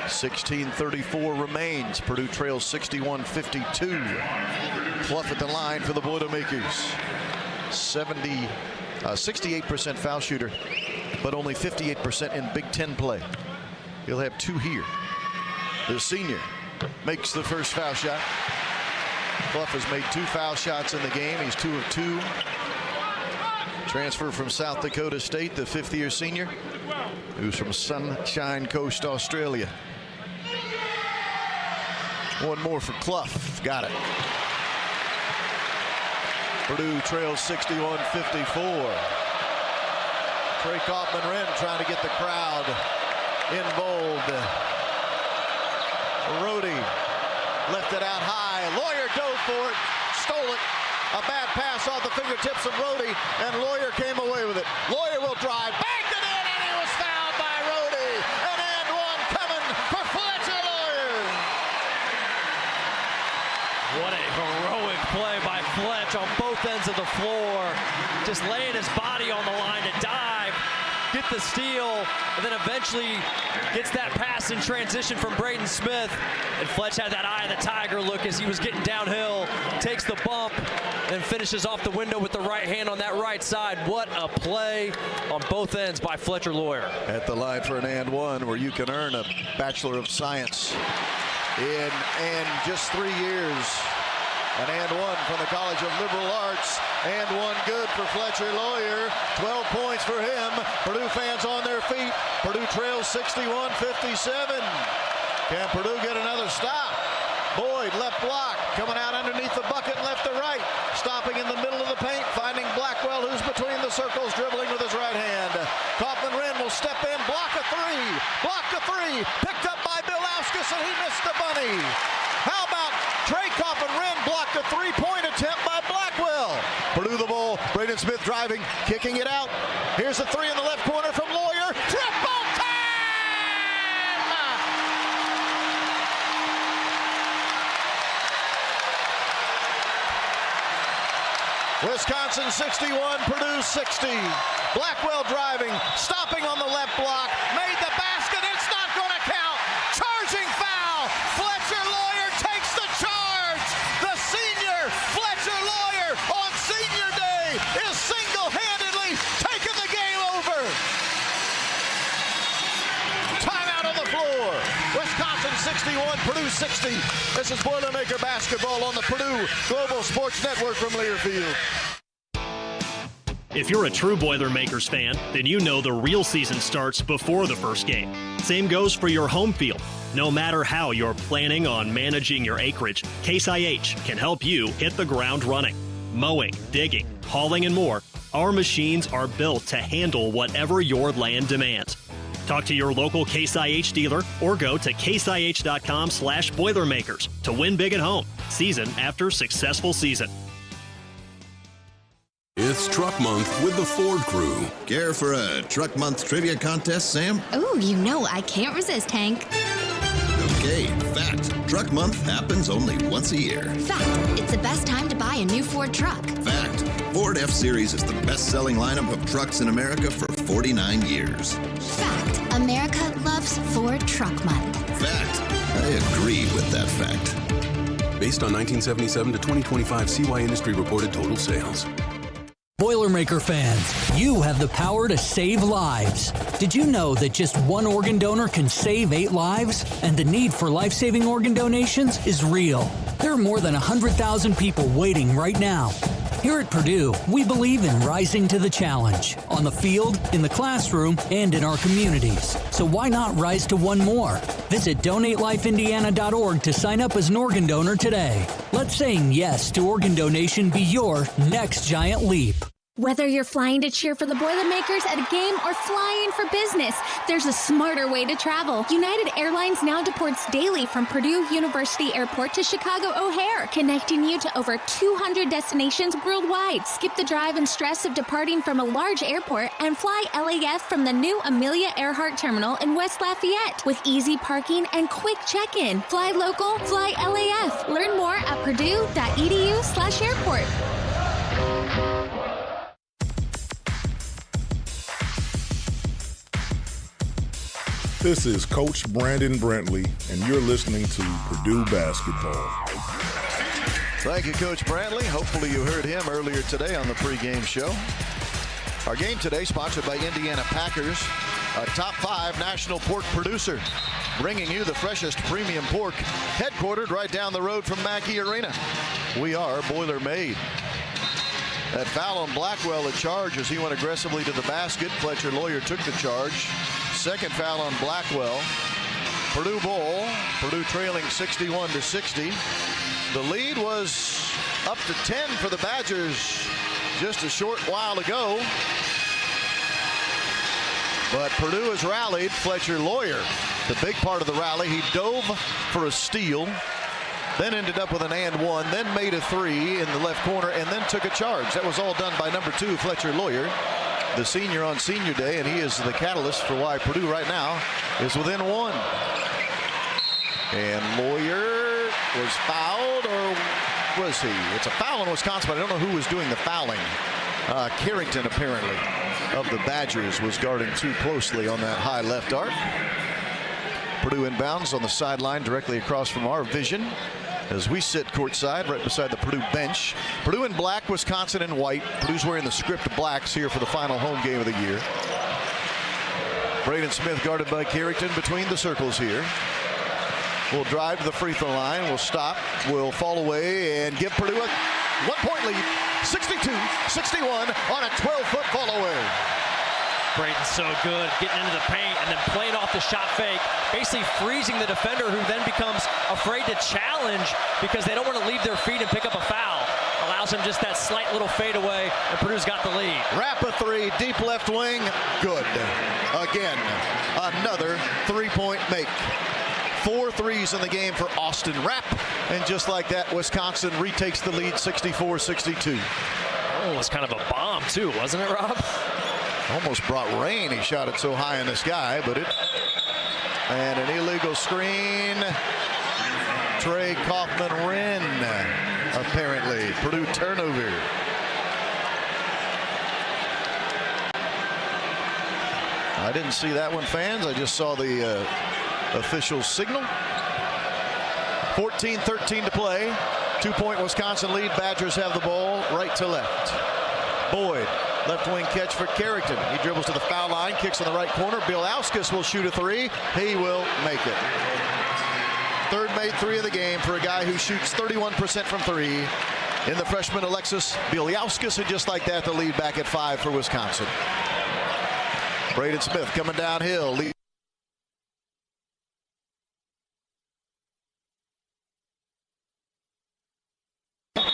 16:34 remains. Purdue trails 61-52. Clough at the line for the Boilermakers. 68% foul shooter, but only 58% in Big Ten play. He'll have 2 here. The senior makes the first foul shot. Clough has made 2 foul shots in the game. He's 2 of 2. Transfer from South Dakota State, the 5th-year senior, who's from Sunshine Coast, Australia. 1 more for Clough. Got it. Purdue trails 61-54. Trey Kaufman-Renn trying to get the crowd involved. Rhodey left it out high. Lawyer dove for it, stole it. A bad pass off the fingertips of Rhodey, and Lawyer came away with it. Lawyer will drive, banked it in, and he was fouled by Rhodey. An and 1 coming for Fletcher Lawyer. What a heroic play by Fletch on both ends of the floor. Just laying his body on the line to dive, get the steal, and then eventually gets that pass in transition from Braden Smith. And Fletch had that eye of the tiger look as he was getting downhill, takes the bump, and finishes off the window with the right hand on that right side. What a play on both ends by Fletcher Lawyer. At the line for an and 1 where you can earn a Bachelor of Science in just 3 years. An and 1 from the College of Liberal Arts, and 1 good for Fletcher Lawyer. 12 points for him. Purdue fans on their feet. Purdue trails 61-57. Can Purdue get another stop? Boyd, left block, coming out underneath the bucket, left to right. Stopping in the middle of the paint, finding Blackwell, who's between the circles, dribbling with his right hand. Kaufman-Renn will step in, block a 3. Block a 3, picked up by Bill Auskis, and he missed the bunny. How about Trey Kaufman-Renn blocked a 3-point attempt by Blackwell? Purdue the ball, Braden Smith driving, kicking it out. Here's a 3 in the left corner from Lawyer. Triple time! Wisconsin 61, Purdue 60. Blackwell driving, stopping on the left block, made the basket. It's not going to count. Charging foul. Fletcher Lawyer takes the charge. The senior Fletcher Lawyer on senior day is single-handedly taking the game over. Timeout on the floor. Wisconsin 61, Purdue 60. This is Boilermaker basketball on the Purdue Global Sports Network from Learfield. If you're a true Boilermakers fan, then you know the real season starts before the first game. Same goes for your home field. No matter how you're planning on managing your acreage, Case IH can help you hit the ground running. Mowing, digging, hauling, and more, our machines are built to handle whatever your land demands. Talk to your local Case IH dealer or go to caseih.com/Boilermakers to win big at home, season after successful season. It's Truck Month with the Ford Crew. Care for a Truck Month trivia contest, Sam? Ooh, you know I can't resist, Hank. Okay, fact. Truck Month happens only once a year. Fact, it's the best time to buy a new Ford truck. Fact. Ford F-Series is the best-selling lineup of trucks in America for 49 years. Fact, America loves Ford Truck Month. Fact. I agree with that fact. Based on 1977 to 2025 CY industry reported total sales. Boilermaker fans, you have the power to save lives. Did you know that just 1 organ donor can save 8 lives? And the need for life-saving organ donations is real. There are more than 100,000 people waiting right now. Here at Purdue, we believe in rising to the challenge, on the field, in the classroom, and in our communities. So why not rise to one more? Visit DonateLifeIndiana.org to sign up as an organ donor today. Let saying yes to organ donation be your next giant leap. Whether you're flying to cheer for the Boilermakers at a game or flying for business, there's a smarter way to travel. United Airlines now deports daily from Purdue University Airport to Chicago O'Hare, connecting you to over 200 destinations worldwide. Skip the drive and stress of departing from a large airport and fly LAF from the new Amelia Earhart Terminal in West Lafayette with easy parking and quick check-in. Fly local, fly LAF. Learn more at purdue.edu/airport. This is Coach Brandon Brantley, and you're listening to Purdue Basketball. Thank you, Coach Brantley. Hopefully you heard him earlier today on the pregame show. Our game today sponsored by Indiana Packers, a top 5 national pork producer, bringing you the freshest premium pork, headquartered right down the road from Mackey Arena. We are Boiler Made. That foul on Blackwell, a charge as he went aggressively to the basket. Fletcher Lawyer took the charge. Second foul on Blackwell. Purdue ball. Purdue trailing 61-60. The lead was up to 10 for the Badgers just a short while ago. But Purdue has rallied. Fletcher Lawyer, the big part of the rally. He dove for a steal, then ended up with an and one, then made a three in the left corner, and then took a charge. That was all done by number 2, Fletcher Lawyer, the senior on senior day, and he is the catalyst for why Purdue right now is within 1. And Lawyer was fouled, or was he? It's a foul in Wisconsin, but I don't know who was doing the fouling. Carrington, apparently, of the Badgers, was guarding too closely on that high left arc. Purdue inbounds on the sideline directly across from our vision as we sit courtside right beside the Purdue bench. Purdue in black, Wisconsin in white. Purdue's wearing the script blacks here for the final home game of the year. Braden Smith guarded by Carrington between the circles here. Will drive to the free throw line. Will stop. Will fall away and give Purdue a 1-point lead. 62-61 on a 12-foot fall away. Braden's so good, getting into the paint and then playing off the shot fake, basically freezing the defender, who then becomes afraid to challenge because they don't want to leave their feet and pick up a foul. Allows him just that slight little fadeaway, and Purdue's got the lead. Rapp a three, deep left wing, good. Again, another three-point make. 4 threes in the game for Austin Rapp, and just like that, Wisconsin retakes the lead 64-62. Oh, it was kind of a bomb too, wasn't it, Rob? Almost brought rain. He shot it so high in the sky, but it. And an illegal screen. Trey Kaufman-Wren, apparently. Purdue turnover. I didn't see that one, fans. I just saw the official signal. 14-13 to play. 2-point Wisconsin lead. Badgers have the ball right to left. Boyd. Left wing catch for Carrington. He dribbles to the foul line, kicks in the right corner. Bielauskas will shoot a three. He will make it. Third made three of the game for a guy who shoots 31% from three in the freshman Alexis Bielauskas, and just like that, the lead back at 5 for Wisconsin. Braden Smith coming downhill.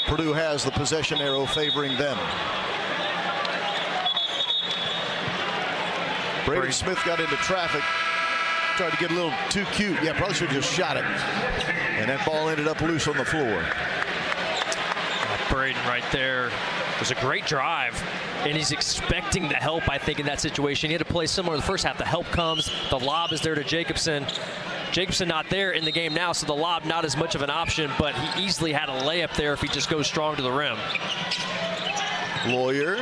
Purdue has the possession arrow favoring them. Braden Smith got into traffic, tried to get a little too cute. Yeah, probably should have just shot it. And that ball ended up loose on the floor. Braden right there. It was a great drive, and he's expecting the help, I think, in that situation. He had to play similar in the first half. The help comes. The lob is there to Jacobson. Jacobson not there in the game now, so the lob not as much of an option, but he easily had a layup there if he just goes strong to the rim. Lawyer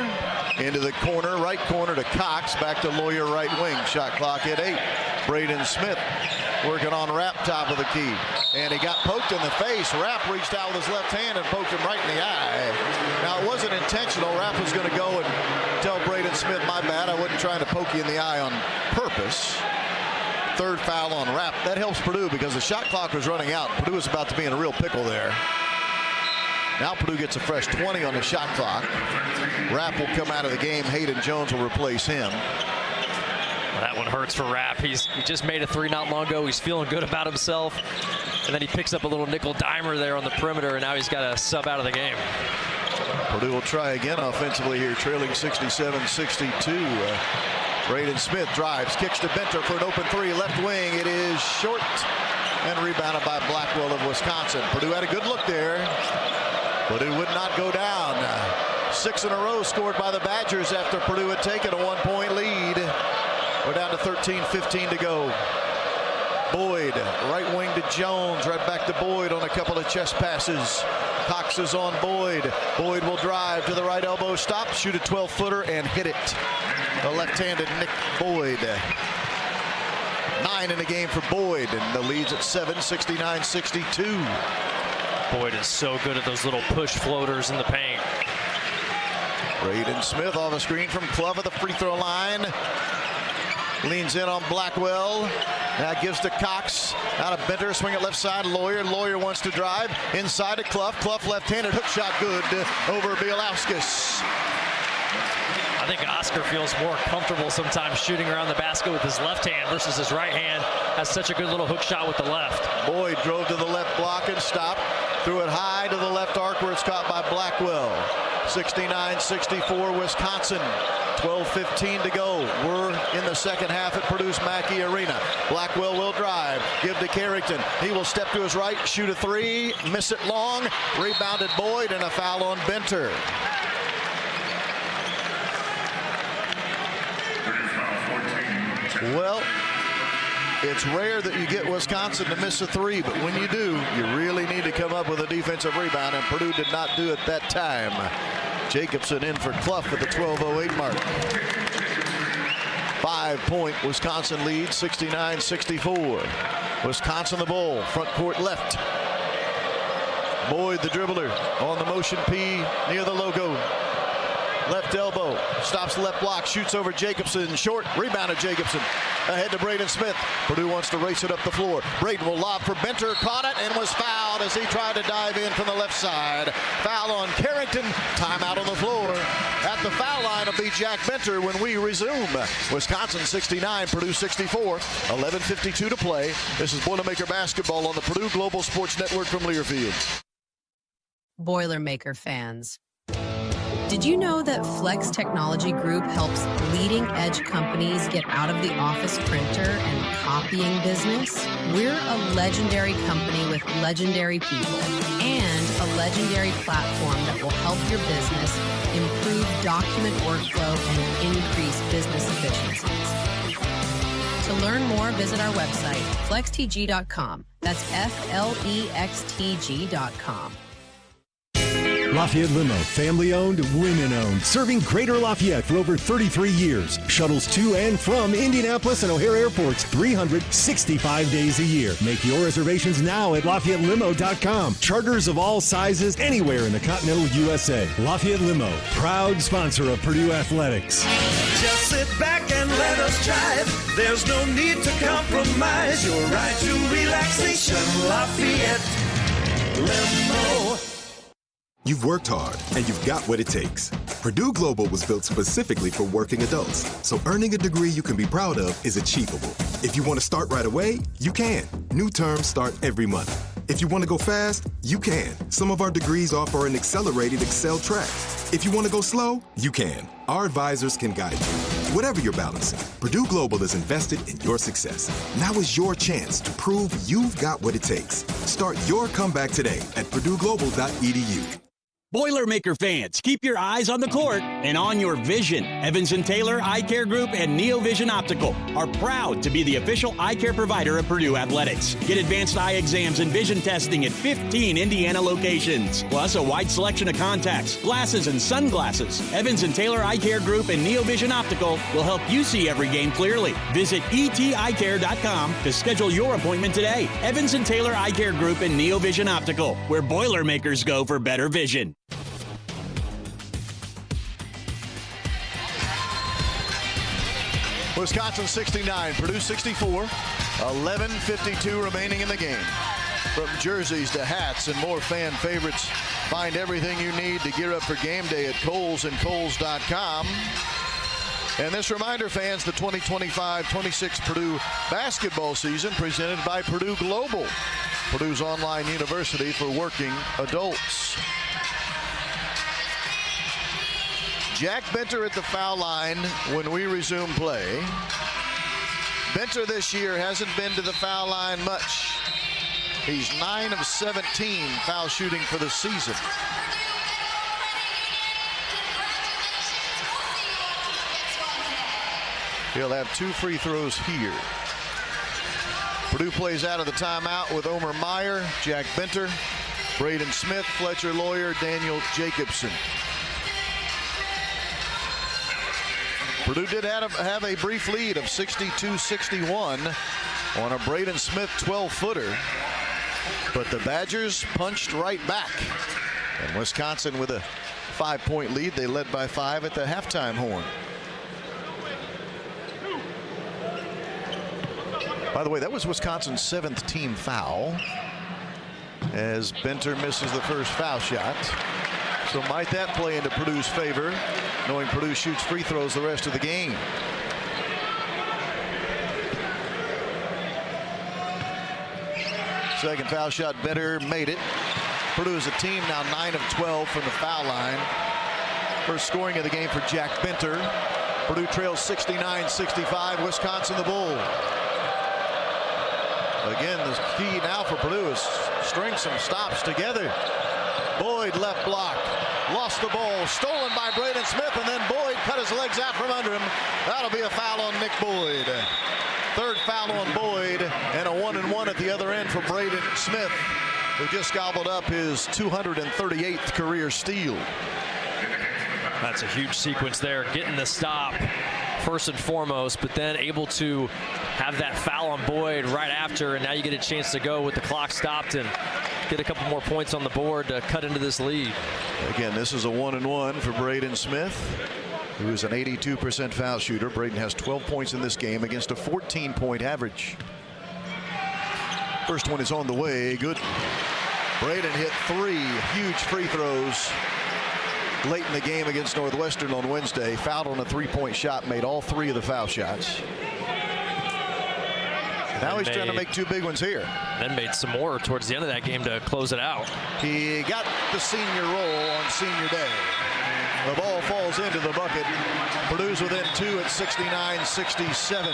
into the corner, right corner to Cox, back to Lawyer right wing. Shot clock at 8. Braden Smith working on Rapp, top of the key. And he got poked in the face. Rapp reached out with his left hand and poked him right in the eye. Now, it wasn't intentional. Rapp was going to go and tell Braden Smith, my bad, I wasn't trying to poke you in the eye on purpose. third foul on Rapp. That helps Purdue because the shot clock was running out. Purdue was about to be in a real pickle there. Now Purdue gets a fresh 20 on the shot clock. Rapp will come out of the game. Hayden Jones will replace him. Well, that one hurts for Rapp. He just made a three not long ago. He's feeling good about himself. And then he picks up a little nickel dimer there on the perimeter, and now he's got a sub out of the game. Purdue will try again offensively here, trailing 67-62. Braden Smith drives, kicks to Benter for an open three. Left wing, it is short and rebounded by Blackwell of Wisconsin. Purdue had a good look there, but it would not go down. 6 in a row scored by the Badgers after Purdue had taken a 1-point lead. We're down to 13:15 to go. Boyd, right wing to Jones, right back to Boyd on a couple of chest passes. Cox is on Boyd. Boyd will drive to the right elbow, stop, shoot a 12-footer, and hit it. The left-handed Nick Boyd. 9 in the game for Boyd, and the lead's at 7, 69-62. Boyd is so good at those little push floaters in the paint. Braden Smith off a screen from Clough at the free throw line. Leans in on Blackwell. Now gives to Cox. Out of Benter. Swing it left side. Lawyer wants to drive. Inside to Clough. Clough left-handed hook shot good over Bielauskas. I think Oscar feels more comfortable sometimes shooting around the basket with his left hand versus his right hand. Has such a good little hook shot with the left. Boyd drove to the left block and stopped. Threw it high to the left arc where it's caught by Blackwell. 69-64 Wisconsin. 12:15 to go. We're in the second half at Purdue's Mackey Arena. Blackwell will drive. Give to Carrington. He will step to his right, shoot a three, miss it long. Rebounded Boyd, and a foul on Benter. Well, it's rare that you get Wisconsin to miss a three, but when you do, you really need to come up with a defensive rebound, and Purdue did not do it that time. Jacobson in for Clough at the 12:08 mark. 5-point Wisconsin lead, 69-64. Wisconsin the ball, front court left. Boyd the dribbler on the motion P near the logo. Left elbow, stops the left block, shoots over Jacobson, short, rebounded Jacobson. Ahead to Braden Smith. Purdue wants to race it up the floor. Braden will lob for Benter, caught it, and was fouled as he tried to dive in from the left side. Foul on Carrington, timeout on the floor. At the foul line will be Jack Benter when we resume. Wisconsin 69, Purdue 64, 11:52 to play. This is Boilermaker basketball on the Purdue Global Sports Network from Learfield. Boilermaker fans, did you know that Flex Technology Group helps leading-edge companies get out of the office printer and copying business? We're a legendary company with legendary people and a legendary platform that will help your business improve document workflow and increase business efficiencies. To learn more, visit our website, flextg.com. That's FLEXTG.com. Lafayette Limo, family-owned, women-owned, serving Greater Lafayette for over 33 years. Shuttles to and from Indianapolis and O'Hare airports 365 days a year. Make your reservations now at LafayetteLimo.com. Charters of all sizes anywhere in the continental USA. Lafayette Limo, proud sponsor of Purdue Athletics. Just sit back and let us drive. There's no need to compromise. Your ride to relaxation, Lafayette Limo. You've worked hard, and you've got what it takes. Purdue Global was built specifically for working adults, so earning a degree you can be proud of is achievable. If you want to start right away, you can. New terms start every month. If you want to go fast, you can. Some of our degrees offer an accelerated Excel track. If you want to go slow, you can. Our advisors can guide you. Whatever you're balancing, Purdue Global is invested in your success. Now is your chance to prove you've got what it takes. Start your comeback today at purdueglobal.edu. Boilermaker fans, keep your eyes on the court and on your vision. Evans & Taylor Eye Care Group and Neo Vision Optical are proud to be the official eye care provider of Purdue Athletics. Get advanced eye exams and vision testing at 15 Indiana locations, plus a wide selection of contacts, glasses, and sunglasses. Evans & Taylor Eye Care Group and Neo Vision Optical will help you see every game clearly. Visit eteyecare.com to schedule your appointment today. Evans & Taylor Eye Care Group and Neo Vision Optical, where Boilermakers go for better vision. Wisconsin 69, Purdue 64. 11:52 remaining in the game. From jerseys to hats and more fan favorites, find everything you need to gear up for game day at Kohl's and Kohls.com. And this reminder, fans, the 2025-26 Purdue basketball season presented by Purdue Global, Purdue's online university for working adults. Jack Benter at the foul line when we resume play. Benter this year hasn't been to the foul line much. He's 9 of 17 foul shooting for the season. He'll have 2 free throws here. Purdue plays out of the timeout with Omer Meyer, Jack Benter, Braden Smith, Fletcher Lawyer, Daniel Jacobson. Purdue did have a brief lead of 62-61 on a Braden Smith 12-footer, but the Badgers punched right back. And Wisconsin with a 5-point lead. They led by 5 at the halftime horn. By the way, that was Wisconsin's 7th team foul as Benter misses the first foul shot. So might that play into Purdue's favor, knowing Purdue shoots free throws the rest of the game. Second foul shot, Benter made it. Purdue as a team now 9 of 12 from the foul line. First scoring of the game for Jack Benter. Purdue trails 69-65, Wisconsin the Bull. Again, the key now for Purdue is string some stops together. Boyd left block, lost the ball, stolen by Braden Smith, and then Boyd cut his legs out from under him. That'll be a foul on Nick Boyd. Third foul on Boyd, and a 1-and-1 at the other end for Braden Smith, who just gobbled up his 238th career steal. That's a huge sequence there, getting the stop first and foremost, but then able to have that foul on Boyd right after, and now you get a chance to go with the clock stopped and get a couple more points on the board to cut into this lead. Again, this is a 1-and-1 for Braden Smith, who is an 82% foul shooter. Braden has 12 points in this game against a 14-point average. First one is on the way. Good. Braden hit 3 huge free throws late in the game against Northwestern on Wednesday. Fouled on a 3-point shot, made all 3 of the foul shots. Now he's trying to make 2 big ones here. Then made some more towards the end of that game to close it out. He got the senior roll on senior day. The ball falls into the bucket. Purdue's within 2 at 69-67.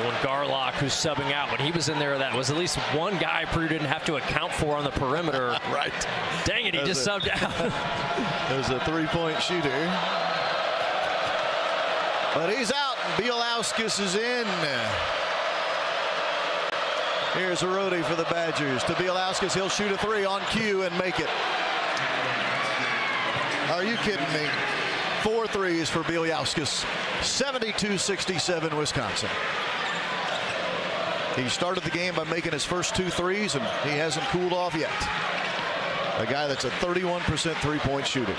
When Garlock, who's subbing out, when he was in there, that was at least one guy Purdue didn't have to account for on the perimeter. Right. Dang it, he just subbed out. There's a 3-point shooter. But he's out. Bielauskas is in. Here's a roadie for the Badgers. To Bielauskas, he'll shoot a 3 on cue and make it. Are you kidding me? 4 threes for Bielauskas. 72-67 Wisconsin. He started the game by making his first 2 threes, and he hasn't cooled off yet. A guy that's a 31% 3-point shooter.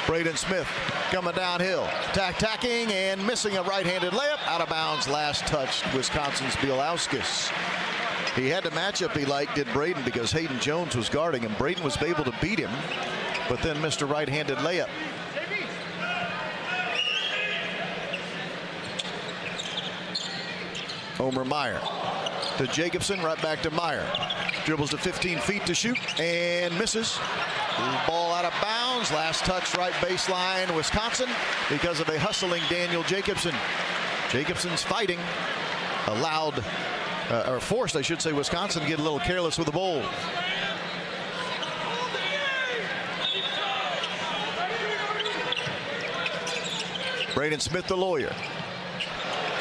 Braden Smith coming downhill, tacking and missing a right-handed layup. Out of bounds, last touch, Wisconsin's Bielauskas. He had the matchup he liked, did Braden, because Hayden Jones was guarding him. Braden was able to beat him, but then missed a right-handed layup. Omer Meyer to Jacobson, right back to Meyer. Dribbles to 15 feet to shoot and misses. Ball out of bounds. Last touch, right baseline, Wisconsin, because of a hustling Daniel Jacobson. Jacobson's fighting. Allowed, or forced, I should say, Wisconsin to get a little careless with the ball. Braden Smith, the lawyer.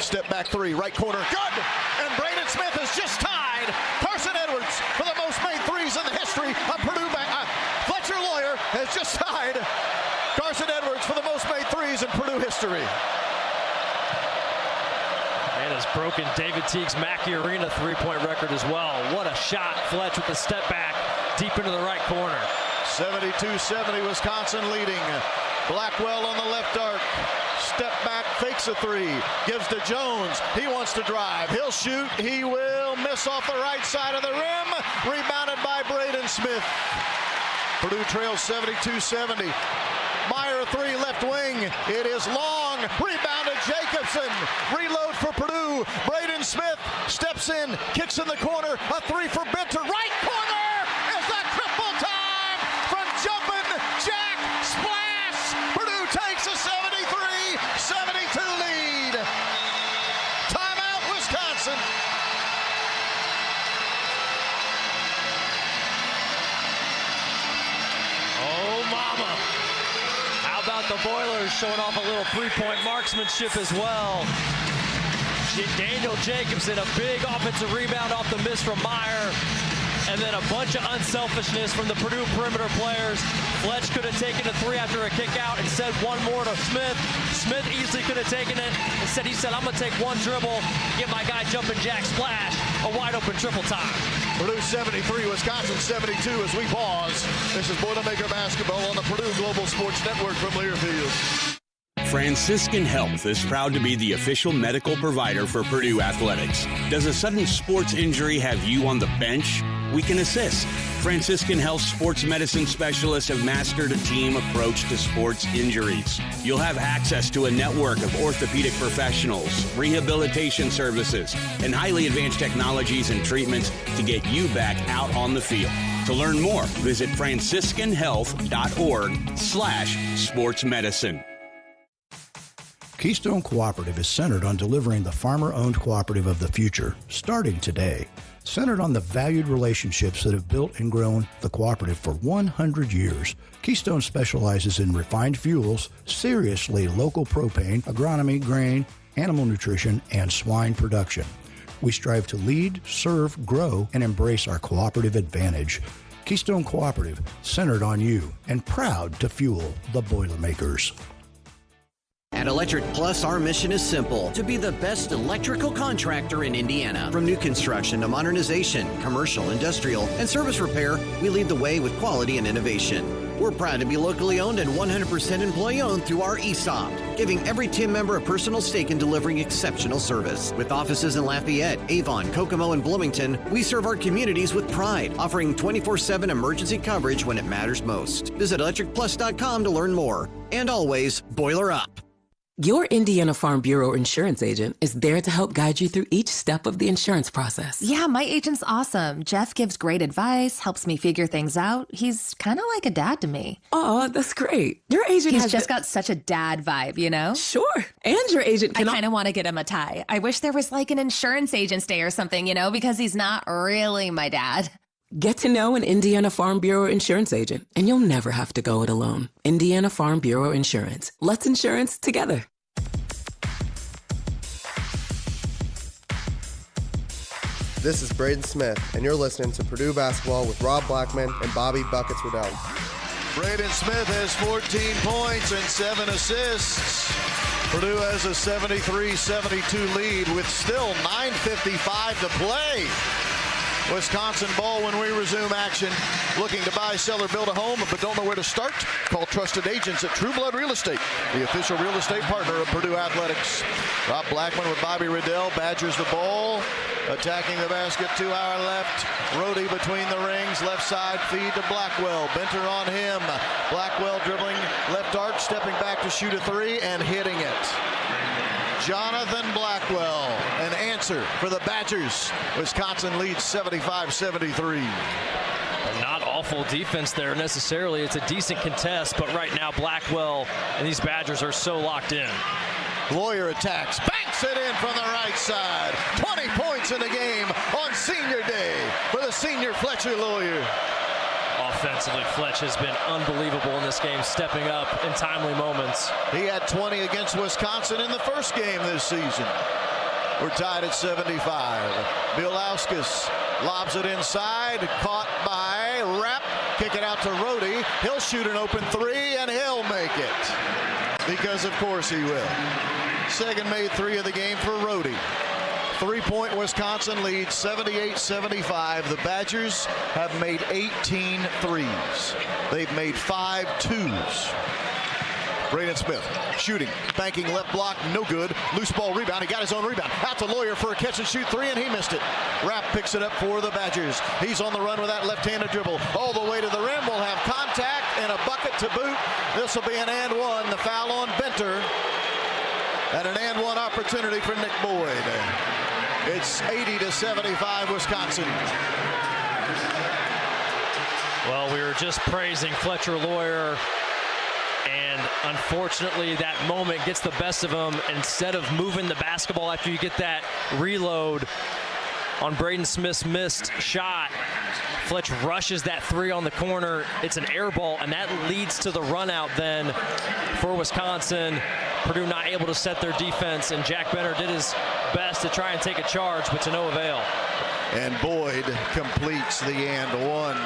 Step back 3, right corner, good! And Braden Smith has just tied Carson Edwards for the most made 3s in the history of Purdue. Fletcher Lawyer has just tied Carson Edwards for the most made 3s in Purdue history. And has broken David Teague's Mackey Arena 3-point record as well. What a shot, Fletch with the step back deep into the right corner. 72-70, Wisconsin leading. Blackwell on the left arc. Step back, fake fakes a three, gives to Jones. He wants to drive. He'll shoot. He will miss off the right side of the rim. Rebounded by Braden Smith. Purdue trails 72-70. Meyer, three, left wing. It is long. Rebounded Jacobson. Reload for Purdue. Braden Smith steps in, kicks in the corner. A three for Benter. Right corner is the triple time from jumping Jack Splash. Purdue takes a 73-72 lead. Timeout, Wisconsin. Oh, mama. How about the Boilers showing off a little three-point marksmanship as well. Daniel Jacobson, a big offensive rebound off the miss from Meyer. And then a bunch of unselfishness from the Purdue perimeter players. Fletch could have taken a three after a kick out and said one more to Smith. Smith easily could have taken it. Instead, he said, I'm going to take one dribble, get my guy jumping jack splash, a wide open triple time. Purdue 73, Wisconsin 72 as we pause. This is Boilermaker basketball on the Purdue Global Sports Network from Learfield. Franciscan Health is proud to be the official medical provider for Purdue Athletics. Does a sudden sports injury have you on the bench? We can assist. Franciscan Health sports medicine specialists have mastered a team approach to sports injuries. You'll have access to a network of orthopedic professionals, rehabilitation services, and highly advanced technologies and treatments to get you back out on the field. To learn more, visit franciscanhealth.org/sportsmedicine. Keystone Cooperative is centered on delivering the farmer-owned cooperative of the future, starting today. Centered on the valued relationships that have built and grown the cooperative for 100 years, Keystone specializes in refined fuels, seriously local propane, agronomy, grain, animal nutrition, and swine production. We strive to lead, serve, grow, and embrace our cooperative advantage. Keystone Cooperative, centered on you and proud to fuel the Boilermakers. At Electric Plus, our mission is simple: to be the best electrical contractor in Indiana. From new construction to modernization, commercial, industrial, and service repair, we lead the way with quality and innovation. We're proud to be locally owned and 100% employee-owned through our ESOP, giving every team member a personal stake in delivering exceptional service. With offices in Lafayette, Avon, Kokomo, and Bloomington, we serve our communities with pride, offering 24/7 emergency coverage when it matters most. Visit electricplus.com to learn more. And always, boiler up. Your Indiana Farm Bureau insurance agent is there to help guide you through each step of the insurance process. Yeah, my agent's awesome. Jeff gives great advice, helps me figure things out. He's kind of like a dad to me. Oh, that's great. Your agent He's just got such a dad vibe, you know? Sure. And your agent I kind of want to get him a tie. I wish there was like an insurance agent's day or something, you know, because he's not really my dad. Get to know an Indiana Farm Bureau insurance agent, and you'll never have to go it alone. Indiana Farm Bureau Insurance. Let's insurance together. This is Braden Smith, and you're listening to Purdue Basketball with Rob Blackman and Bobby Buckets Riddell. Braden Smith has 14 points and 7 assists. Purdue has a 73-72 lead with still 9:55 to play. Wisconsin ball when we resume action. Looking to buy, sell, or build a home, but don't know where to start? Call trusted agents at True Blood Real Estate, the official real estate partner of Purdue Athletics. Rob Blackman with Bobby Riddell. Badgers the ball. Attacking the basket to our left. Rhodey between the rings. Left side feed to Blackwell. Benter on him. Blackwell dribbling left arc, stepping back to shoot a three and hitting it. Jonathan Blackwell, an answer for the Badgers. Wisconsin leads 75-73. Not awful defense there necessarily. It's a decent contest, but right now Blackwell and these Badgers are so locked in. Lawyer attacks, banks it in from the right side. 20 points in the game on senior day for the senior Fletcher Lawyer. Offensively, Fletch has been unbelievable in this game, stepping up in timely moments. He had 20 against Wisconsin in the first game this season. We're tied at 75. Bielauskas lobs it inside, caught by Rapp. Kick it out to Rhodey. He'll shoot an open three, and he'll make it. Because, of course, he will. Sagan made 3 of the game for Rhodey. 3-point Wisconsin lead, 78-75. The Badgers have made 18 threes. They've made 5 twos. Braden Smith shooting, banking left block, no good. Loose ball rebound. He got his own rebound. Out to Lawyer for a catch and shoot three, and he missed it. Rapp picks it up for the Badgers. He's on the run with that left-handed dribble. All the way to the rim. Will have contact and a bucket to boot. This will be an and one. The foul on Benter. And an and one opportunity for Nick Boyd. It's 80-75 Wisconsin. Well, we were just praising Fletcher Lawyer, and unfortunately that moment gets the best of him. Instead of moving the basketball after you get that reload on Braden Smith's missed shot, Fletch rushes that three on the corner. It's an air ball, and that leads to the run out then for Wisconsin. Purdue not able to set their defense, and Jack Benter did his best to try and take a charge, but to no avail. And Boyd completes the and one.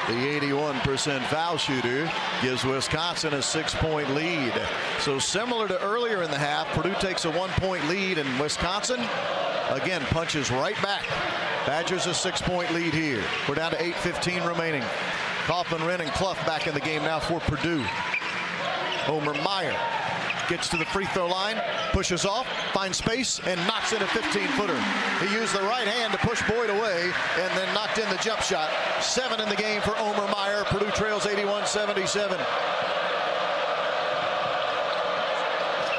The 81% foul shooter gives Wisconsin a 6-point lead. So similar to earlier in the half, Purdue takes a 1-point lead, and Wisconsin, again, punches right back. Badgers a 6-point lead here. We're down to 8:15 remaining. Kaufman, Wren, and Clough back in the game now for Purdue. Homer Meyer gets to the free throw line, pushes off, finds space, and knocks in a 15-footer. He used the right hand to push Boyd away and then knocked in the jump shot. 7 in the game for Homer Meyer. Purdue trails 81-77.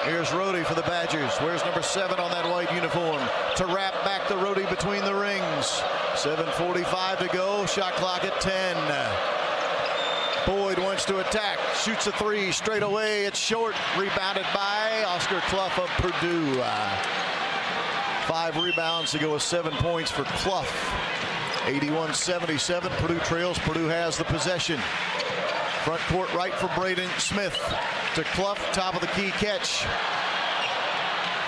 Here's Rohde for the Badgers. Where's number 7 on that white uniform? To wrap back the Rohde between the rings. 7:45 to go. Shot clock at 10. Boyd wants to attack. Shoots a three straight away. It's short. Rebounded by Oscar Clough of Purdue. 5 rebounds to go with 7 points for Clough. 81-77. Purdue trails. Purdue has the possession. Front court right for Braden Smith. To Clough, top of the key catch.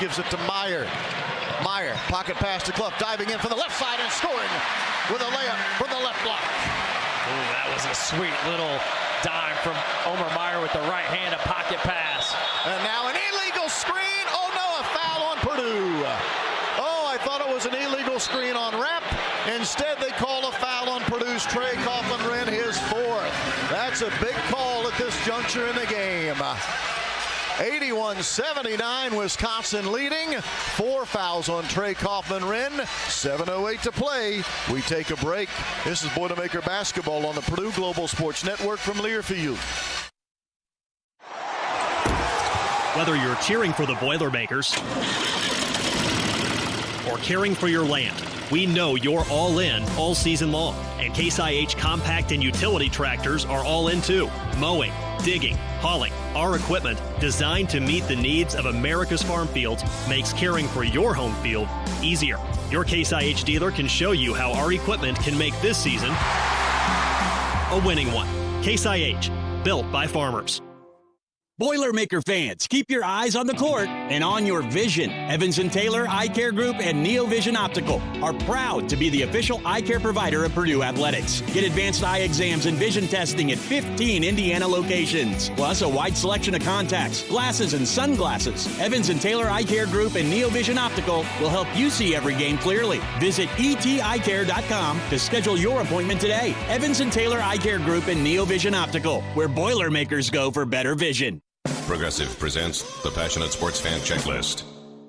Gives it to Meyer. Meyer, pocket pass to Clough, diving in from the left side and scoring with a layup from the left block. Ooh, that was a sweet little dime from Homer Meyer with the right hand, a pocket pass. And now an illegal screen. Oh no, a foul on Purdue. Oh, I thought it was an illegal screen on Rapp. Instead, they call a foul on Purdue's Trey Kaufman-Wren, his 4th. That's a big call at this juncture in the game. 81-79, Wisconsin leading. 4 fouls on Trey Kaufman-Wren. 7:08 to play. We take a break. This is Boilermaker basketball on the Purdue Global Sports Network from Learfield. Whether you're cheering for the Boilermakers or caring for your land, we know you're all in all season long. And Case IH compact and utility tractors are all in too. Mowing, digging, hauling. Our equipment, designed to meet the needs of America's farm fields, makes caring for your home field easier. Your Case IH dealer can show you how our equipment can make this season a winning one. Case IH, built by farmers. Boilermaker fans, keep your eyes on the court and on your vision. Evans & Taylor Eye Care Group and NeoVision Optical are proud to be the official eye care provider of Purdue Athletics. Get advanced eye exams and vision testing at 15 Indiana locations, plus a wide selection of contacts, glasses, and sunglasses. Evans & Taylor Eye Care Group and NeoVision Optical will help you see every game clearly. Visit eteyecare.com to schedule your appointment today. Evans & Taylor Eye Care Group and NeoVision Optical, where Boilermakers go for better vision. Progressive presents the Passionate Sports Fan Checklist.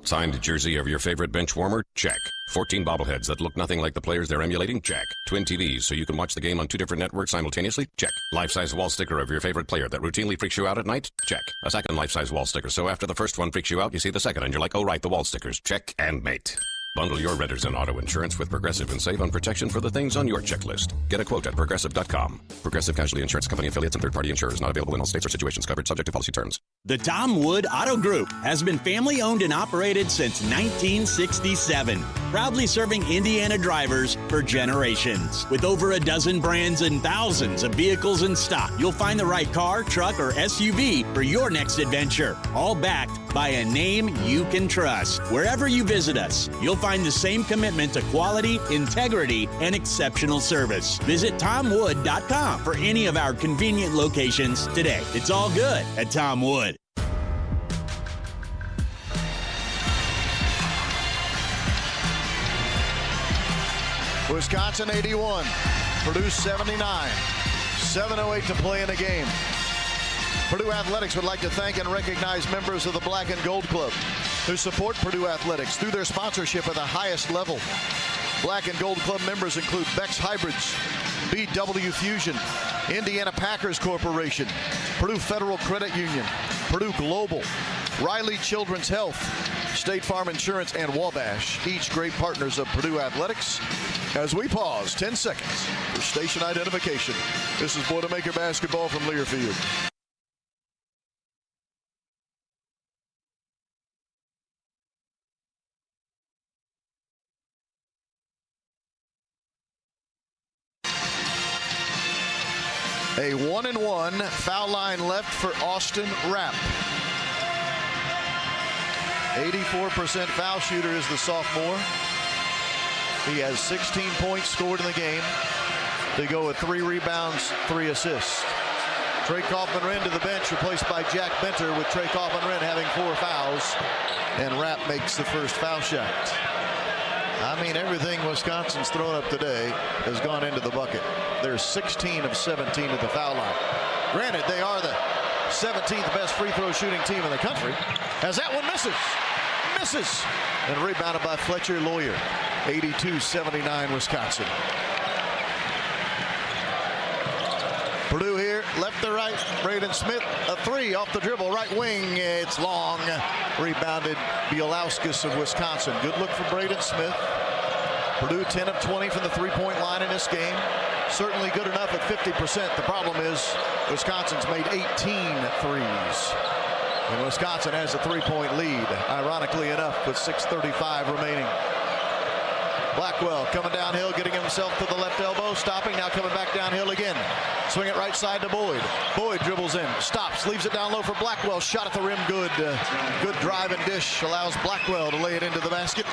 Signed jersey of your favorite bench warmer? Check. 14 bobbleheads that look nothing like the players they're emulating? Check. Twin TVs so you can watch the game on 2 different networks simultaneously? Check. Life-size wall sticker of your favorite player that routinely freaks you out at night? Check. A second life-size wall sticker so after the first one freaks you out, you see the second and you're like, oh right, the wall stickers. Check and mate. Bundle your renters and auto insurance with Progressive and save on protection for the things on your checklist. Get a quote at Progressive.com. Progressive Casualty Insurance Company affiliates and third-party insurers not available in all states or situations covered subject to policy terms. The Tom Wood Auto Group has been family-owned and operated since 1967, proudly serving Indiana drivers for generations. With over a dozen brands and thousands of vehicles in stock, you'll find the right car, truck, or SUV for your next adventure, all backed by a name you can trust. Wherever you visit us, you'll find the same commitment to quality, integrity, and exceptional service. Visit TomWood.com for any of our convenient locations today. It's all good at Tom Wood. Wisconsin 81, Purdue 79. 7:08 to play in the game. Purdue Athletics would like to thank and recognize members of the Black and Gold Club who support Purdue Athletics through their sponsorship at the highest level. Black and Gold Club members include Beck's Hybrids, BW Fusion, Indiana Packers Corporation, Purdue Federal Credit Union, Purdue Global, Riley Children's Health, State Farm Insurance, and Wabash, each great partners of Purdue Athletics. As we pause 10 seconds for station identification, this is Boilermaker basketball from Learfield. A 1-and-1 foul line left for Austin Rapp. 84% foul shooter is the sophomore. He has 16 points scored in the game. They go with 3 rebounds, 3 assists. Trey Kaufman-Renn to the bench, replaced by Jack Benter, with Trey Kaufman-Renn having 4 fouls. And Rapp makes the first foul shot. I mean, everything Wisconsin's thrown up today has gone into the bucket. They're 16 of 17 at the foul line. Granted, they are the 17th best free throw shooting team in the country. As that one misses. And rebounded by Fletcher Lawyer. 82-79 Wisconsin. Purdue here, left to right. Braden Smith, a 3 off the dribble, right wing. It's long. Rebounded Bielauskas of Wisconsin. Good look for Braden Smith. Purdue 10 of 20 from the three-point line in this game. Certainly good enough at 50%. The problem is Wisconsin's made 18 threes. And Wisconsin has a 3-point lead, ironically enough, with 6:35 remaining. Blackwell coming downhill, getting himself to the left elbow, stopping, now coming back downhill again. Swing it right side to Boyd. Boyd dribbles in, stops, leaves it down low for Blackwell. Shot at the rim, good. Good drive and dish allows Blackwell to lay it into the basket.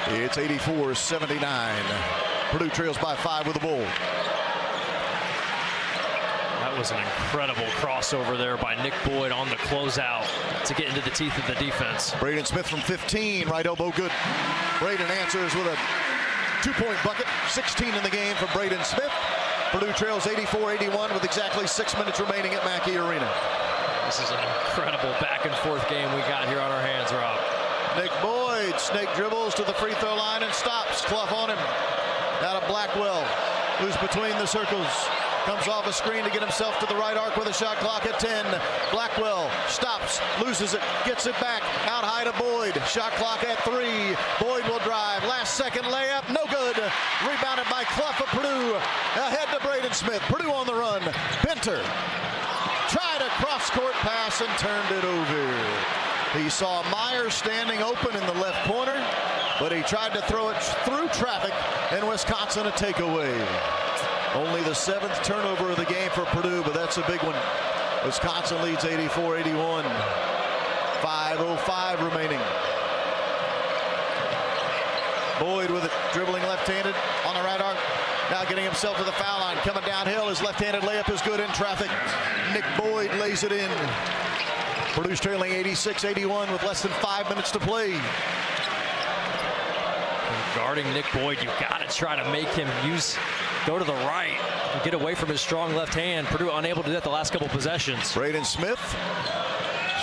It's 84-79. Purdue trails by 5 with the ball. That was an incredible crossover there by Nick Boyd on the closeout to get into the teeth of the defense. Braden Smith from 15, right elbow good. Braden answers with a 2-point bucket. 16 in the game for Braden Smith. Purdue trails 84-81 with exactly 6 minutes remaining at Mackey Arena. This is an incredible back and forth game we got here on our hands, Rob. Nick Boyd, snake dribbles to the free throw line and stops. Clough on him. Now to Blackwell, who's between the circles. Comes off a screen to get himself to the right arc with a shot clock at 10. Blackwell stops, loses it, gets it back, out high to Boyd. Shot clock at 3. Boyd will drive. Last second layup, no good. Rebounded by Clough of Purdue. Ahead to Braden Smith. Purdue on the run. Benter tried a cross-court pass and turned it over. He saw Myers standing open in the left corner, but he tried to throw it through traffic, and Wisconsin a takeaway. Only the 7th turnover of the game for Purdue, but that's a big one. Wisconsin leads 84-81. 5:05 remaining. Boyd with it, dribbling left-handed on the right arc. Now getting himself to the foul line. Coming downhill, his left-handed layup is good in traffic. Nick Boyd lays it in. Purdue's trailing 86-81 with less than 5 minutes to play. Guarding Nick Boyd, you got to try to make him go to the right and get away from his strong left hand. Purdue unable to do that the last couple possessions. Braden Smith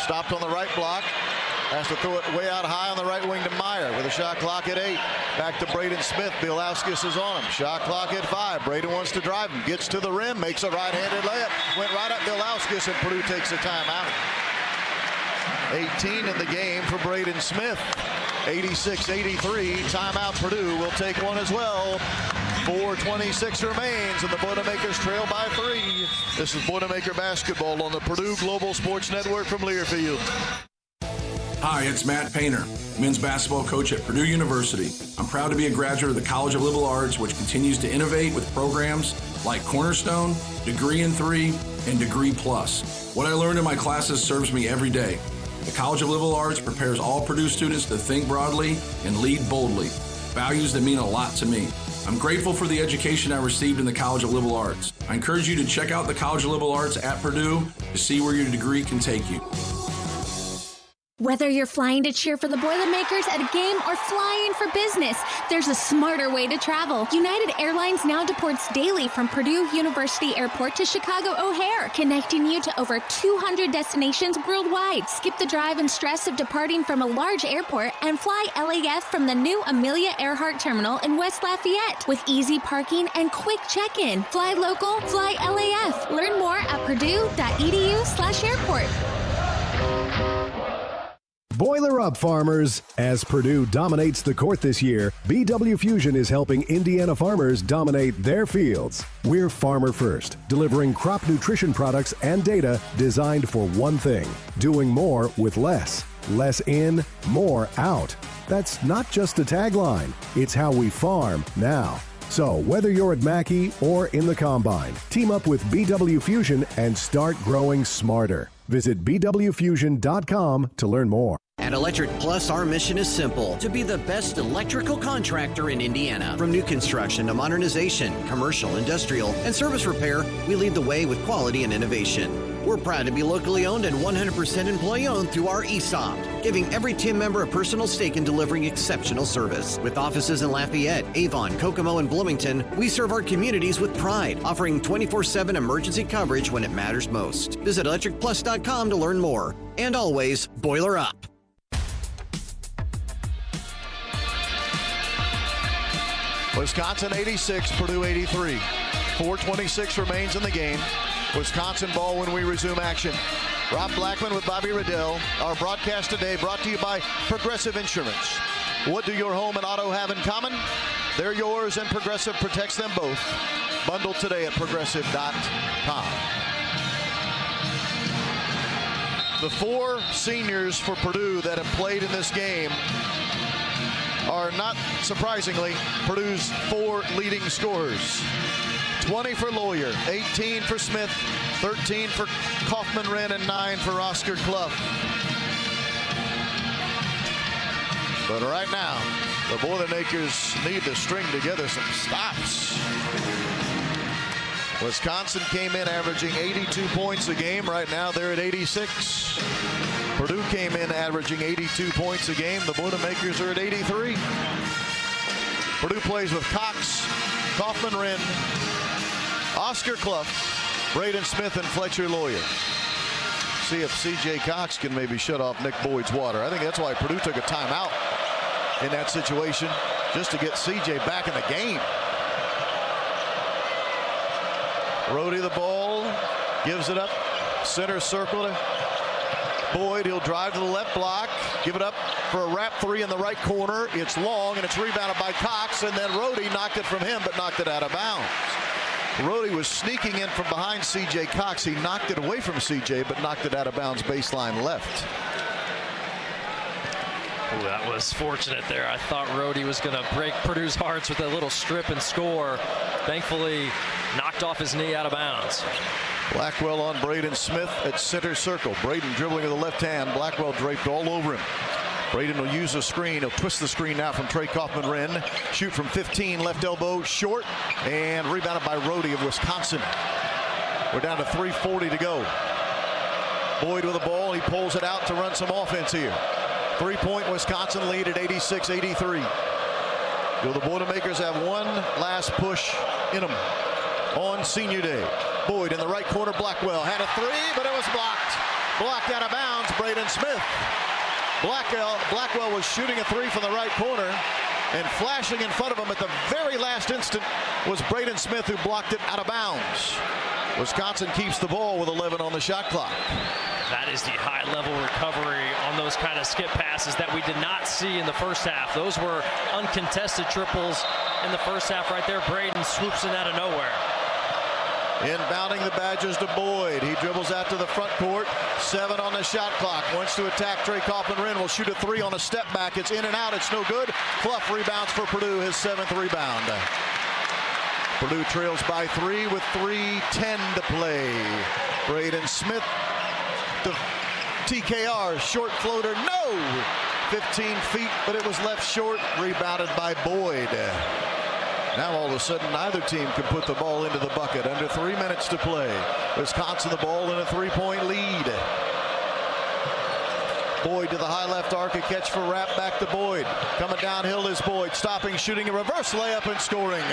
stopped on the right block. Has to throw it way out high on the right wing to Meyer with a shot clock at 8. Back to Braden Smith. Bielauskas is on him. Shot clock at 5. Braden wants to drive him. Gets to the rim. Makes a right-handed layup. Went right up Bielauskas, and Purdue takes a timeout. 18 in the game for Braden Smith. 86-83. Timeout. Purdue will take one as well. 4:26 remains, and the Boilermakers trail by 3. This is Boilermaker basketball on the Purdue Global Sports Network from Learfield. Hi, it's Matt Painter, men's basketball coach at Purdue University. I'm proud to be a graduate of the College of Liberal Arts, which continues to innovate with programs like Cornerstone, Degree in 3, and Degree Plus. What I learned in my classes serves me every day. The College of Liberal Arts prepares all Purdue students to think broadly and lead boldly, values that mean a lot to me. I'm grateful for the education I received in the College of Liberal Arts. I encourage you to check out the College of Liberal Arts at Purdue to see where your degree can take you. Whether you're flying to cheer for the Boilermakers at a game or flying for business, there's a smarter way to travel. United Airlines now deports daily from Purdue University Airport to Chicago O'Hare, connecting you to over 200 destinations worldwide. Skip the drive and stress of departing from a large airport and fly LAF from the new Amelia Earhart Terminal in West Lafayette with easy parking and quick check-in. Fly local, fly LAF. Learn more at purdue.edu/airport. Boiler up, farmers! As Purdue dominates the court this year, BW Fusion is helping Indiana farmers dominate their fields. We're farmer first, delivering crop nutrition products and data designed for one thing: doing more with less. Less in, more out. That's not just a tagline, it's how we farm now. So whether you're at Mackey or in the Combine, team up with BW Fusion and start growing smarter. Visit bwfusion.com to learn more. At Electric Plus, our mission is simple: to be the best electrical contractor in Indiana. From new construction to modernization, commercial, industrial, and service repair, we lead the way with quality and innovation. We're proud to be locally owned and 100% employee-owned through our ESOP, giving every team member a personal stake in delivering exceptional service. With offices in Lafayette, Avon, Kokomo, and Bloomington, we serve our communities with pride, offering 24/7 emergency coverage when it matters most. Visit electricplus.com to learn more. And always, boiler up. Wisconsin 86, Purdue 83. 4:26 remains in the game. Wisconsin ball when we resume action. Rob Blackman with Bobby Riddell. Our broadcast today brought to you by Progressive Insurance. What do your home and auto have in common? They're yours, and Progressive protects them both. Bundle today at progressive.com. The four seniors for Purdue that have played in this game are, not surprisingly, Purdue's four leading scorers. 20 for Lawyer, 18 for Smith, 13 for Kaufman-Wren, and 9 for Oscar Clough. But right now, the Boilermakers need to string together some stops. Wisconsin came in averaging 82 points a game. Right now, they're at 86. Purdue came in averaging 82 points a game. The Boilermakers are at 83. Purdue plays with Cox, Kaufman-Wren, Oscar Clough, Braden Smith, and Fletcher Lawyer. See if C.J. Cox can maybe shut off Nick Boyd's water. I think that's why Purdue took a timeout in that situation, just to get C.J. back in the game. Rhodey the ball, gives it up, center circle to Boyd. He'll drive to the left block, give it up for a wrap three in the right corner. It's long, and it's rebounded by Cox, and then Rhodey knocked it from him, but knocked it out of bounds. Rhodey was sneaking in from behind C.J. Cox. He knocked it away from C.J., but knocked it out of bounds baseline left. Ooh, that was fortunate there. I thought Rhodey was going to break Purdue's hearts with a little strip and score. Thankfully, knocked off his knee out of bounds. Blackwell on Braden Smith at center circle. Braden dribbling with the left hand. Blackwell draped all over him. Braden will use the screen. He'll twist the screen now from Trey Kaufman-Wren. Shoot from 15, left elbow, short, and rebounded by Rhodey of Wisconsin. We're down to 3:40 to go. Boyd with the ball. He pulls it out to run some offense here. 3-point Wisconsin lead at 86-83. Will the Boilermakers have one last push in them on senior day? Boyd in the right corner. Blackwell had a three, but it was blocked. Blocked out of bounds. Braden Smith. Blackwell was shooting a three from the right corner, and flashing in front of him at the very last instant was Braden Smith, who blocked it out of bounds. Wisconsin keeps the ball with 11 on the shot clock. That is the high-level recovery on those kind of skip passes that we did not see in the first half. Those were uncontested triples in the first half right there. Braden swoops in out of nowhere. Inbounding the Badgers to Boyd. He dribbles out to the front court. 7 on the shot clock. Wants to attack Trey Kaufman-Wren. Will shoot a three on a step back. It's in and out. It's no good. Clough rebounds for Purdue, his 7th rebound. Purdue trails by 3 with 3:10 to play. Braden Smith, the TKR short floater. No! 15 feet, but it was left short. Rebounded by Boyd. Now all of a sudden neither team can put the ball into the bucket. Under 3 minutes to play. Wisconsin the ball in a 3-point lead. Boyd to the high left arc, a catch for Rapp, back to Boyd. Coming downhill is Boyd, stopping, shooting a reverse layup and scoring.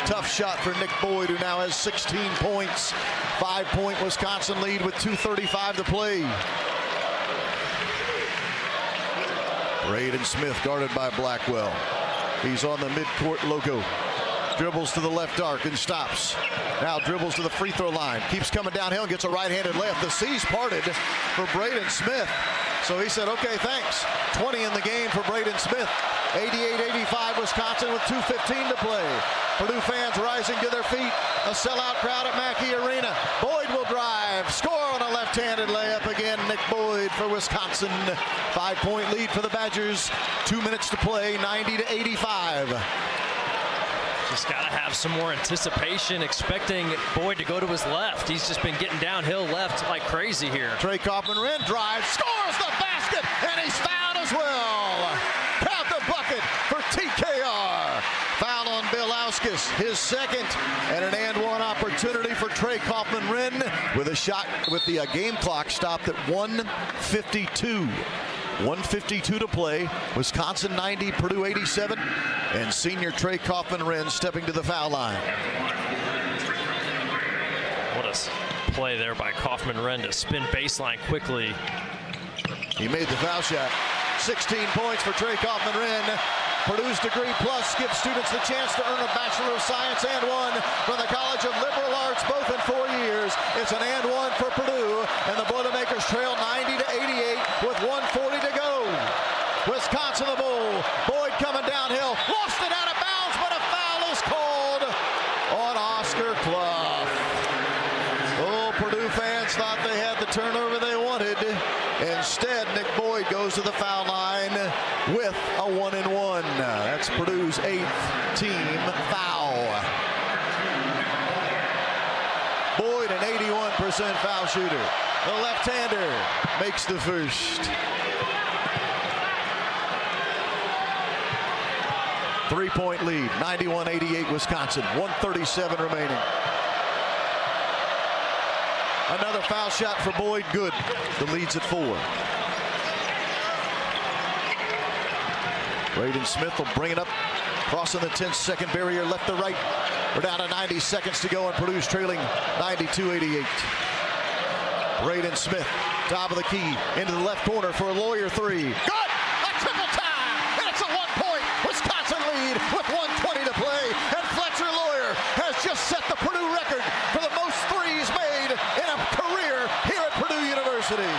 Tough shot for Nick Boyd, who now has 16 points. 5-point Wisconsin lead with 2:35 to play. Braden Smith guarded by Blackwell. He's on the midcourt logo. Dribbles to the left arc and stops. Now dribbles to the free throw line. Keeps coming downhill and gets a right-handed layup. The C's parted for Braden Smith. So he said, okay, thanks. 20 in the game for Braden Smith. 88-85 Wisconsin with 2:15 to play. Purdue fans rising to their feet. A sellout crowd at Mackey Arena. Boyd will drive. Score on a left-handed layup again. Nick Boyd for Wisconsin. 5-point lead for the Badgers. 2 minutes to play. 90-85. Just got to have some more anticipation, expecting Boyd to go to his left. He's just been getting downhill left like crazy here. Trey Kaufman-Renn drives, scores the basket, and he's fouled as well. Count the bucket for TKR. Foul on Bilauskis, his second, and an and-one opportunity for Trey Kaufman-Renn with a shot with the game clock stopped at 1:52. 1:52 to play. Wisconsin 90, Purdue 87, and senior Trey Kaufman-Renn stepping to the foul line. What a play there by Kaufman-Renn to spin baseline quickly. He made the foul shot. 16 points for Trey Kaufman-Renn. Purdue's Degree Plus gives students the chance to earn a Bachelor of Science and one from the College of Liberal Arts, both in 4 years. It's an and one for Purdue, and the Boilermakers trail 90-88 with 1:40 to go. Wisconsin the bull. Boyd coming downhill, lost it out of bounds, but a foul is called on Oscar Clough. Oh, Purdue fans thought they had the turnover they wanted. Instead, Nick Boyd goes to the foul line with a 1-and-1. That's Purdue's 8th team foul. Boyd, an 81% foul shooter. The left-hander makes the first. 3-point lead, 91-88 Wisconsin, 1:37 remaining. Another foul shot for Boyd, good. The lead's at 4. Braden Smith will bring it up, crossing the 10-second barrier left to right. We're down to 90 seconds to go, and Purdue's trailing 92-88. Braden Smith, top of the key, into the left corner for a Lawyer 3. Good! A triple time! And it's a 1-point Wisconsin lead with 1:20 to play. And Fletcher Lawyer has just set the Purdue record for the most threes made in a career here at Purdue University.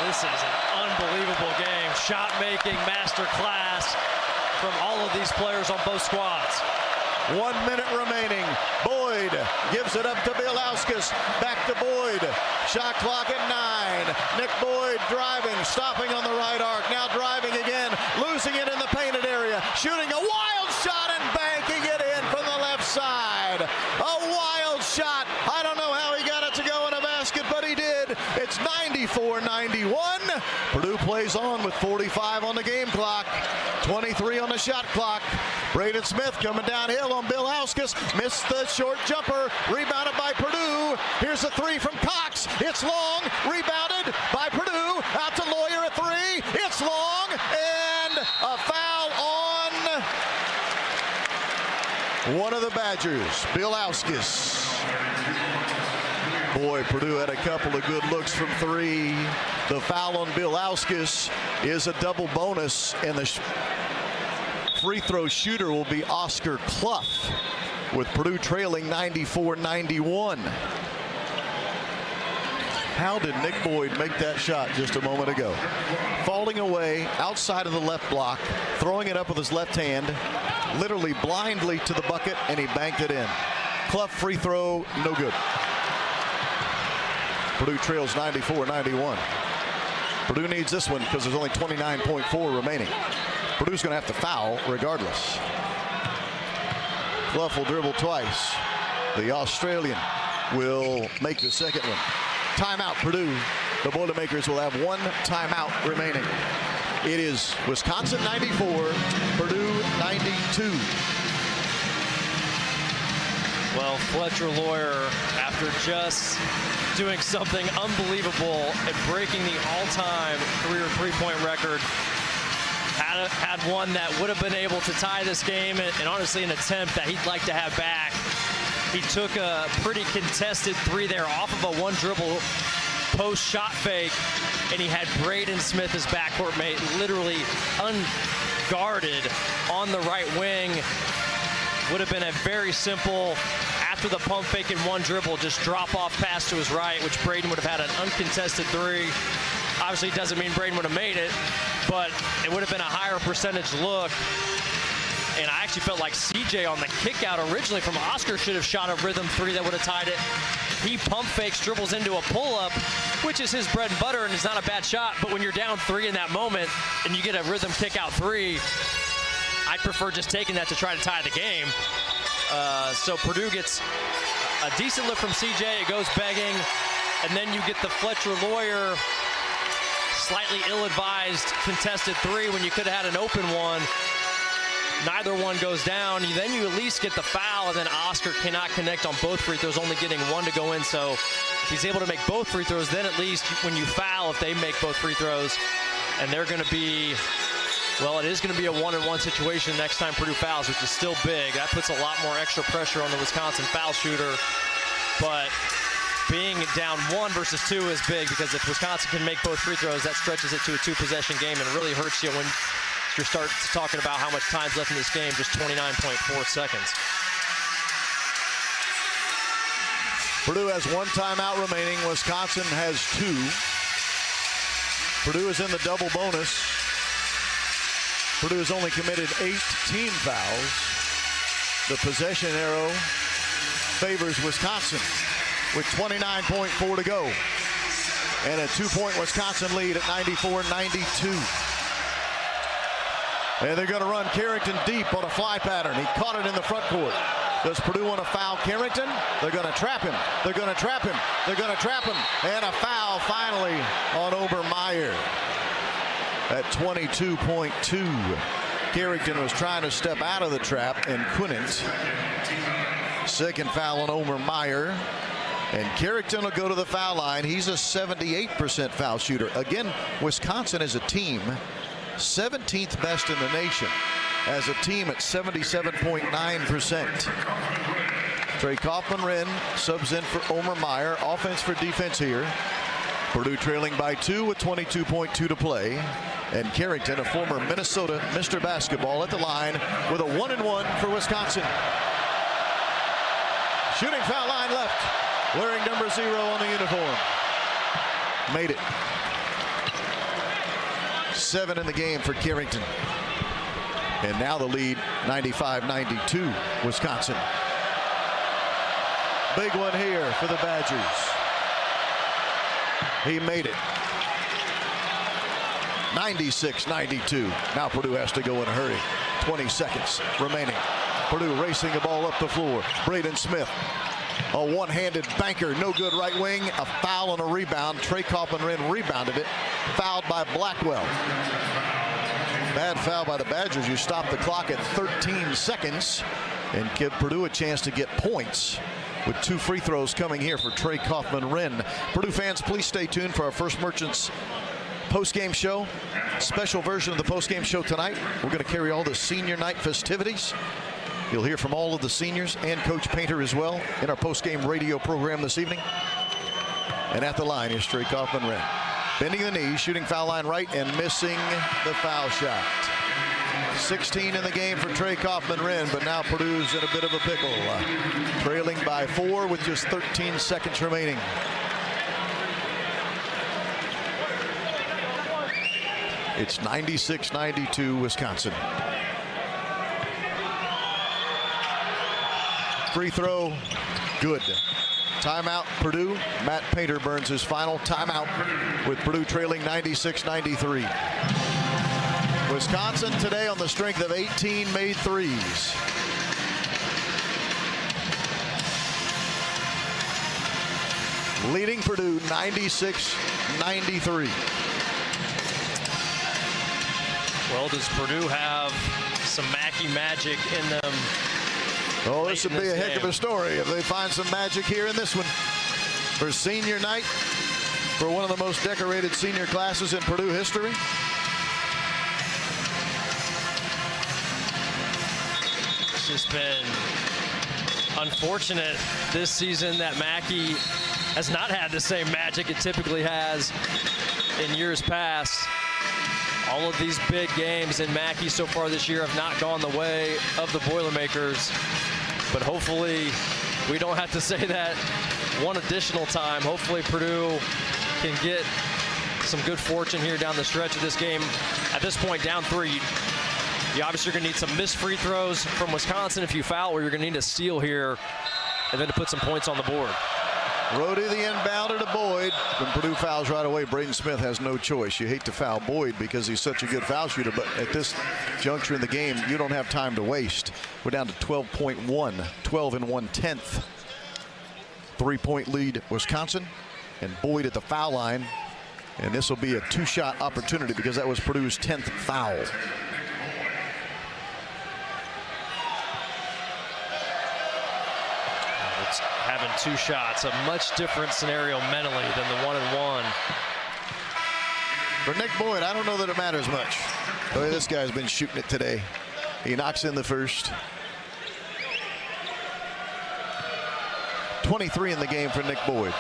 This is an unbelievable game. Shot-making masterclass from all of these players on both squads. 1 minute remaining. Boyd gives it up to Bilauskis. Back to Boyd. Shot clock at 9. Nick Boyd driving, stopping on the right arc. Now driving again, losing it in the painted area. Shooting a wild shot and banking it in from the left side. A wild shot. I don't know how he got it to go in a basket, but he did. It's 94-91. Purdue plays on with 45 on the game clock. 23 on the shot clock. Braden Smith coming downhill on Bilauskis. Missed the short jumper. Rebounded by Purdue. Here's a 3 from Cox. It's long. Rebounded by Purdue. Out to Lawyer at 3. It's long. And a foul on one of the Badgers, Bilauskis. Boy, Purdue had a couple of good looks from 3. The foul on Bilauskis is a double bonus, and the free throw shooter will be Oscar Clough, with Purdue trailing 94-91. How did Nick Boyd make that shot just a moment ago? Falling away outside of the left block, throwing it up with his left hand, literally blindly to the bucket, and he banked it in. Clough free throw, no good. Purdue trails 94-91. Purdue needs this one because there's only 29.4 remaining. Purdue's going to have to foul regardless. Clough will dribble twice. The Australian will make the second one. Timeout, Purdue. The Boilermakers will have 1 timeout remaining. It is Wisconsin 94, Purdue 92. Well, Fletcher Lawyer, after just doing something unbelievable and breaking the all-time career three-point record, had one that would have been able to tie this game, and honestly an attempt that he'd like to have back. He took a pretty contested three there off of a one-dribble post shot fake, and he had Braden Smith, his backcourt mate, literally unguarded on the right wing. Would have been a very simple, after the pump fake and one dribble, just drop off pass to his right, which Braden would have had an uncontested three. Obviously, it doesn't mean Braden would have made it, but it would have been a higher percentage look. And I actually felt like CJ on the kick out originally from Oscar should have shot a rhythm three that would have tied it. He pump fakes, dribbles into a pull-up, which is his bread and butter, and it's not a bad shot. But when you're down three in that moment and you get a rhythm kick out three, I prefer just taking that to try to tie the game. So Purdue gets a decent lift from CJ. It goes begging. And then you get the Fletcher Lawyer slightly ill-advised contested three when you could have had an open one. Neither one goes down. Then you at least get the foul, and then Oscar cannot connect on both free throws, only getting one to go in. So if he's able to make both free throws, then at least when you foul, if they make both free throws, and they're going to be, well, it is going to be a one-and-one situation next time Purdue fouls, which is still big. That puts a lot more extra pressure on the Wisconsin foul shooter. But being down 1 versus 2 is big, because if Wisconsin can make both free throws, that stretches it to a two-possession game and really hurts you when you start talking about how much time's left in this game, just 29.4 seconds. Purdue has one timeout remaining. Wisconsin has 2. Purdue is in the double bonus. Purdue has only committed 8 team fouls. The possession arrow favors Wisconsin with 29.4 to go. And a 2-point Wisconsin lead at 94-92. And they're going to run Carrington deep on a fly pattern. He caught it in the front court. Does Purdue want to foul Carrington? They're going to trap him. They're going to trap him. They're going to trap him. And a foul finally on Obermeyer at 22.2. Carrington was trying to step out of the trap and couldn't. Second foul on Obermeyer. And Carrington will go to the foul line. He's a 78% foul shooter. Again, Wisconsin as a team, 17th best in the nation. As a team at 77.9%. Trey Kaufman-Renn subs in for Obermeyer. Offense for defense here. Purdue trailing by 2 with 22.2 to play. And Carrington, a former Minnesota Mr. Basketball, at the line with a 1-and-1 for Wisconsin. Shooting foul line left. Wearing number 0 on the uniform. Made it. 7 in the game for Carrington. And now the lead, 95-92, Wisconsin. Big one here for the Badgers. He made it. 96-92. Now Purdue has to go in a hurry. 20 seconds remaining. Purdue racing the ball up the floor. Braden Smith. A one-handed banker, no good right wing. A foul and a rebound. Trey Kaufman-Renn rebounded it. Fouled by Blackwell. Bad foul by the Badgers. You stop the clock at 13 seconds and give Purdue a chance to get points with 2 free throws coming here for Trey Kaufman-Renn. Purdue fans, please stay tuned for our First Merchants post-game show. Special version of the post-game show tonight. We're going to carry all the senior night festivities. You'll hear from all of the seniors and Coach Painter as well in our post-game radio program this evening. And at the line is Trey Kaufman-Renn. Bending the knee, shooting foul line right, and missing the foul shot. 16 in the game for Trey Kaufman-Renn, but now Purdue's in a bit of a pickle. Trailing by 4 with just 13 seconds remaining. It's 96-92 Wisconsin. Free throw, good. Timeout, Purdue. Matt Painter burns his final timeout with Purdue trailing 96-93. Wisconsin today on the strength of 18 made threes. Leading Purdue 96-93. Well, does Purdue have some Mackey magic in them Oh, this would be a heck of a story if they find some magic here in this one. For senior night, for one of the most decorated senior classes in Purdue history. It's just been unfortunate this season that Mackey has not had the same magic it typically has in years past. All of these big games in Mackey so far this year have not gone the way of the Boilermakers, but hopefully we don't have to say that one additional time. Hopefully Purdue can get some good fortune here down the stretch of this game. At this point, down 3, you obviously are going to need some missed free throws from Wisconsin if you foul, or you're going to need a steal here and then to put some points on the board. Rhodey the inbounder to Boyd. When Purdue fouls right away, Braden Smith has no choice. You hate to foul Boyd because he's such a good foul shooter, but at this juncture in the game, you don't have time to waste. We're down to 12.1, 12 1/10. 3-point lead, Wisconsin, and Boyd at the foul line. And this will be a 2-shot opportunity because that was Purdue's 10th foul. Having 2 shots, a much different scenario mentally than the 1-and-1. For Nick Boyd, I don't know that it matters much. The way this guy's been shooting it today. He knocks in the first. 23 in the game for Nick Boyd.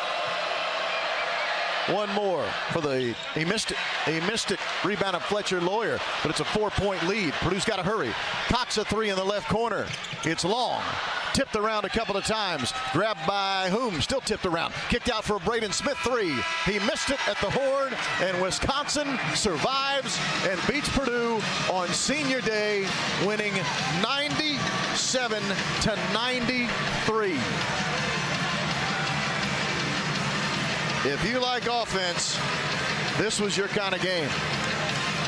One more for the, he missed it. Rebound of Fletcher Lawyer, but it's a 4-point lead. Purdue's got to hurry. Cox a 3 in the left corner. It's long. Tipped around a couple of times. Grabbed by whom? Still tipped around. Kicked out for a Braden Smith 3. He missed it at the horn, and Wisconsin survives and beats Purdue on senior day, winning 97-93. If you like offense, this was your kind of game,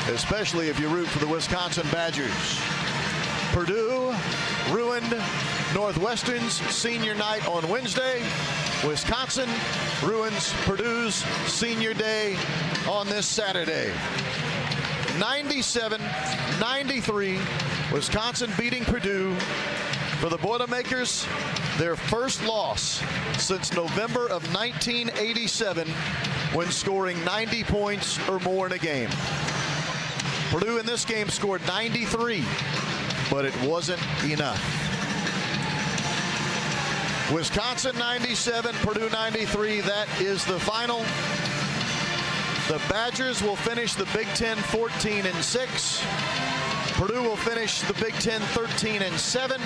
especially if you root for the Wisconsin Badgers. Purdue ruined Northwestern's senior night on Wednesday. Wisconsin ruins Purdue's senior day on this Saturday. 97-93, Wisconsin beating Purdue. For the Boilermakers, their first loss since November of 1987 when scoring 90 points or more in a game. Purdue in this game scored 93, but it wasn't enough. Wisconsin 97, Purdue 93. That is the final. The Badgers will finish the Big Ten 14-6. Purdue will finish the Big Ten 13-7.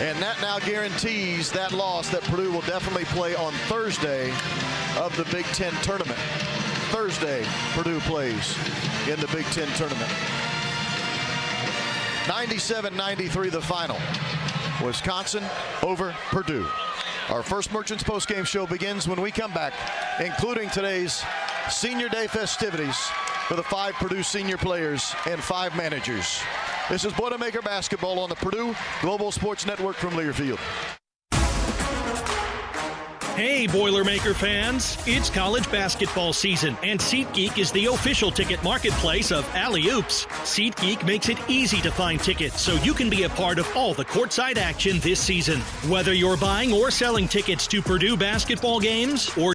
And that now guarantees that loss that Purdue will definitely play on Thursday of the Big Ten tournament. Thursday, Purdue plays in the Big Ten tournament. 97-93 the final. Wisconsin over Purdue. Our first Merchants postgame show begins when we come back, including today's senior day festivities for the 5 Purdue senior players and 5 managers. This is Boilermaker basketball on the Purdue Global Sports Network from Learfield. Hey, Boilermaker fans, it's college basketball season, and SeatGeek is the official ticket marketplace of Alley Oops. SeatGeek makes it easy to find tickets so you can be a part of all the courtside action this season. Whether you're buying or selling tickets to Purdue basketball games or